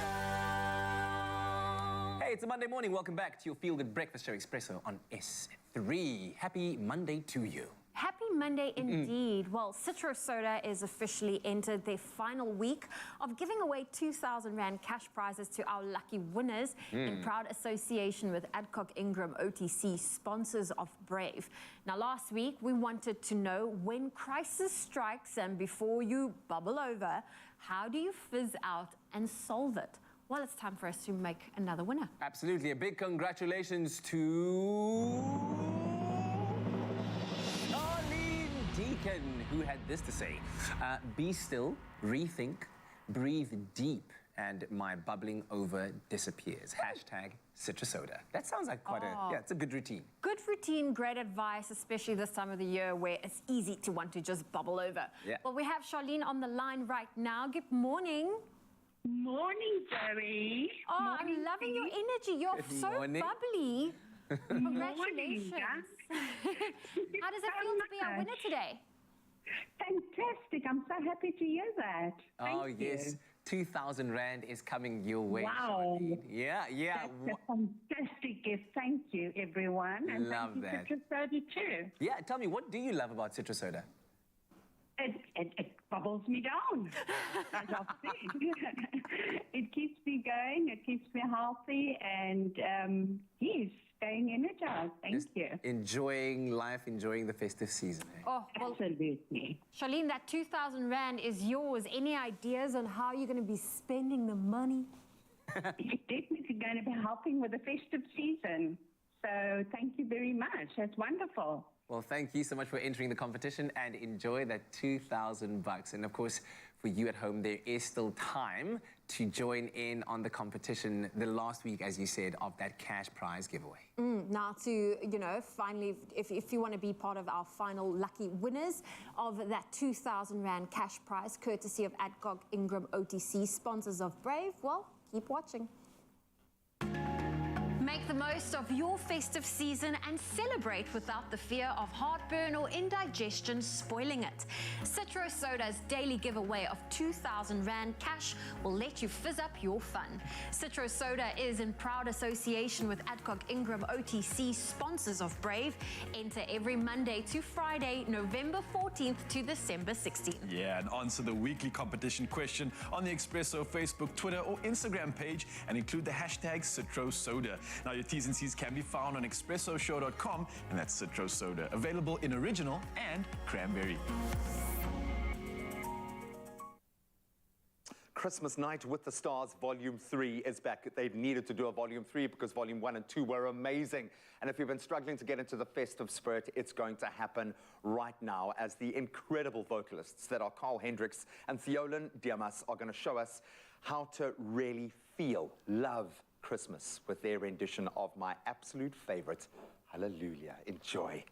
Hey, it's a Monday morning. Welcome back to your Feel Good Breakfast Show Expresso on S3. Happy Monday to you. Happy Monday indeed. Well, Citro Soda is officially entered their final week of giving away 2,000 Rand cash prizes to our lucky winners in proud association with Adcock Ingram OTC, sponsors of Brave. Now, last week, we wanted to know when crisis strikes and before you bubble over, how do you fizz out and solve it? Well, it's time for us to make another winner. Absolutely. A big congratulations to Deacon, who had this to say. Be still, rethink, breathe deep, and my bubbling over disappears. Hashtag Citra Soda. That sounds like quite it's a good routine. Good routine, great advice, especially this time of the year where it's easy to want to just bubble over. Yeah. Well, we have Charlene on the line right now. Good morning. Morning, Zoe. Oh, Morning, I'm loving your energy. You're Good so morning. bubbly. Congratulations. Morning, How does it feel to be our winner today? Fantastic. I'm so happy to hear that. Oh, Thank yes. you. 2,000 Rand is coming your way, Wow. Charlene. Yeah. That's a fantastic gift. Thank you, everyone. And Love thank you, that. Citra Soda, too. Yeah, tell me, what do you love about Citra Soda? It bubbles me down, as I've said. It keeps me going, it keeps me healthy, and yes, staying energized. Thank you. Enjoying life, enjoying the festive season. Oh, well, absolutely. Charlene, that 2,000 Rand is yours. Any ideas on how you're going to be spending the money? It's definitely going to be helping with the festive season. So thank you very much. That's wonderful. Well, thank you so much for entering the competition and enjoy that 2,000 bucks. And of course, for you at home, there is still time to join in on the competition the last week, as you said, of that cash prize giveaway. Now to, finally, if you want to be part of our final lucky winners of that 2,000 Rand cash prize, courtesy of Adcock Ingram OTC, sponsors of Brave, well, keep watching. Make the most of your festive season and celebrate without the fear of heartburn or indigestion spoiling it. Citro Soda's daily giveaway of 2,000 Rand cash will let you fizz up your fun. Citro Soda is in proud association with Adcock Ingram OTC, sponsors of Brave. Enter every Monday to Friday, November 14th to December 16th. Yeah, and answer the weekly competition question on the Expresso Facebook, Twitter, or Instagram page and include the hashtag CitroSoda. Now, your T's and C's can be found on expressoshow.com, and that's Citro Soda, available in original and cranberry. Christmas Night with the Stars Volume 3 is back. They've needed to do a Volume 3 because Volume 1 and 2 were amazing. And if you've been struggling to get into the festive spirit, it's going to happen right now as the incredible vocalists that are Carl Hendricks and Theolin Diamas are going to show us how to really feel, love Christmas with their rendition of my absolute favorite, Hallelujah. Enjoy.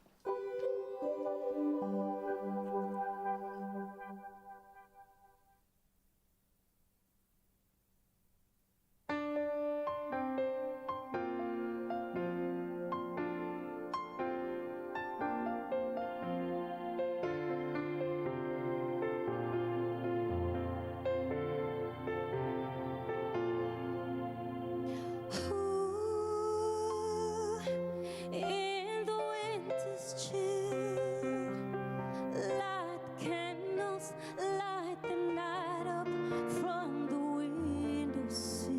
In the winter's chill, light candles, light the night up from the windowsill.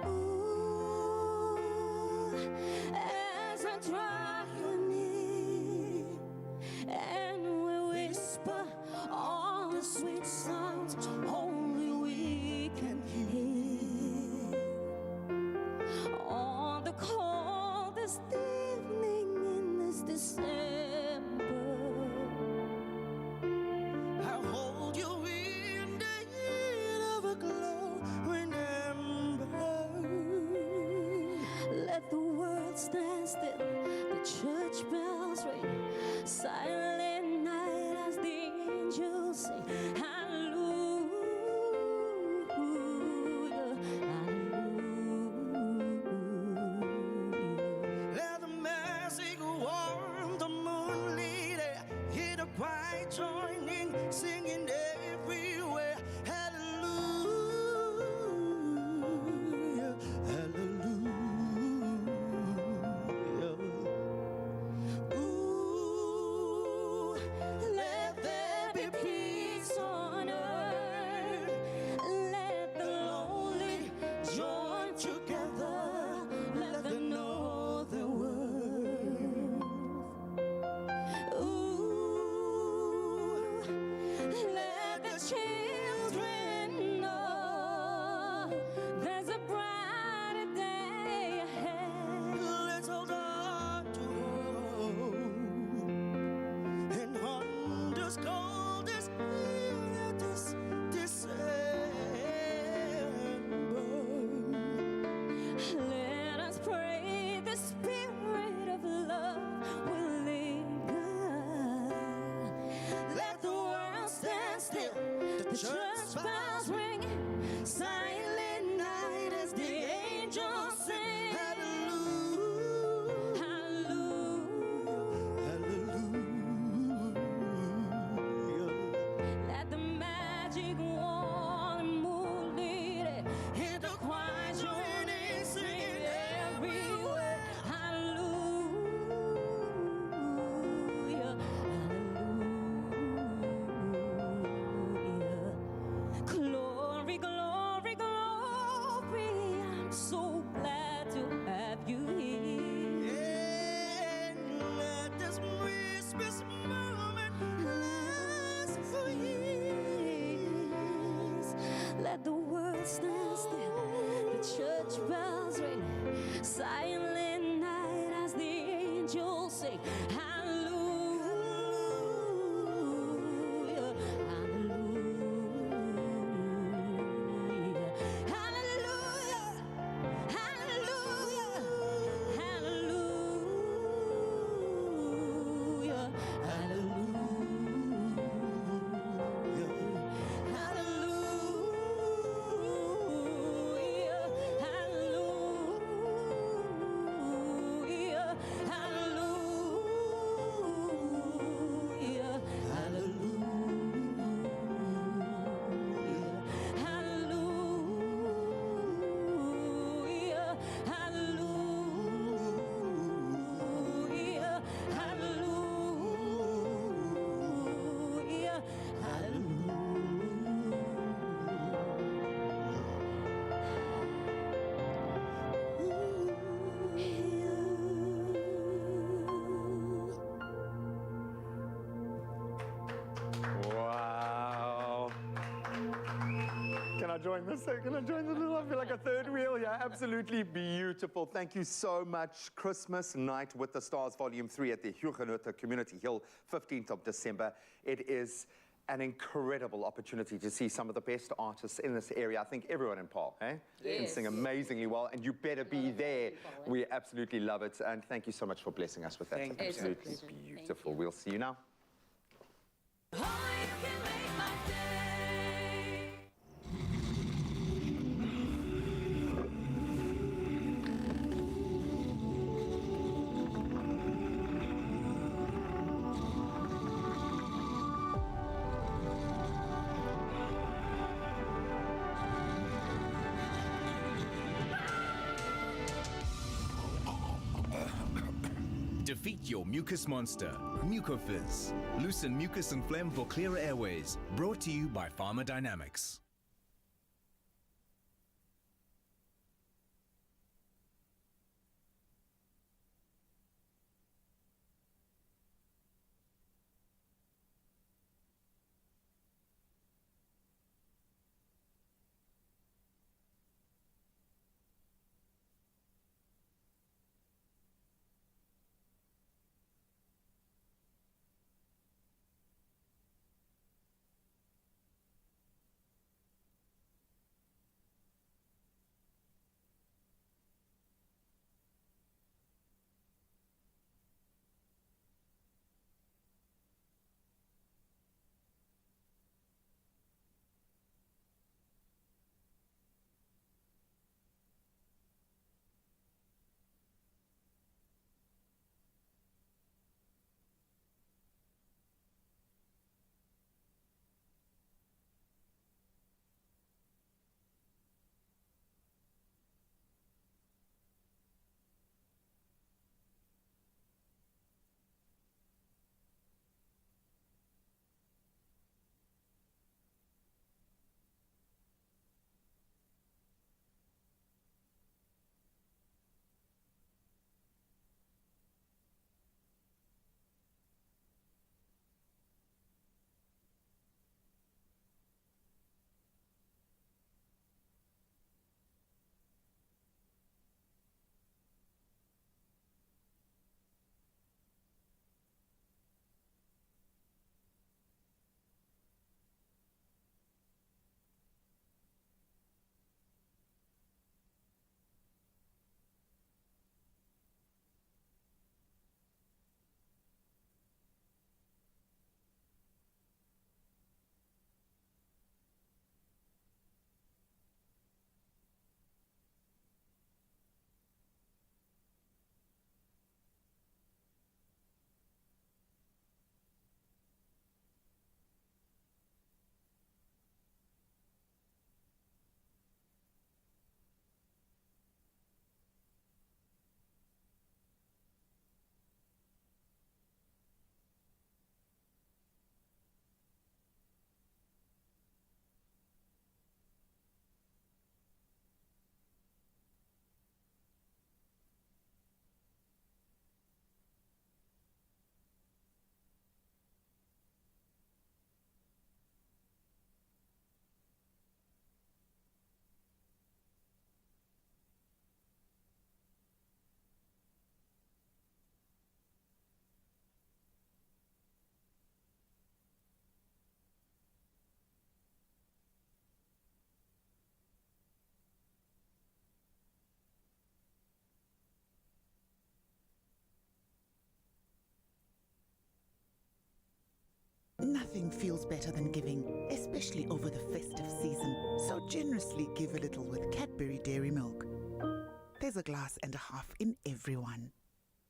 Ooh, as I draw you near, and we whisper all the sweet sounds only we can hear. On the coldest evening in this December, I'll hold you in the heat of a glowing ember. let the world stand still, the church bells ring, silent night as the angels sing, hallelujah, hallelujah. Let the magic warm the moonlit air. Hear the choir joining, singing there. church bells ring, silent night as the angels sing. Hallelujah, hallelujah. Let the magic wand and moon lead it, and the choir join in singing everywhere. Hallelujah, hallelujah. Glory, glory, glory. I'm so glad to have you here. Let this Christmas moment last for years. Let the world stand still, the church bells ring, silent night as the angels sing. Hallelujah, hallelujah, hallelujah, hallelujah, hallelujah, Wow. Can I join this? Can I join the little? I feel like a third wheel. Yeah, absolutely beautiful. Thank you so much. Christmas Night with the Stars, Volume 3 at the Huguenot Community Hill, 15th of December. It is an incredible opportunity to see some of the best artists in this area. I think everyone in Paarl, eh? Can Yes. sing amazingly well, and you better be there. We absolutely love it, and thank you so much for blessing us with that. Thank you. It's a Absolutely pleasure. beautiful. We'll see you now. Defeat your mucus monster, Mucofizz. Loosen mucus and phlegm for clearer airways. Brought to you by Pharmadynamics. Nothing feels better than giving, especially over the festive season. So generously give a little with Cadbury Dairy Milk. There's a glass and a half in everyone.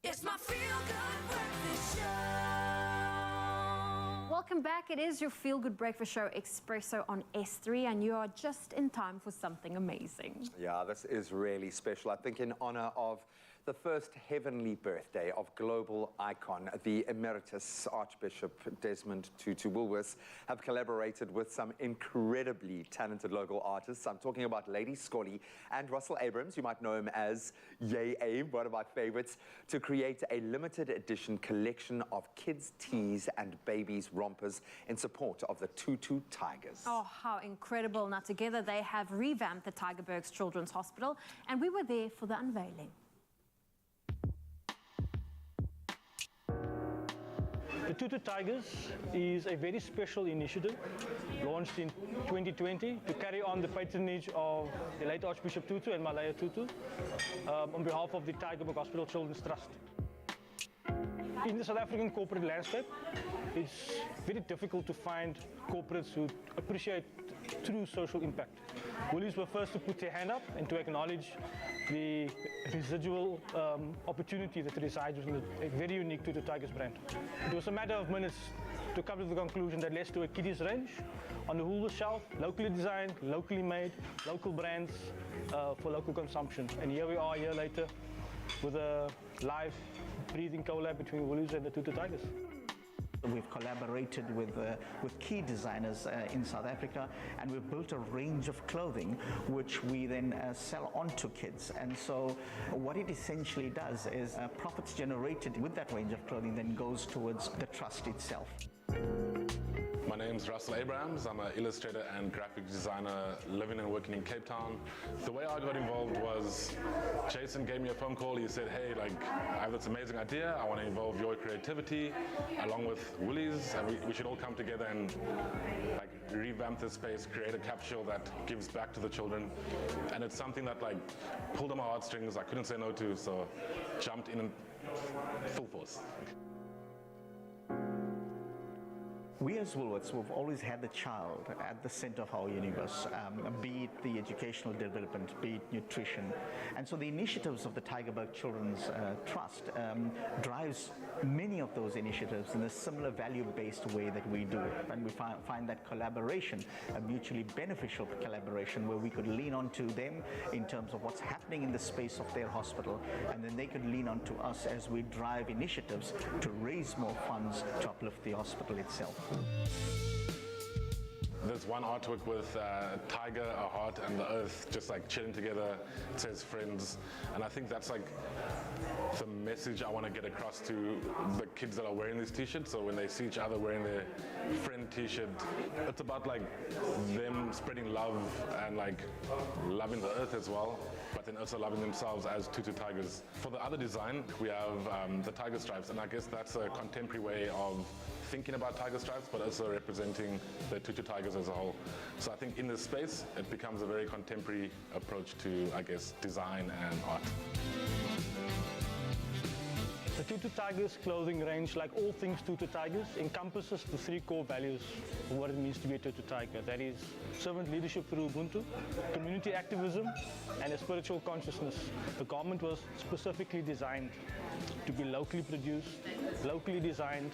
It's my feel-good breakfast show. Welcome back. It is your feel-good breakfast show, Expresso on S3, and you are just in time for something amazing. Yeah, this is really special. I think in honor of the first heavenly birthday of global icon, the Emeritus Archbishop Desmond Tutu Woolworths, have collaborated with some incredibly talented local artists. I'm talking about Lady Scully and Russell Abrams, you might know him as Yay Abe, one of my favorites, to create a limited edition collection of kids' tees and babies' rompers in support of the Tutu Tigers. Oh, how incredible. Now, together they have revamped the Tygerberg's Children's Hospital, and we were there for the unveiling. The Tutu Tigers is a very special initiative launched in 2020 to carry on the patronage of the late Archbishop Tutu and Malaya Tutu on behalf of the Tygerberg Hospital Children's Trust. In the South African corporate landscape, it's very difficult to find corporates who appreciate true social impact. Woolies were first to put their hand up and to acknowledge the residual opportunity that resides within a very unique Tutu Tigers brand. It was a matter of minutes to come to the conclusion that let's do a kiddies range on the Woolworths shelf, locally designed, locally made, local brands for local consumption. And here we are a year later with a live breathing collab between Woolies and the Tutu Tigers. We've collaborated with key designers in South Africa, and we've built a range of clothing which we then sell on to kids. And so what it essentially does is profits generated with that range of clothing then goes towards the trust itself. My name's Russell Abrams. I'm an illustrator and graphic designer living and working in Cape Town. The way I got involved was Jason gave me a phone call. He said, hey, I have this amazing idea. I want to involve your creativity along with Woolies, and we should all come together and revamp this space, create a capsule that gives back to the children. And it's something that pulled on my heartstrings. I couldn't say no to, so jumped in full force. We as Woolworths, we've always had the child at the center of our universe, be it the educational development, be it nutrition. And so the initiatives of the Tygerberg Children's Trust drives many of those initiatives in a similar value-based way that we do it. And we find that collaboration, a mutually beneficial collaboration where we could lean on to them in terms of what's happening in the space of their hospital, and then they could lean on to us as we drive initiatives to raise more funds to uplift the hospital itself. There's one artwork with a tiger, a heart, and the earth just chilling together. It says friends, and I think that's the message I want to get across to the kids that are wearing these t-shirts. So when they see each other wearing their friend t-shirt, it's about them spreading love and loving the earth as well, but then also loving themselves as Tutu Tigers. For the other design, we have the tiger stripes, and I guess that's a contemporary way of thinking about tiger stripes, but also representing the Tutu Tigers as a whole. So I think in this space, it becomes a very contemporary approach to, I guess, design and art. The Tutu Tigers clothing range, like all things Tutu Tigers, encompasses the three core values of what it means to be a Tutu Tiger. That is servant leadership through Ubuntu, community activism, and a spiritual consciousness. The garment was specifically designed to be locally produced, locally designed,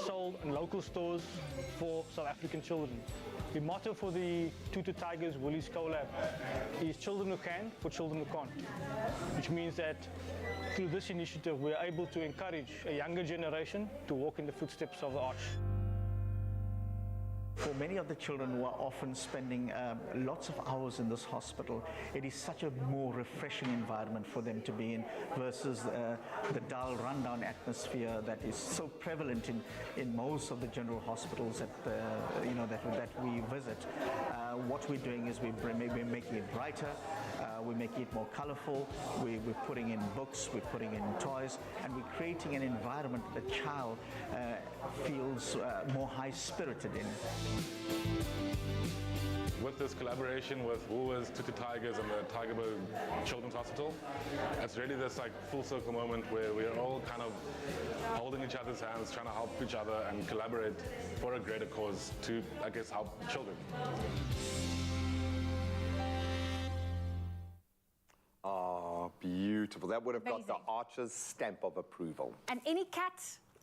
sold in local stores for South African children. The motto for the Tutu Tigers Woolies collab is children who can for children who can't, which means that through this initiative we are able to encourage a younger generation to walk in the footsteps of the arch. For many of the children who are often spending lots of hours in this hospital, it is such a more refreshing environment for them to be in versus the dull, rundown atmosphere that is so prevalent in most of the general hospitals that we visit. What we're doing is we're making it brighter. we're making it more colorful, we're putting in books, we're putting in toys, and we're creating an environment that the child feels more high-spirited in. With this collaboration with Woolworths, Tutu Tigers and the Tygerberg Children's Hospital, it's really this like full circle moment where we're all kind of holding each other's hands, trying to help each other and collaborate for a greater cause to, I guess, help children. Oh, beautiful. That would have got the Amazing. Archer's stamp of approval. And any cat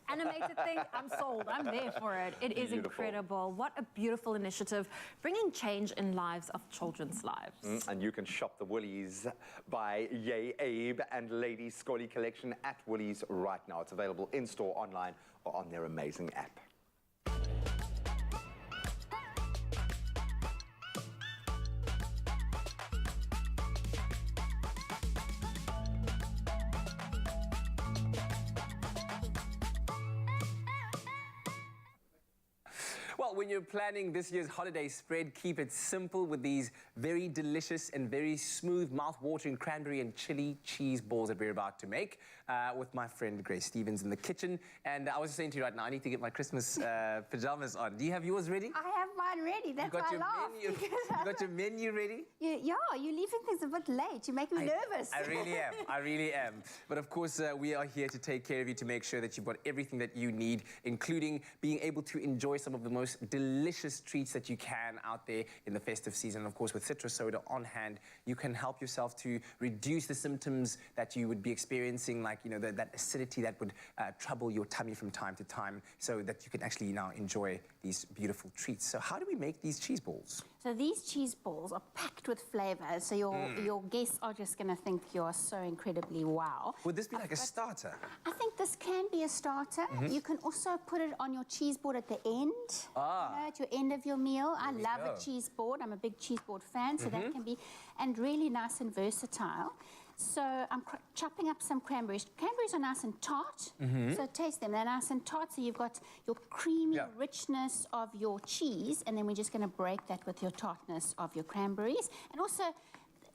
animated thing, I'm sold. I'm there for it. It is Beautiful. incredible. What a beautiful initiative, bringing change in lives of children's lives. And you can shop the Woolies by Yay Abe and Lady Scully collection at Woolies right now. It's available in-store, online, or on their amazing app. Well, when you're planning this year's holiday spread, keep it simple with these very delicious and very smooth, mouth-watering cranberry and chili cheese balls that we're about to make with my friend Grace Stevens in the kitchen. And I was just saying to you right now, I need to get my Christmas pajamas on. Do you have yours ready? I have mine ready. That's why I laughed. You got your menu ready? Yeah, you're leaving things a bit late. You make me nervous. I really am. I really am. But of course, we are here to take care of you, to make sure that you've got everything that you need, including being able to enjoy some of the most delicious treats that you can out there in the festive season. And of course, with citrus soda on hand, you can help yourself to reduce the symptoms that you would be experiencing, like, you know, that acidity that would trouble your tummy from time to time, so that you can actually now enjoy these beautiful treats. So how do we make these cheese balls? So these cheese balls are packed with flavors, so your guests are just going to think you're so incredibly wow. Would this be like a starter? I think this can be a starter. You can also put it on your cheese board at the end, you know, at your end of your meal. I love a cheese board. I'm a big cheese board fan, so that can be, and really nice and versatile. So I'm chopping up some cranberries. Cranberries are nice and tart, so taste them. They're nice and tart, so you've got your creamy richness of your cheese, and then we're just going to break that with your tartness of your cranberries. And also,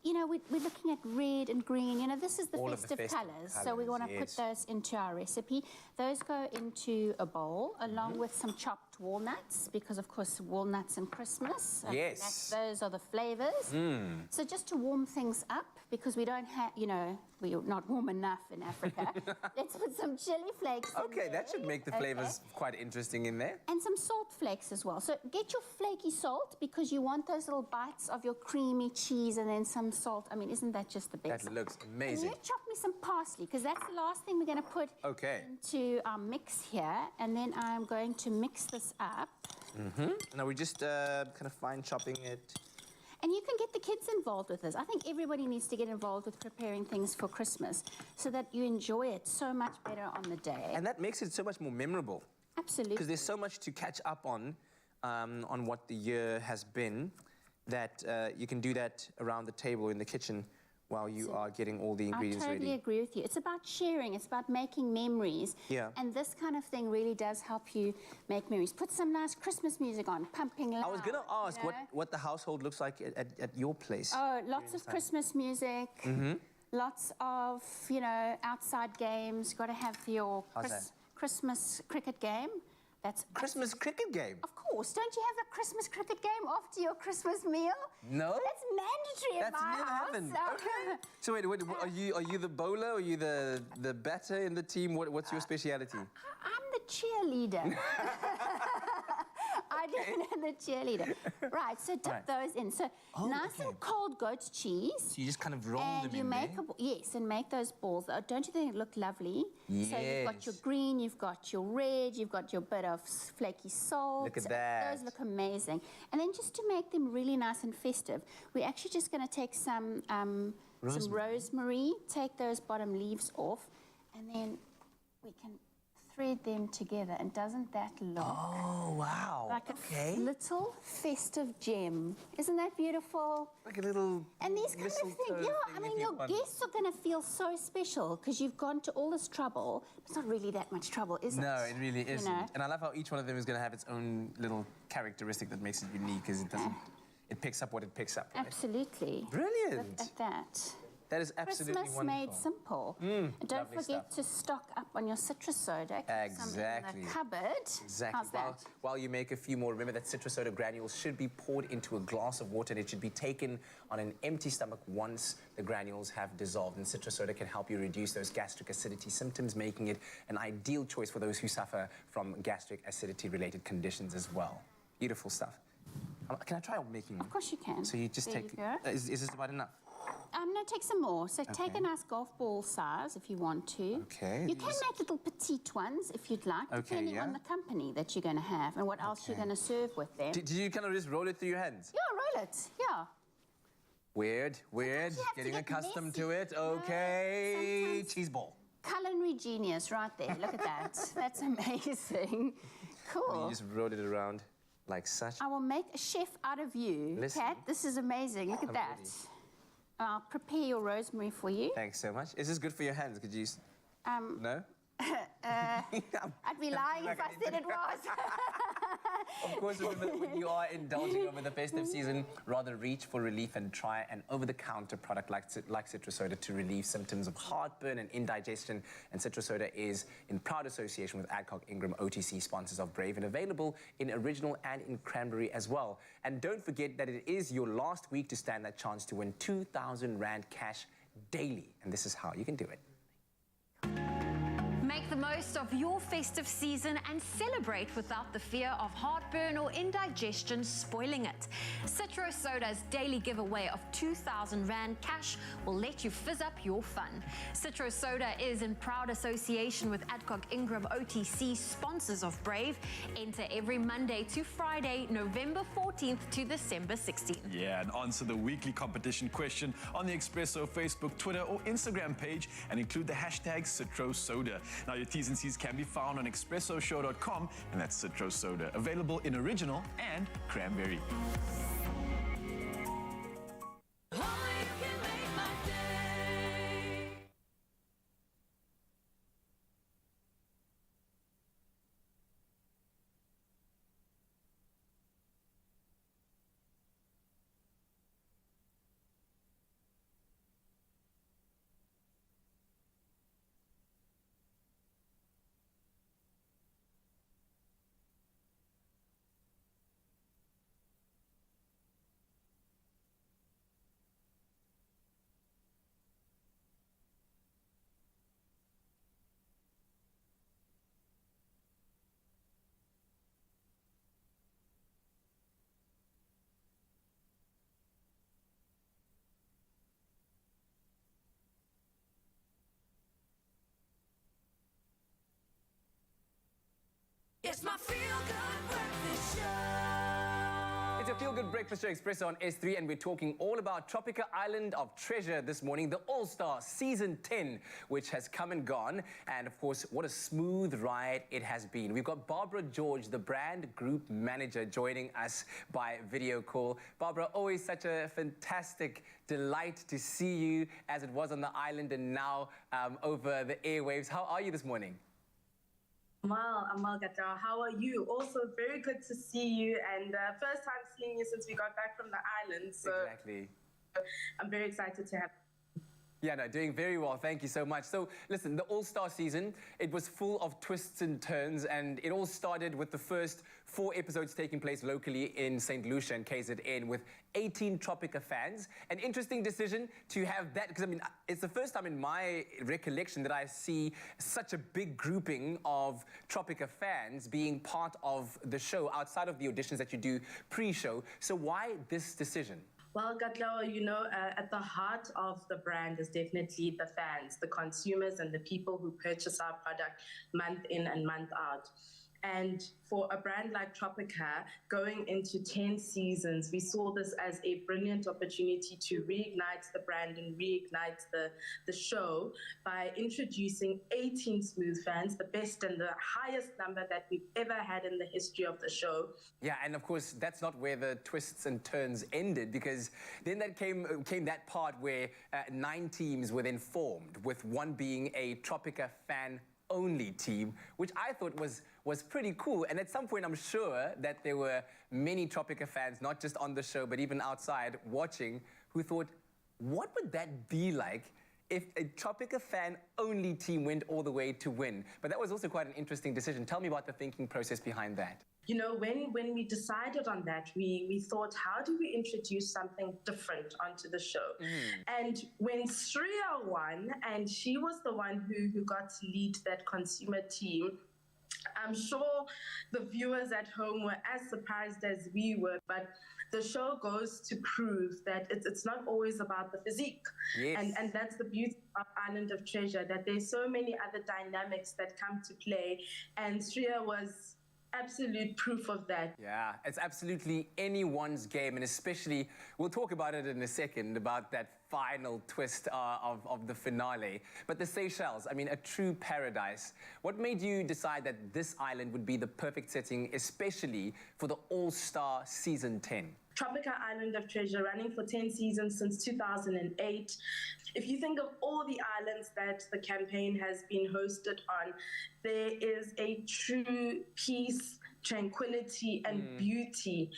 you know, we're looking at red and green. You know, this is the festive colours, so we want to put those into our recipe. Those go into a bowl along with some chopped walnuts, because of course walnuts and Christmas. Those are the flavours. So just to warm things up, because we don't have, you know, we're not warm enough in Africa. Let's put some chili flakes in there. That should make the flavours quite interesting in there. And some salt flakes as well. So get your flaky salt, because you want those little bites of your creamy cheese, and then some salt. I mean, isn't that just the best? That looks amazing. And you chop me some parsley, because that's the last thing we're going to put into our mix here. And then I'm going to mix this up. Now we're just kind of fine chopping it. And you can get the kids involved with this. I think everybody needs to get involved with preparing things for Christmas, so that you enjoy it so much better on the day. And that makes it so much more memorable. Absolutely. Because there's so much to catch up on what the year has been, that you can do that around the table in the kitchen while you are getting all the ingredients ready. I totally agree with you. It's about sharing. It's about making memories. Yeah. And this kind of thing really does help you make memories. Put some nice Christmas music on, pumping loud. I was going to ask what the household looks like at your place. Oh, lots of Christmas music. Lots of, you know, outside games. You've got to have your Christmas cricket game. That's Christmas cricket game? Of course. Don't you have a Christmas cricket game after your Christmas meal? No. That's mandatory in my house. Okay. So wait, are you the bowler? Are you the batter in the team? What's your speciality? I'm the cheerleader. I do the cheerleader. Right, so dip those in. So nice and cold goat cheese. So you just kind of roll them you in make there? yes, and make those balls. Don't you think it look lovely? Yes. So you've got your green, you've got your red, you've got your bit of flaky salt. Look at that. Those look amazing. And then just to make them really nice and festive, we're actually just going to take some rosemary, take those bottom leaves off, and then we can thread them together. And doesn't that look like a little festive gem? Isn't that beautiful? Like a little And these kind of things, I mean, your guests are going to feel so special, because you've gone to all this trouble. It's not really that much trouble, is it? No, it really isn't. know? And I love how each one of them is going to have its own little characteristic that makes it unique, because it doesn't it picks up what it picks up. Right? Absolutely. Brilliant. Look at that. That is absolutely Christmas wonderful. made simple. And don't forget to stock up on your citrus soda. Keep some in the cupboard. Exactly. How's that? While you make a few more, remember that citrus soda granules should be poured into a glass of water and it should be taken on an empty stomach once the granules have dissolved. And citrus soda can help you reduce those gastric acidity symptoms, making it an ideal choice for those who suffer from gastric acidity-related conditions as well. Beautiful stuff. Can I try making? Of course you can. So you just There take. you go. Is this about enough? No, take some more. So take Okay. a nice golf ball size if you want to. Okay. You can make little petite ones if you'd like, Okay, depending yeah. on the company that you're going to have and what else you're going to serve with them. Did you kind of just roll it through your hands? Yeah, roll it. Yeah. Weird. have to Getting get accustomed messy. to it. Okay. Cheese ball. Culinary genius right there. Look at that. That's amazing. Cool. You just roll it around like such. I will make a chef out of you. Listen. Kat, this is amazing. Look at I'm that. ready. I'll prepare your rosemary for you. Thanks so much. Is this good for your hands? Could you? No? I'd be lying if I said it was. Of course, remember that when you are indulging over the festive season, rather reach for relief and try an over-the-counter product like citrus soda to relieve symptoms of heartburn and indigestion. And citrus soda is in proud association with Adcock Ingram OTC, sponsors of Brave, and available in original and in cranberry as well. And don't forget that it is your last week to stand that chance to win 2,000 Rand cash daily. And this is how you can do it. Make the most of your festive season and celebrate without the fear of heartburn or indigestion spoiling it. Citro Soda's daily giveaway of 2,000 Rand cash will let you fizz up your fun. Citro Soda is in proud association with Adcock Ingram OTC, sponsors of Brave. Enter every Monday to Friday, November 14th to December 16th. Yeah, and answer the weekly competition question on the Expresso Facebook, Twitter, or Instagram page and include the hashtag CitroSoda. Now, your T's and C's can be found on expressoshow.com, and that's Citro Soda, available in original and cranberry. It's my feel-good breakfast show. It's a feel-good breakfast show, Expresso on S3, and we're talking all about Tropica Island of Treasure this morning, the All-Stars Season 10, which has come and gone. And of course, what a smooth ride it has been. We've got Barbara George, the brand group manager, joining us by video call. Barbara, always such a fantastic delight to see you as it was on the island and now over the airwaves. How are you this morning? Amal Gatra, how are you? Also very good to see you, and first time seeing you since we got back from the island. So exactly. I'm very excited to have. Yeah, no, doing very well. Thank you so much. So, listen, the All-Star season, it was full of twists and turns, and it all started with the first 4 episodes taking place locally in St. Lucia and KZN with 18 Tropica fans. An interesting decision to have that, because, I mean, it's the first time in my recollection that I see such a big grouping of Tropica fans being part of the show outside of the auditions that you do pre-show. So why this decision? Well, Gatlawa, you know, at the heart of the brand is definitely the fans, the consumers, and the people who purchase our product month in and month out. And for a brand like Tropica, going into 10 seasons, we saw this as a brilliant opportunity to reignite the brand and reignite the show by introducing 18 smooth fans, the best and the highest number that we've ever had in the history of the show. Yeah, and of course, that's not where the twists and turns ended, because then that came that part where 9 teams were then formed, with one being a Tropica fan only team, which I thought was pretty cool. And at some point, I'm sure that there were many Tropica fans, not just on the show, but even outside watching, who thought, what would that be like if a Tropica fan-only team went all the way to win? But that was also quite an interesting decision. Tell me about the thinking process behind that. You know, when we decided on that, we thought, how do we introduce something different onto the show? And when Shreya won, and she was the one who got to lead that consumer team, I'm sure the viewers at home were as surprised as we were, but the show goes to prove that it's not always about the physique. Yes. And that's the beauty of Island of Treasure, that there's so many other dynamics that come to play, and Shreya was absolute proof of that. Yeah, it's absolutely anyone's game, and especially, we'll talk about it in a second, about that final twist of the finale. But the Seychelles, I mean, a true paradise. What made you decide that this island would be the perfect setting, especially for the All-Star Season 10? Tropica Island of Treasure, running for 10 seasons since 2008. If you think of all the islands that the campaign has been hosted on, there is a true peace, tranquility, and beauty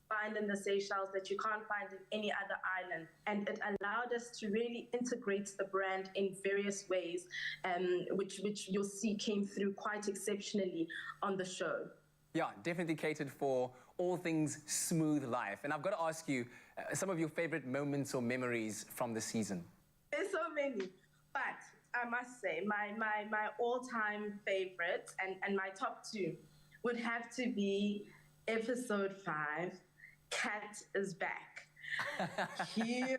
find in the Seychelles that you can't find in any other island. And it allowed us to really integrate the brand in various ways, which you'll see came through quite exceptionally on the show. Yeah, definitely catered for all things smooth life. And I've got to ask you, some of your favorite moments or memories from the season? There's so many, but I must say my all-time favorites and my top two would have to be episode 5, Cat is Back. Here,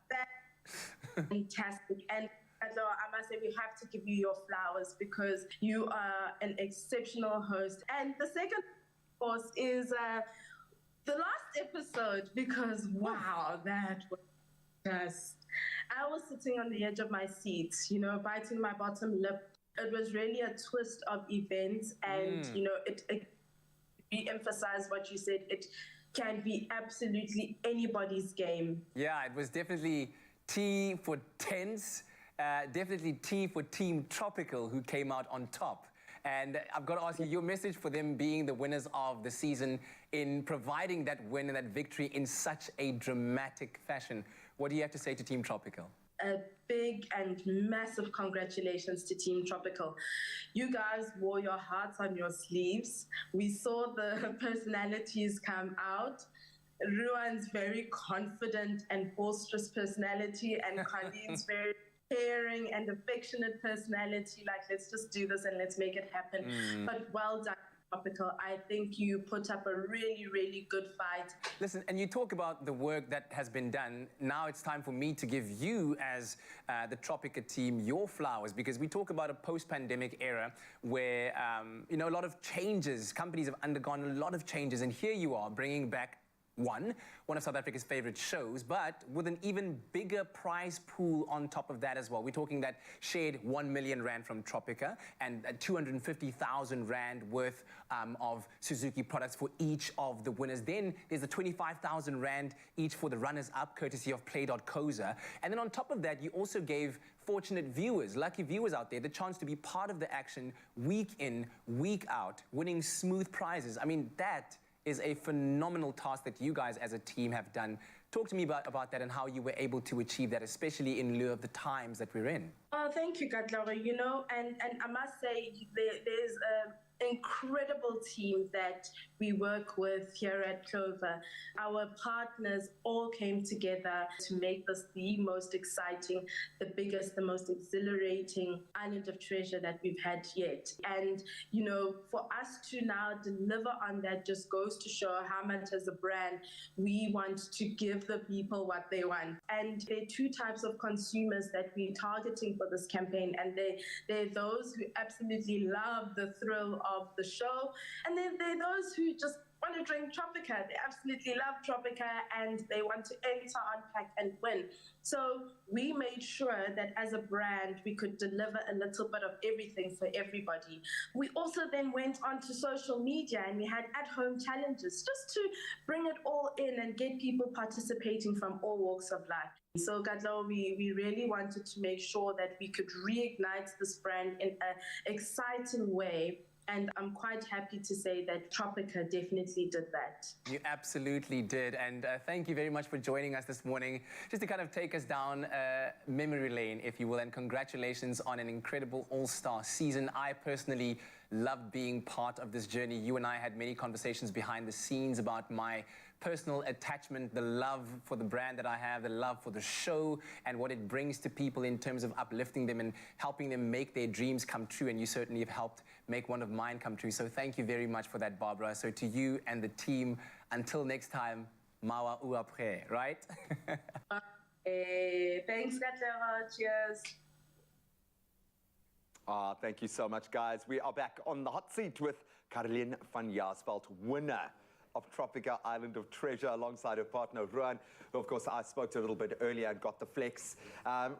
that's fantastic. And I must say, we have to give you your flowers because you are an exceptional host. And the second, of course, is the last episode, because wow, that was just... I was sitting on the edge of my seat, you know, biting my bottom lip. It was really a twist of events, and you know, it re-emphasized what you said. It can be absolutely anybody's game. Yeah, it was definitely T for tense, definitely T for Team Tropical, who came out on top. And I've got to ask you, your message for them being the winners of the season in providing that win and that victory in such a dramatic fashion. What do you have to say to Team Tropical? A big and massive congratulations to Team Tropical. You guys wore your hearts on your sleeves. We saw the personalities come out. Ruan's very confident and boisterous personality, and Colleen's very caring and affectionate personality, like, let's just do this and let's make it happen. But well done, Tropical. I think you put up a really, really good fight. Listen, and you talk about the work that has been done. Now it's time for me to give you, as the Tropica team, your flowers, because we talk about a post-pandemic era where, you know, a lot of changes, companies have undergone a lot of changes, and here you are bringing back one of South Africa's favorite shows, but with an even bigger prize pool on top of that as well. We're talking that shared 1 million rand from Tropica and 250,000 rand worth of Suzuki products for each of the winners. Then there's the 25,000 rand each for the runners-up, courtesy of Play.Coza. And then on top of that, you also gave fortunate viewers, lucky viewers out there, the chance to be part of the action week in, week out, winning smooth prizes. I mean, that is a phenomenal task that you guys as a team have done. Talk to me about that and how you were able to achieve that, especially in lieu of the times that we're in. Oh, thank you, Katlore. You know, and I must say, there's an incredible team that we work with here at Clover. Our partners all came together to make this the most exciting, the biggest, the most exhilarating Island of Treasure that we've had yet. And, you know, for us to now deliver on that just goes to show how much as a brand we want to give the people what they want. And there are two types of consumers that we're targeting for this campaign, and they're those who absolutely love the thrill of the show, and then there are those who just want to drink Tropica. They absolutely love Tropica and they want to enter, unpack, and win. So we made sure that as a brand, we could deliver a little bit of everything for everybody. We also then went onto social media and we had at-home challenges just to bring it all in and get people participating from all walks of life. So Gadlo, we really wanted to make sure that we could reignite this brand in an exciting way. And I'm quite happy to say that Tropica definitely did that. You absolutely did. And thank you very much for joining us this morning, just to kind of take us down memory lane, if you will. And congratulations on an incredible all-star season. I personally loved being part of this journey. You and I had many conversations behind the scenes about my personal attachment, the love for the brand that I have, the love for the show, and what it brings to people in terms of uplifting them and helping them make their dreams come true. And you certainly have helped make one of mine come true. So thank you very much for that, Barbara. So to you and the team, until next time, mawa ou après, right? Thanks, Gatlera. Cheers. Thank you so much, guys. We are back on the hot seat with Caroline van Jaarsveld, winner of Tropica Island of Treasure, alongside her partner, Ruan, who, of course, I spoke to a little bit earlier and got the flex.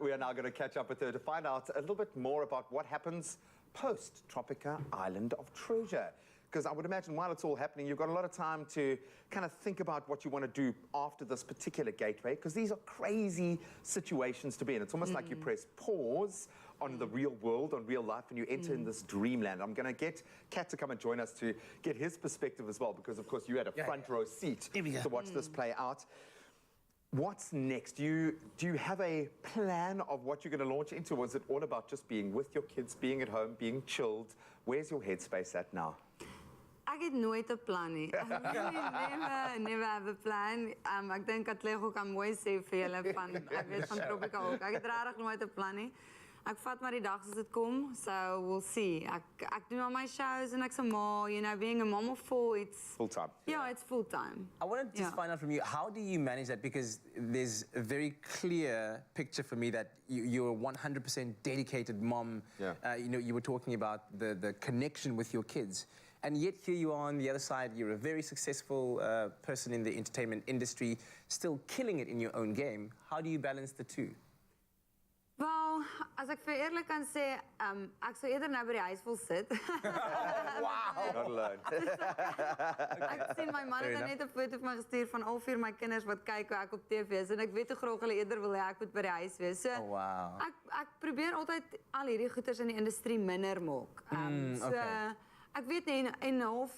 We are now going to catch up with her to find out a little bit more about what happens post Tropica Island of Treasure. Because I would imagine while it's all happening, you've got a lot of time to kind of think about what you want to do after this particular gateway, because these are crazy situations to be in. It's almost like you press pause on the real world, on real life, and you enter in this dreamland. I'm going to get Kat to come and join us to get his perspective as well, because, of course, you had a front row seat to watch this play out. What's next? Do you have a plan of what you're going to launch into? Was it all about just being with your kids, being at home, being chilled? Where's your headspace at now? Ek het nooit 'n plan nie. Never have a plan. Ek dink Katlego kan mooi sê vir julle van ek weet van Tropica ook. Ek het regtig nooit 'n plan nie. Ek vat maar die dag as dit kom. So we'll see. Ek doen al my shows en ek's 'n ma, you know, being a mom of 4, it's full time. Yeah, it's full time. I want to just find out from you, how do you manage that? Because there's a very clear picture for me that you're a 100% dedicated mom. You know, you were talking about the connection with your kids. And yet here you are on the other side, you're a very successful person in the entertainment industry, still killing it in your own game. How do you balance the two? Wel, as ek vir eerlik kan sê, ek sou eerder nou by die huis wil sit. Wow! Not alone. Ek sien my man het net 'n foto vir my gestuur van al 4 my kinders wat kyk hoe ek op TV is en ek weet hoe graag hulle eerder wil hê ek moet by die huis wees. So ek probeer altyd al hierdie goeters in die industrie minder maak. Ek weet nie en half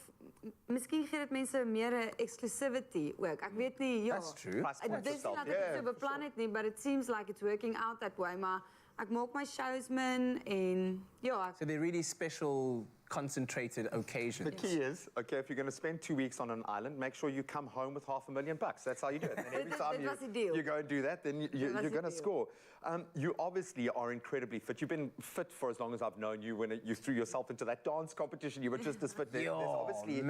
miskien gee dit mense meer exclusivity ook. Ek weet nie, ja. That's true. Dis nie dat ek so beplan het nie, but it seems like it's working out that way. Maar ek maak my shows min en ja. So they're really special, concentrated occasions. The key is, okay, if you're going to spend 2 weeks on an island, make sure you come home with $500,000. That's how you do it. And every time you go and do that, then you're going to score. You obviously are incredibly fit. You've been fit for as long as I've known you. When you threw yourself into that dance competition, you were just as fit. There's obviously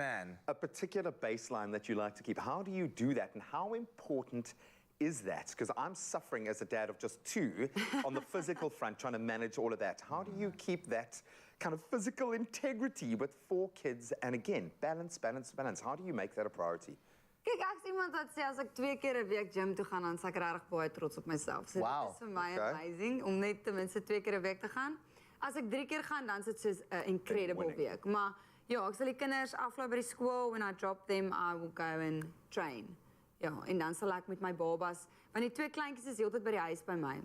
a particular baseline that you like to keep. How do you do that, and how important is that? Because I'm suffering as a dad of just 2 on the physical front, trying to manage all of that. How do you keep that kind of physical integrity with 4 kids? And again, balance, balance, balance. How do you make that a priority? Kijk, ek's iemand wat sê as ek 2 keer 'n week gym toe gaan, dan is ek regtig baie trots op myself. So dit is vir my amazing om net ten minste 2 keer 'n week te gaan. As ek 3 keer gaan, dan is dit soos 'n incredible week. Maar ja, ek sal die kinders aflaai by die skool, when I drop them, I will go and train. Ja, en dan sal ek met my babas, want die 2 kleintjies is heeltyd by die huis by my.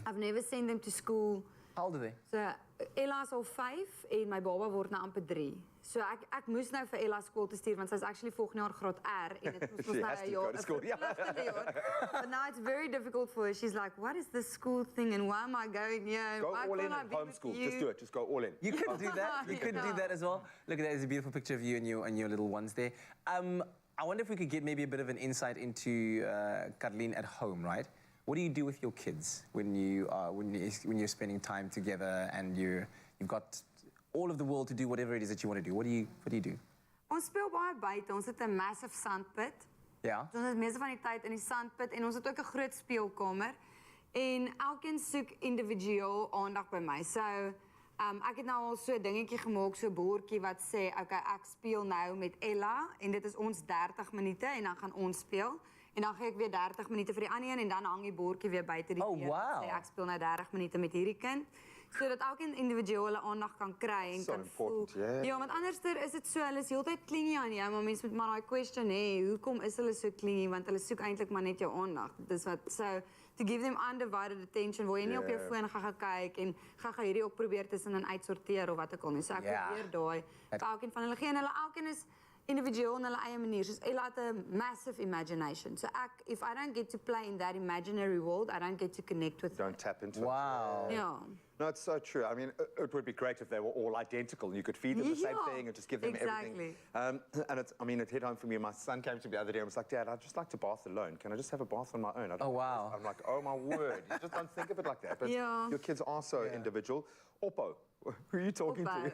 I've never sent them to school. How old are they? So Ella is al 5 en my baba word nou amper 3. So ek moes nou vir Ella skool te stuur want sy's actually volgende jaar graad R en dit moes nou 'n jaar. But now it's very difficult for her. She's like, what is this school thing and why am I going here? Go all in and homeschool. Just do it. Just go all in. You could do that. You could do that as well. Look at that. There's a beautiful picture of you and your little ones there. I wonder if we could get maybe a bit of an insight into Caroline at home, right? What do you do with your kids when you're spending time together and you've got all of the world to do whatever it is that you want to do? What do you do? Ons speel baie buite. Ons het 'n massive sandpit. Ja. So ons is meeste van die tyd in die sandpit en ons het ook 'n groot speelkamer. En elkeen soek individueel aandag by my. So Ek het nou al so 'n dingetjie gemaak, so 'n bordjie wat sê, okay, ek speel nou met Ella en dit is ons 30 minute en dan gaan ons speel. En dan gee ek weer 30 minute vir die ander een en dan hang die bordjie weer buite die deur. Wow. Sê ek speel nou 30 minute met hierdie kind. Sodat elkeen individueel hulle aandag kan kry en So kan important, voel. yeah. Ja, want anderster is dit so, hulle is heeltyd clingy aan jou, maar mense moet maar daai question hê, hoekom is hulle so clingy? Want hulle soek eintlik maar net jou aandag. Dis wat so to give them undivided attention, wil jy nie op jou foon gaan kyk en gaan hierdie ook probeer tussenin uitsorteer of wat ook al nie. So ek probeer daai vir elkeen van hulle gee en hulle elkeen is individueel in hulle eie manier. Soos Ella het 'n massive imagination. So if I don't get to play in that imaginary world, I don't get to connect with Don't tap into Wow. it. Yeah. No, it's so true. I mean, it would be great if they were all identical. You could feed them the same Yeah, thing and just give them everything. And it hit home for me. My son came to me the other day and was like, Dad, I'd just like to bath alone. Can I just have a bath on my own? Oh, wow. I'm like, oh, my word. You just don't think of it like that. But your kids are so individual. Oppo, who are you talking to?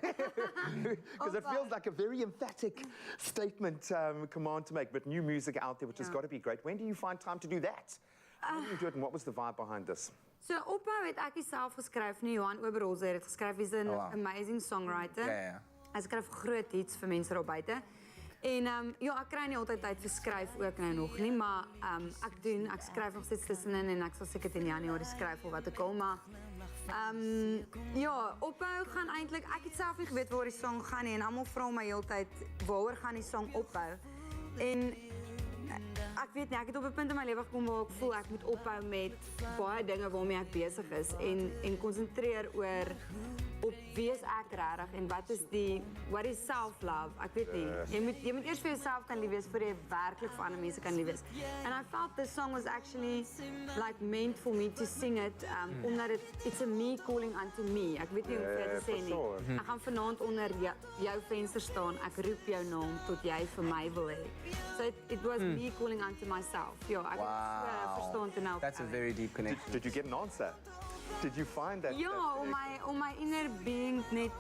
Because it feels like a very emphatic statement, command to make. But new music out there, which has got to be great. When do you find time to do that? How do you do it and what was the vibe behind this? So Ophou het ek self geskryf, nie Johan Oberholzer het geskryf. Hy's 'n amazing songwriter. Ja. Hy skryf groot hits vir mense daar buite. En ja, ek kry nie altyd tyd vir skryf ook nou nog nie, maar ek skryf nog steeds tussenin en ek sal seker teen Januarie skryf of wat ek al, maar ja, Ophou gaan eintlik, ek het self nie geweet waar die song gaan nie en almal vra my heeltyd waaroor gaan die song Ophou. En ek weet nie, ek het op 'n punt in my lewe gekom waar ek voel ek moet ophou met baie dinge waarmee ek besig is en konsentreer oor op wie is ek regtig en what is self-love? Ek weet nie. Jy moet eers vir jouself kan lief wees voor jy werklik vir ander mense kan lief wees. And I felt this song was actually like meant for me to sing it omdat it's a me calling unto me. Ek weet nie hoe om dit te sê nie. Ek gaan vanaand onder jou venster staan. Ek roep jou naam tot jy vir my wil hê. So it was me calling unto myself. Ja, ek het verstaan toe nou. That's a very deep connection. Did you get an answer? Did you find that? Ja, om my inner being net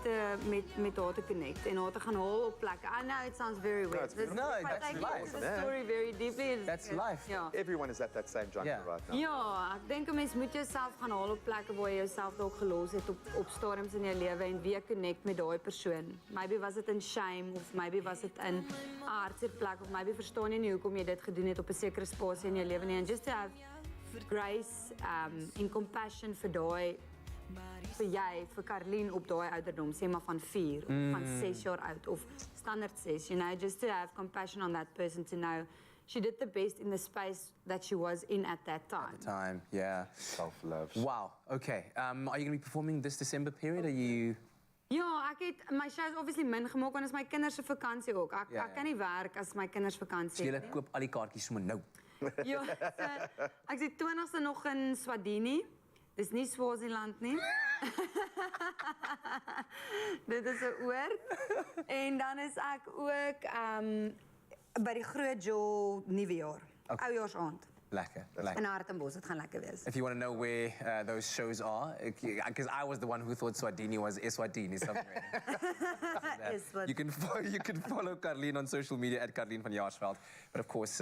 met haar te connect en haar te gaan haal op plekke. I know it sounds very weird. No, that's life. The story very deeply. That's life. Ja. Everyone is at that same juncture right now. Ja, ek dink 'n mens moet jouself gaan haal op plekke waar jy jouself dalk gelos het op stadiums in jou lewe en weer connect met daai persoon. Maybe was dit in shame of maybe was dit in 'n hartseer plek of maybe verstaan jy nie hoekom jy dit gedoen het op 'n sekere spasie in jou lewe nie. And just to have grace en compassion vir jy, vir Karlien op daai ouderdom, sê maar van 4 of van 6 jaar oud of standaard 6, you know, just to have compassion on that person to know she did the best in the space that she was in at that time. Yeah. Self-love. Wow. Okay. Are you going to be performing this December period? Are you? Ja, ek het my shows obviously min gemaak want dit is my kinders se vakansie ook. Ek kan nie werk as my kinders vakansie het. Jy koop al die kaartjies sommer nou. Ja, so, ek is die 20ste nog in Swadini. Dis nie Swaziland nie. Dit is 'n oord. En dan is ek ook by die Groot Jol Nuwejaar. Oujaarsaand. Lekker. In Hartenbos, dit gaan lekker wees. If you want to know where those shows are, because I was the one who thought Swatini was Eswatini somewhere. You can follow Karlien on social media at Karlien van Jaarsveld. But of course,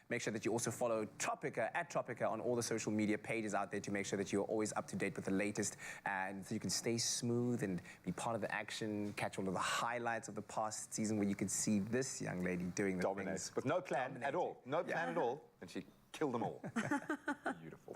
make sure that you also follow Tropica at Tropica on all the social media pages out there to make sure that you're always up to date with the latest and so you can stay smooth and be part of the action, catch all of the highlights of the past season where you can see this young lady doing the things. With no plan at all. No plan at all. And she killed them all. Beautiful.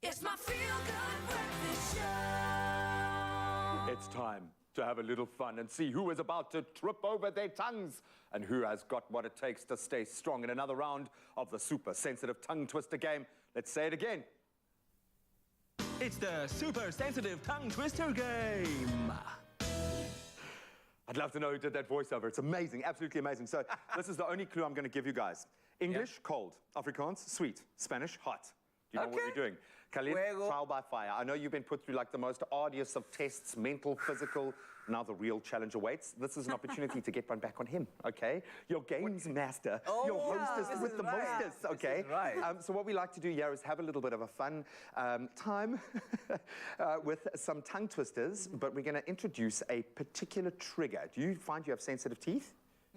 It's my feel-good breakfast show. It's time to have a little fun and see who is about to trip over their tongues and who has got what it takes to stay strong in another round of the super sensitive tongue twister game. Let's say it again. It's the super sensitive tongue twister game. I'd love to know who did that voiceover. It's amazing, absolutely amazing. So this is the only clue I'm going to give you guys. English, cold. Afrikaans, sweet. Spanish, hot. Do you know what we're doing? Khalid, trial by fire. I know you've been put through like the most arduous of tests, mental, physical. Now the real challenge awaits. This is an opportunity to get one back on him, okay? Your games master, your hostess with the mostest, okay? Right. So what we like to do here is have a little bit of a fun time with some tongue twisters, but we're going to introduce a particular trigger. Do you find you have sensitive teeth?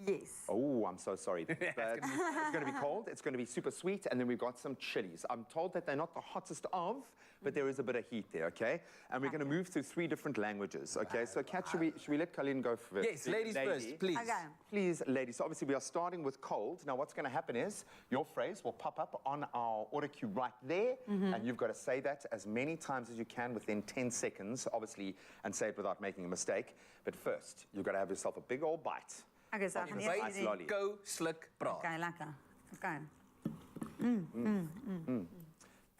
Yes. Oh, I'm so sorry. But it's going to be cold, it's going to be super sweet, and then we've got some chilies. I'm told that they're not the hottest of, but there is a bit of heat there, okay? And we're going to move through 3 different languages, okay? So, Kat, should we let Colleen go first? Yes, ladies first, please. Okay. Please, ladies. So obviously, we are starting with cold. Now, what's going to happen is your phrase will pop up on our auto cue right there, and you've got to say that as many times as you can within 10 seconds, obviously, and say it without making a mistake. But first, you've got to have yourself a big old bite. Okay, so Van die byt, go, sluk, praat. Okay, lekker. Okay.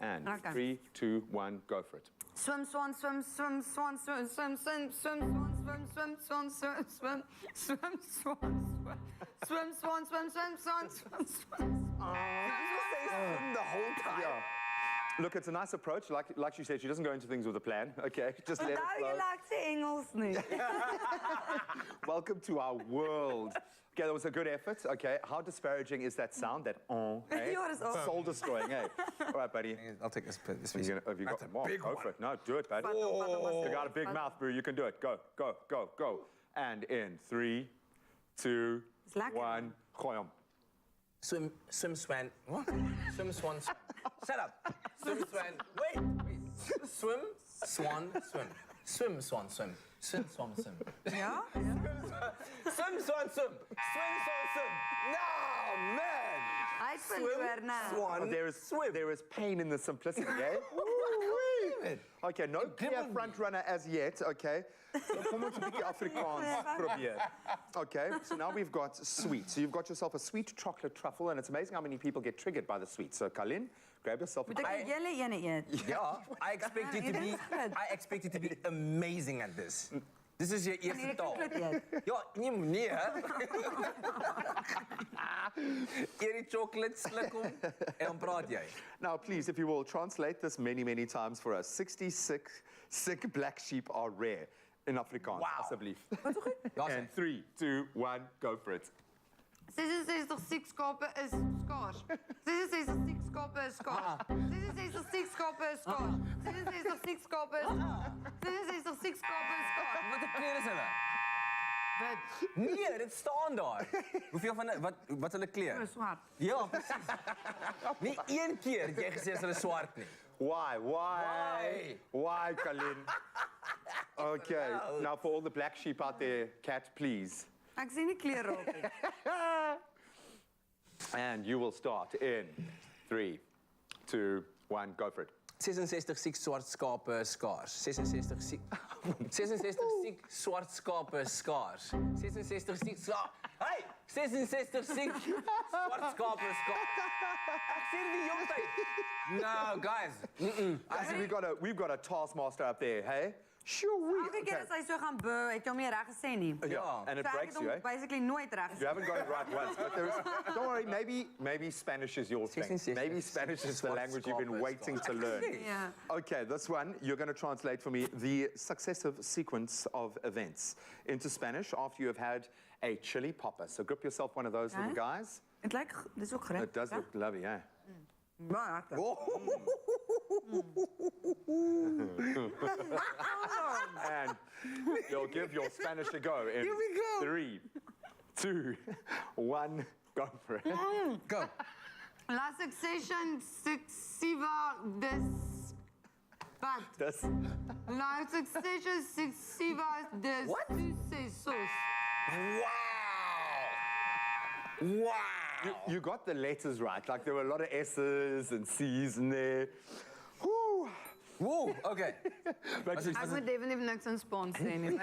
And Okay. 3, 2, 1, go for it. Swim, swan, swim, swim, swan, swim, swim, swim, swim, swan, swim, swim, swan, swim, swim, swim, swan, swim, swim, swan, swim, swim, swan, swim, swim. The whole time. Yeah. Look, it's a nice approach. Like she said, she doesn't go into things with a plan, okay? Just let it flow. Engels nie. Welcome to our world. Okay, that was a good effort, okay? How disparaging is that sound, that eh? Yeah, it's awesome. Soul destroying, eh? All right, buddy. I'll take this piece. Have you got That's a more? big Go one. for it. No, do it, buddy. You got a big mouth, bro. You can do it. Go, go, go, go. And in 3, 2, 1, gooi hom. Swim, swan. What? Swim, swan, swim. Shut up. Swim, swan. Wait. Swim, swan, swim. Swim, swan, swim. Swim, swan, swim. Ja? Swim, swan, swim. Swim, swan, swim. No, man. Hy het verloor nou. Swan, there is pain in the simplicity, eh? Okay, no clear front runner as yet, okay? Kom ons 'n bietjie Afrikaans probeer. Okay, so now we've got sweet. So you've got yourself a sweet chocolate truffle, and it's amazing how many people get triggered by the sweet. So, Colin, grab yourself a Moet ek julle ene eet? Yeah, I expect you to be amazing at this. This is your eerste taal. Ja, nee. Eet die chocolate, sluk hom en dan praat jy. Now, please, if you will, translate this many, many times for us. 66 sick black sheep are rare in Afrikaans, asseblief. And 3, 2, 1, go for it. 66 siek skape is skaars. 66 siek skape is skaars. 66 siek skape is skaars. 66 siek skape is skaars. 66 siek skape is skaars. Wat 'n kleur is hulle? Nee, dit staan daar. Hoeveel van wat hulle kleur? Swart. Ja, presies. Nie een keer het jy gesê as hulle swart nie. Why, Colin? Okay, now for all the black sheep out there, Kat, please. Ek sien nie kleure op nie. And you will start in 3, 2, 1, go for it. 66 siek swart skape is skaars. 66 siek swart skape is skaars. 66 siek Hey, 66 siek swart skape is skaars. Ek sê dit die hele tyd. No, guys. I see we've got a taskmaster up there, hey? Elke keer as hy so gaan buh, het jy hom nie reg gesê nie. Yeah, and it breaks you, eh? Basically nooit reg gesê. You haven't got it right once, but don't worry, maybe Spanish is your thing. Maybe Spanish is the language you've been waiting to learn. Yeah. Okay, this one, you're going to translate for me the successive sequence of events into Spanish after you have had a chili popper. So grip yourself one of those little guys. Dit lyk dis ook reg. It does look lovely, yeah. Baie lekker. And you'll give your Spanish a go in 3, 2, 1, go for it. Go. La succession successiva La succession successiva des successos. Wow! You got the letters right. Like there were a lot of S's and C's in there. Woe, okay. Ek moet definitief niks aan spons sê nie.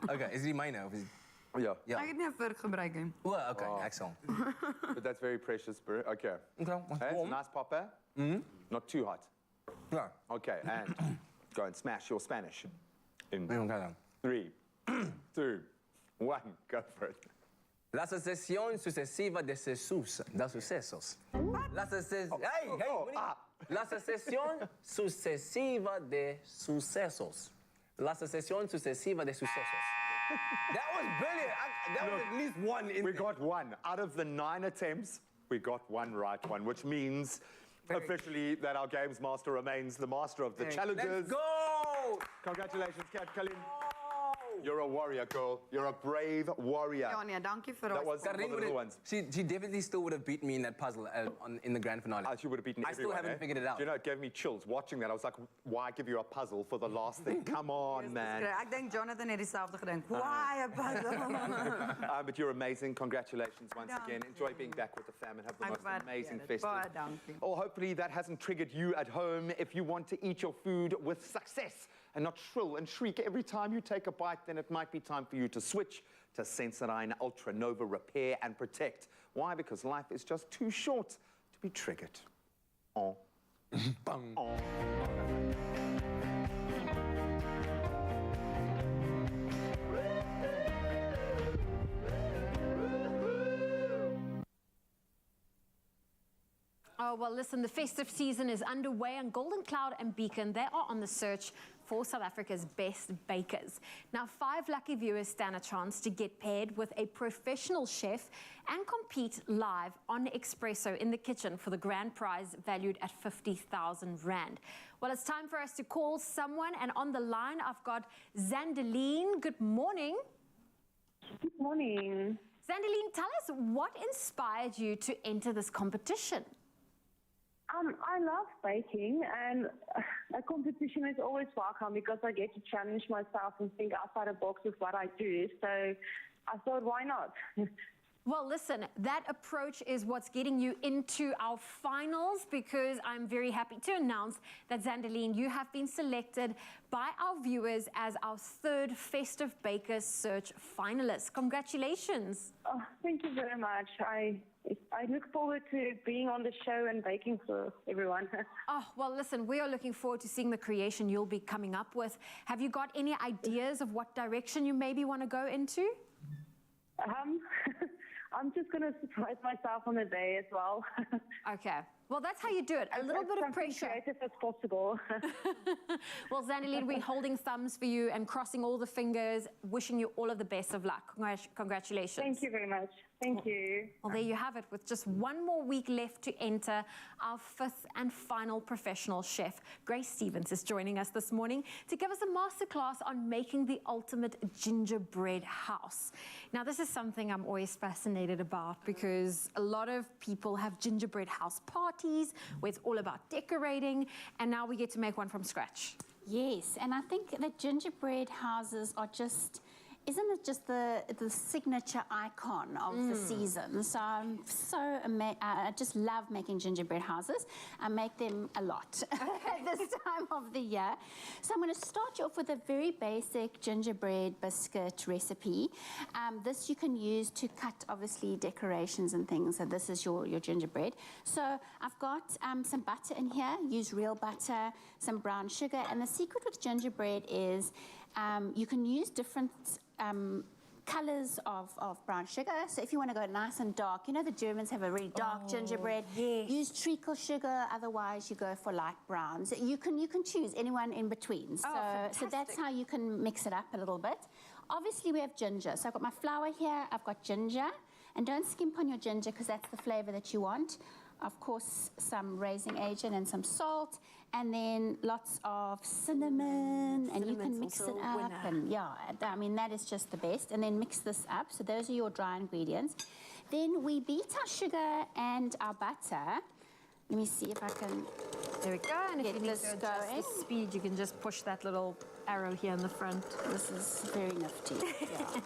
Okay, is die myne of is Yeah. Ek het nie 'n vork gebruik nie. Okay, excellent. But that's very precious, bro. Okay. Okay. Hey, it's a nice popper. Not too hot. No. Okay, and go and smash your Spanish. In Okay. 3, 2, 1, go for it. La sucesión sucesiva de sucesos. La sucesión. Hey, La sucesión sucesiva de sucesos. La sucesión sucesiva de sucesos. That was brilliant. That was at least one in We got one. Out of the 9 attempts, we got one right one, which means officially that our games master remains the master of the challenges. Let's go! Congratulations, Kat Kalin. You're a warrior, girl. You're a brave warrior. Ja nee, dankie vir That was ons. one of the ones. She definitely still would have beaten me in that puzzle in the grand finale. She would have beaten I still everyone, haven't figured it out. Do you know, it gave me chills watching that. I was like, why give you a puzzle for the last thing? Come on, man. Ek dink Jonathan het dieselfde gedink. Why a puzzle? But you're amazing. Congratulations once again. Enjoy being back with the fam and have the most amazing festive. Baie dankie. Or hopefully that hasn't triggered you at home. If you want to eat your food with success and not shrill and shriek every time you take a bite, then it might be time for you to switch to Sensodyne Ultra Nova Repair and Protect. Why? Because life is just too short to be triggered. Oh. Bang. Oh. Oh, well, listen, the festive season is underway, and Golden Cloud and Beacon, they are on the search for South Africa's best bakers. Now, 5 lucky viewers stand a chance to get paired with a professional chef and compete live on Expresso in the kitchen for the grand prize valued at 50,000 Rand. Well, it's time for us to call someone, and on the line, I've got Zandeline. Good morning. Good morning. Zandeline, tell us what inspired you to enter this competition? I love baking, and a competition is always welcome because I get to challenge myself and think outside the box with what I do. So I thought, why not? Well, listen, that approach is what's getting you into our finals, because I'm very happy to announce that, Zandeline, you have been selected by our viewers as our 3rd Festive Bakers Search finalist. Congratulations. Oh, thank you very much. I look forward to being on the show and baking for everyone. Oh, well, listen, we are looking forward to seeing the creation you'll be coming up with. Have you got any ideas of what direction you maybe want to go into? I'm just going to surprise myself on the day as well. Okay. Well, that's how you do it. A little bit of pressure. Creative as possible. Well, Zandeline, we're holding thumbs for you and crossing all the fingers, wishing you all of the best of luck. Congratulations. Thank you very much. Thank you. Well, there you have it. With just one more week left to enter, our 5th and final professional chef, Grace Stevens, is joining us this morning to give us a masterclass on making the ultimate gingerbread house. Now, this is something I'm always fascinated about, because a lot of people have gingerbread house parties where it's all about decorating, and now we get to make one from scratch. Yes, and I think that gingerbread houses are just, isn't it just the signature icon of the season? So I just love making gingerbread houses. I make them a lot at this time of the year. So I'm going to start you off with a very basic gingerbread biscuit recipe. This you can use to cut, obviously, decorations and things. So this is your gingerbread. So I've got some butter in here. Use real butter, some brown sugar. And the secret with gingerbread is you can use different colors of brown sugar. So if you want to go nice and dark, you know the Germans have a really dark gingerbread. Yes. Use treacle sugar. Otherwise, you go for light browns. You can choose anyone in between. So that's how you can mix it up a little bit. Obviously, we have ginger. So I've got my flour here. I've got ginger. And don't skimp on your ginger, because that's the flavor that you want. Of course, some raising agent and some salt, and then lots of cinnamon, and you can mix it up. And yeah, I mean, that is just the best. And then mix this up. So those are your dry ingredients. Then we beat our sugar and our butter. Let me see if I can. There we go. And if you need to adjust the speed, you can just push that little arrow here in the front. This is very nifty. Yeah.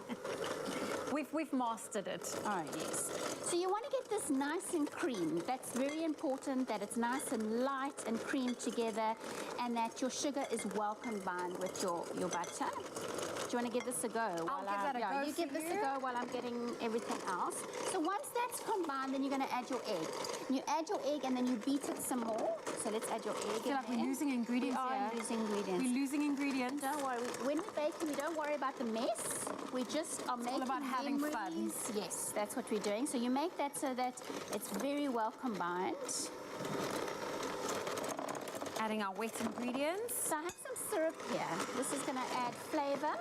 We've mastered it. Oh, yes. So you want to get want this nice and cream. That's very important, that it's nice and light and cream together, and that your sugar is well combined with your butter. Do you want to give this a go? I'll give that a go You for give this a go while I'm getting everything else. So once that's combined, then you're going to add your egg. And you add your egg and then you beat it some more. So let's add your egg. I feel like we're losing ingredients We are here. losing ingredients. We're losing ingredients. Don't worry. When we're baking, we don't worry about the mess. We just are making all about having fun. memories. Yes, that's what we're doing. So you make that so that it's very well combined. Adding our wet ingredients. So I have some syrup here. This is going to add flavor.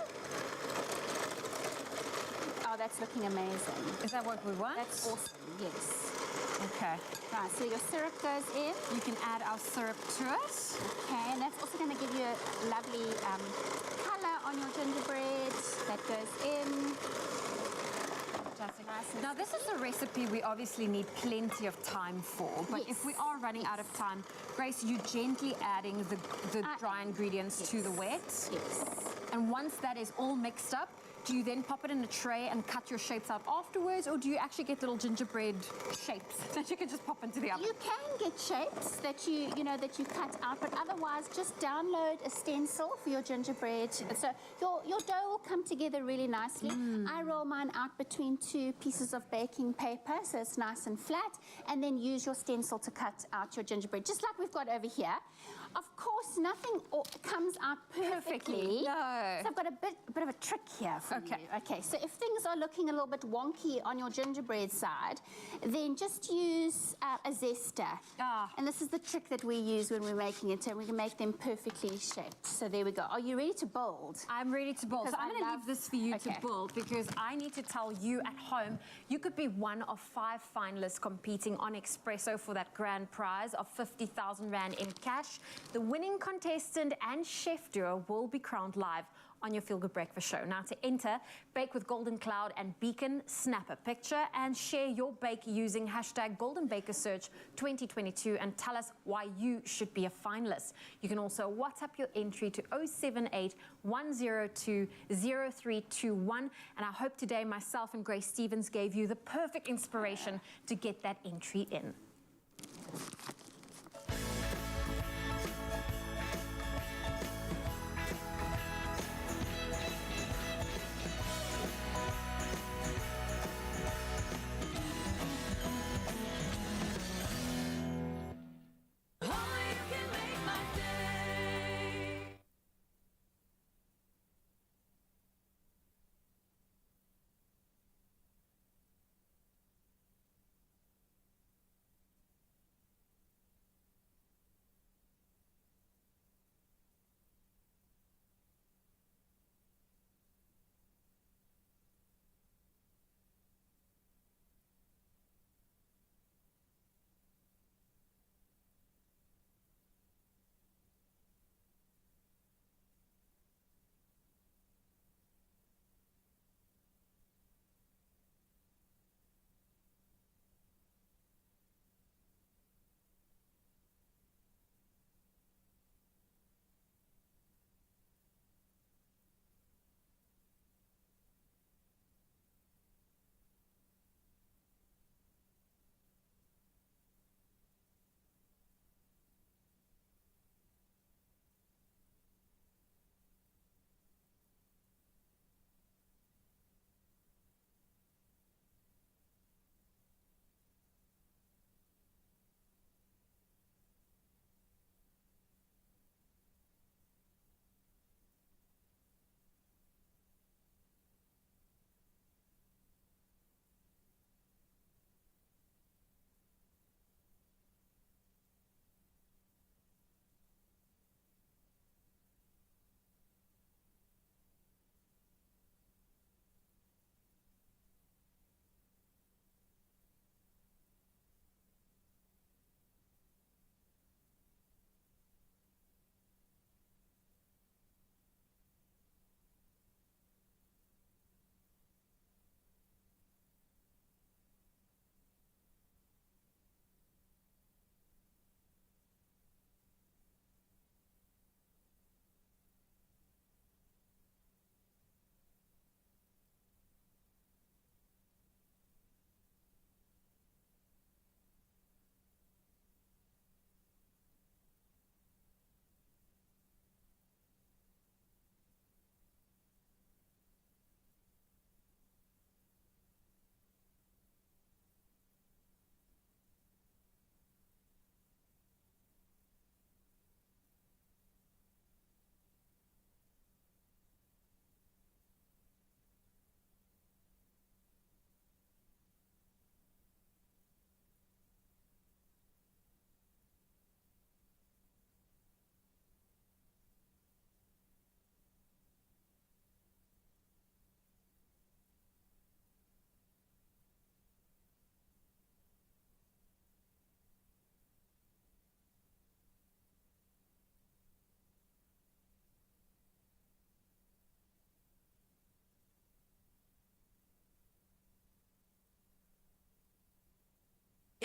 Oh, that's looking amazing. Is that what we want? That's awesome, yes. Okay. Right, so your syrup goes in. You can add our syrup to it. Okay, and that's also going to give you a lovely color on your gingerbread. That goes in. Fantastic. Now, this is a recipe we obviously need plenty of time for, but if we are running out of time, Grace, you gently adding the dry ingredients to the wet. Yes. And once that is all mixed up, do you then pop it in a tray and cut your shapes out afterwards, or do you actually get little gingerbread shapes that you can just pop into the oven? You can get shapes that you cut out, but otherwise just download a stencil for your gingerbread. So your dough will come together really nicely. I roll mine out between two pieces of baking paper, so it's nice and flat, and then use your stencil to cut out your gingerbread, just like we've got over here. Of course, nothing comes out perfectly. No. So I've got a bit of a trick here for you. Okay, so if things are looking a little bit wonky on your gingerbread side, then just use a zester. And this is the trick that we use when we're making it, and we can make them perfectly shaped. So there we go. Are you ready to build? I'm ready to build. So I'm going to love- leave this for you Okay. to build, because I need to tell you at home, you could be one of 5 finalists competing on Expresso for that grand prize of 50,000 Rand in cash. The winning contestant and chef duo will be crowned live on your Feel Good Breakfast show. Now, to enter, bake with Golden Cloud and Beacon, snap a picture and share your bake using hashtag Golden Baker Search 2022 and tell us why you should be a finalist. You can also WhatsApp your entry to 078 102 0321. And I hope today myself and Grace Stevens gave you the perfect inspiration to get that entry in.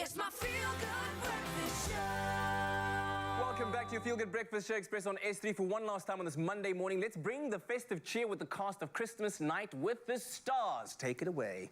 It's my feel-good breakfast show. Welcome back to your Feel Good Breakfast Show, Express on S3 for one last time on this Monday morning. Let's bring the festive cheer with the cast of Christmas Night with the Stars. Take it away.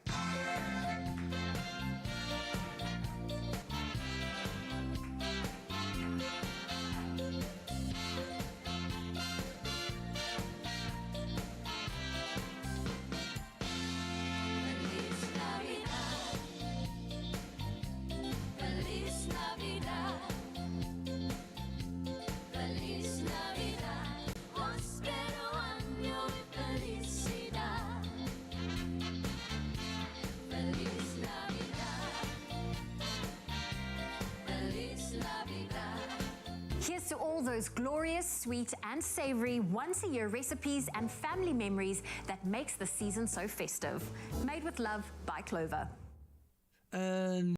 Here's to all those glorious, sweet and savory once-a-year recipes and family memories that makes the season so festive. Made with love by Clover.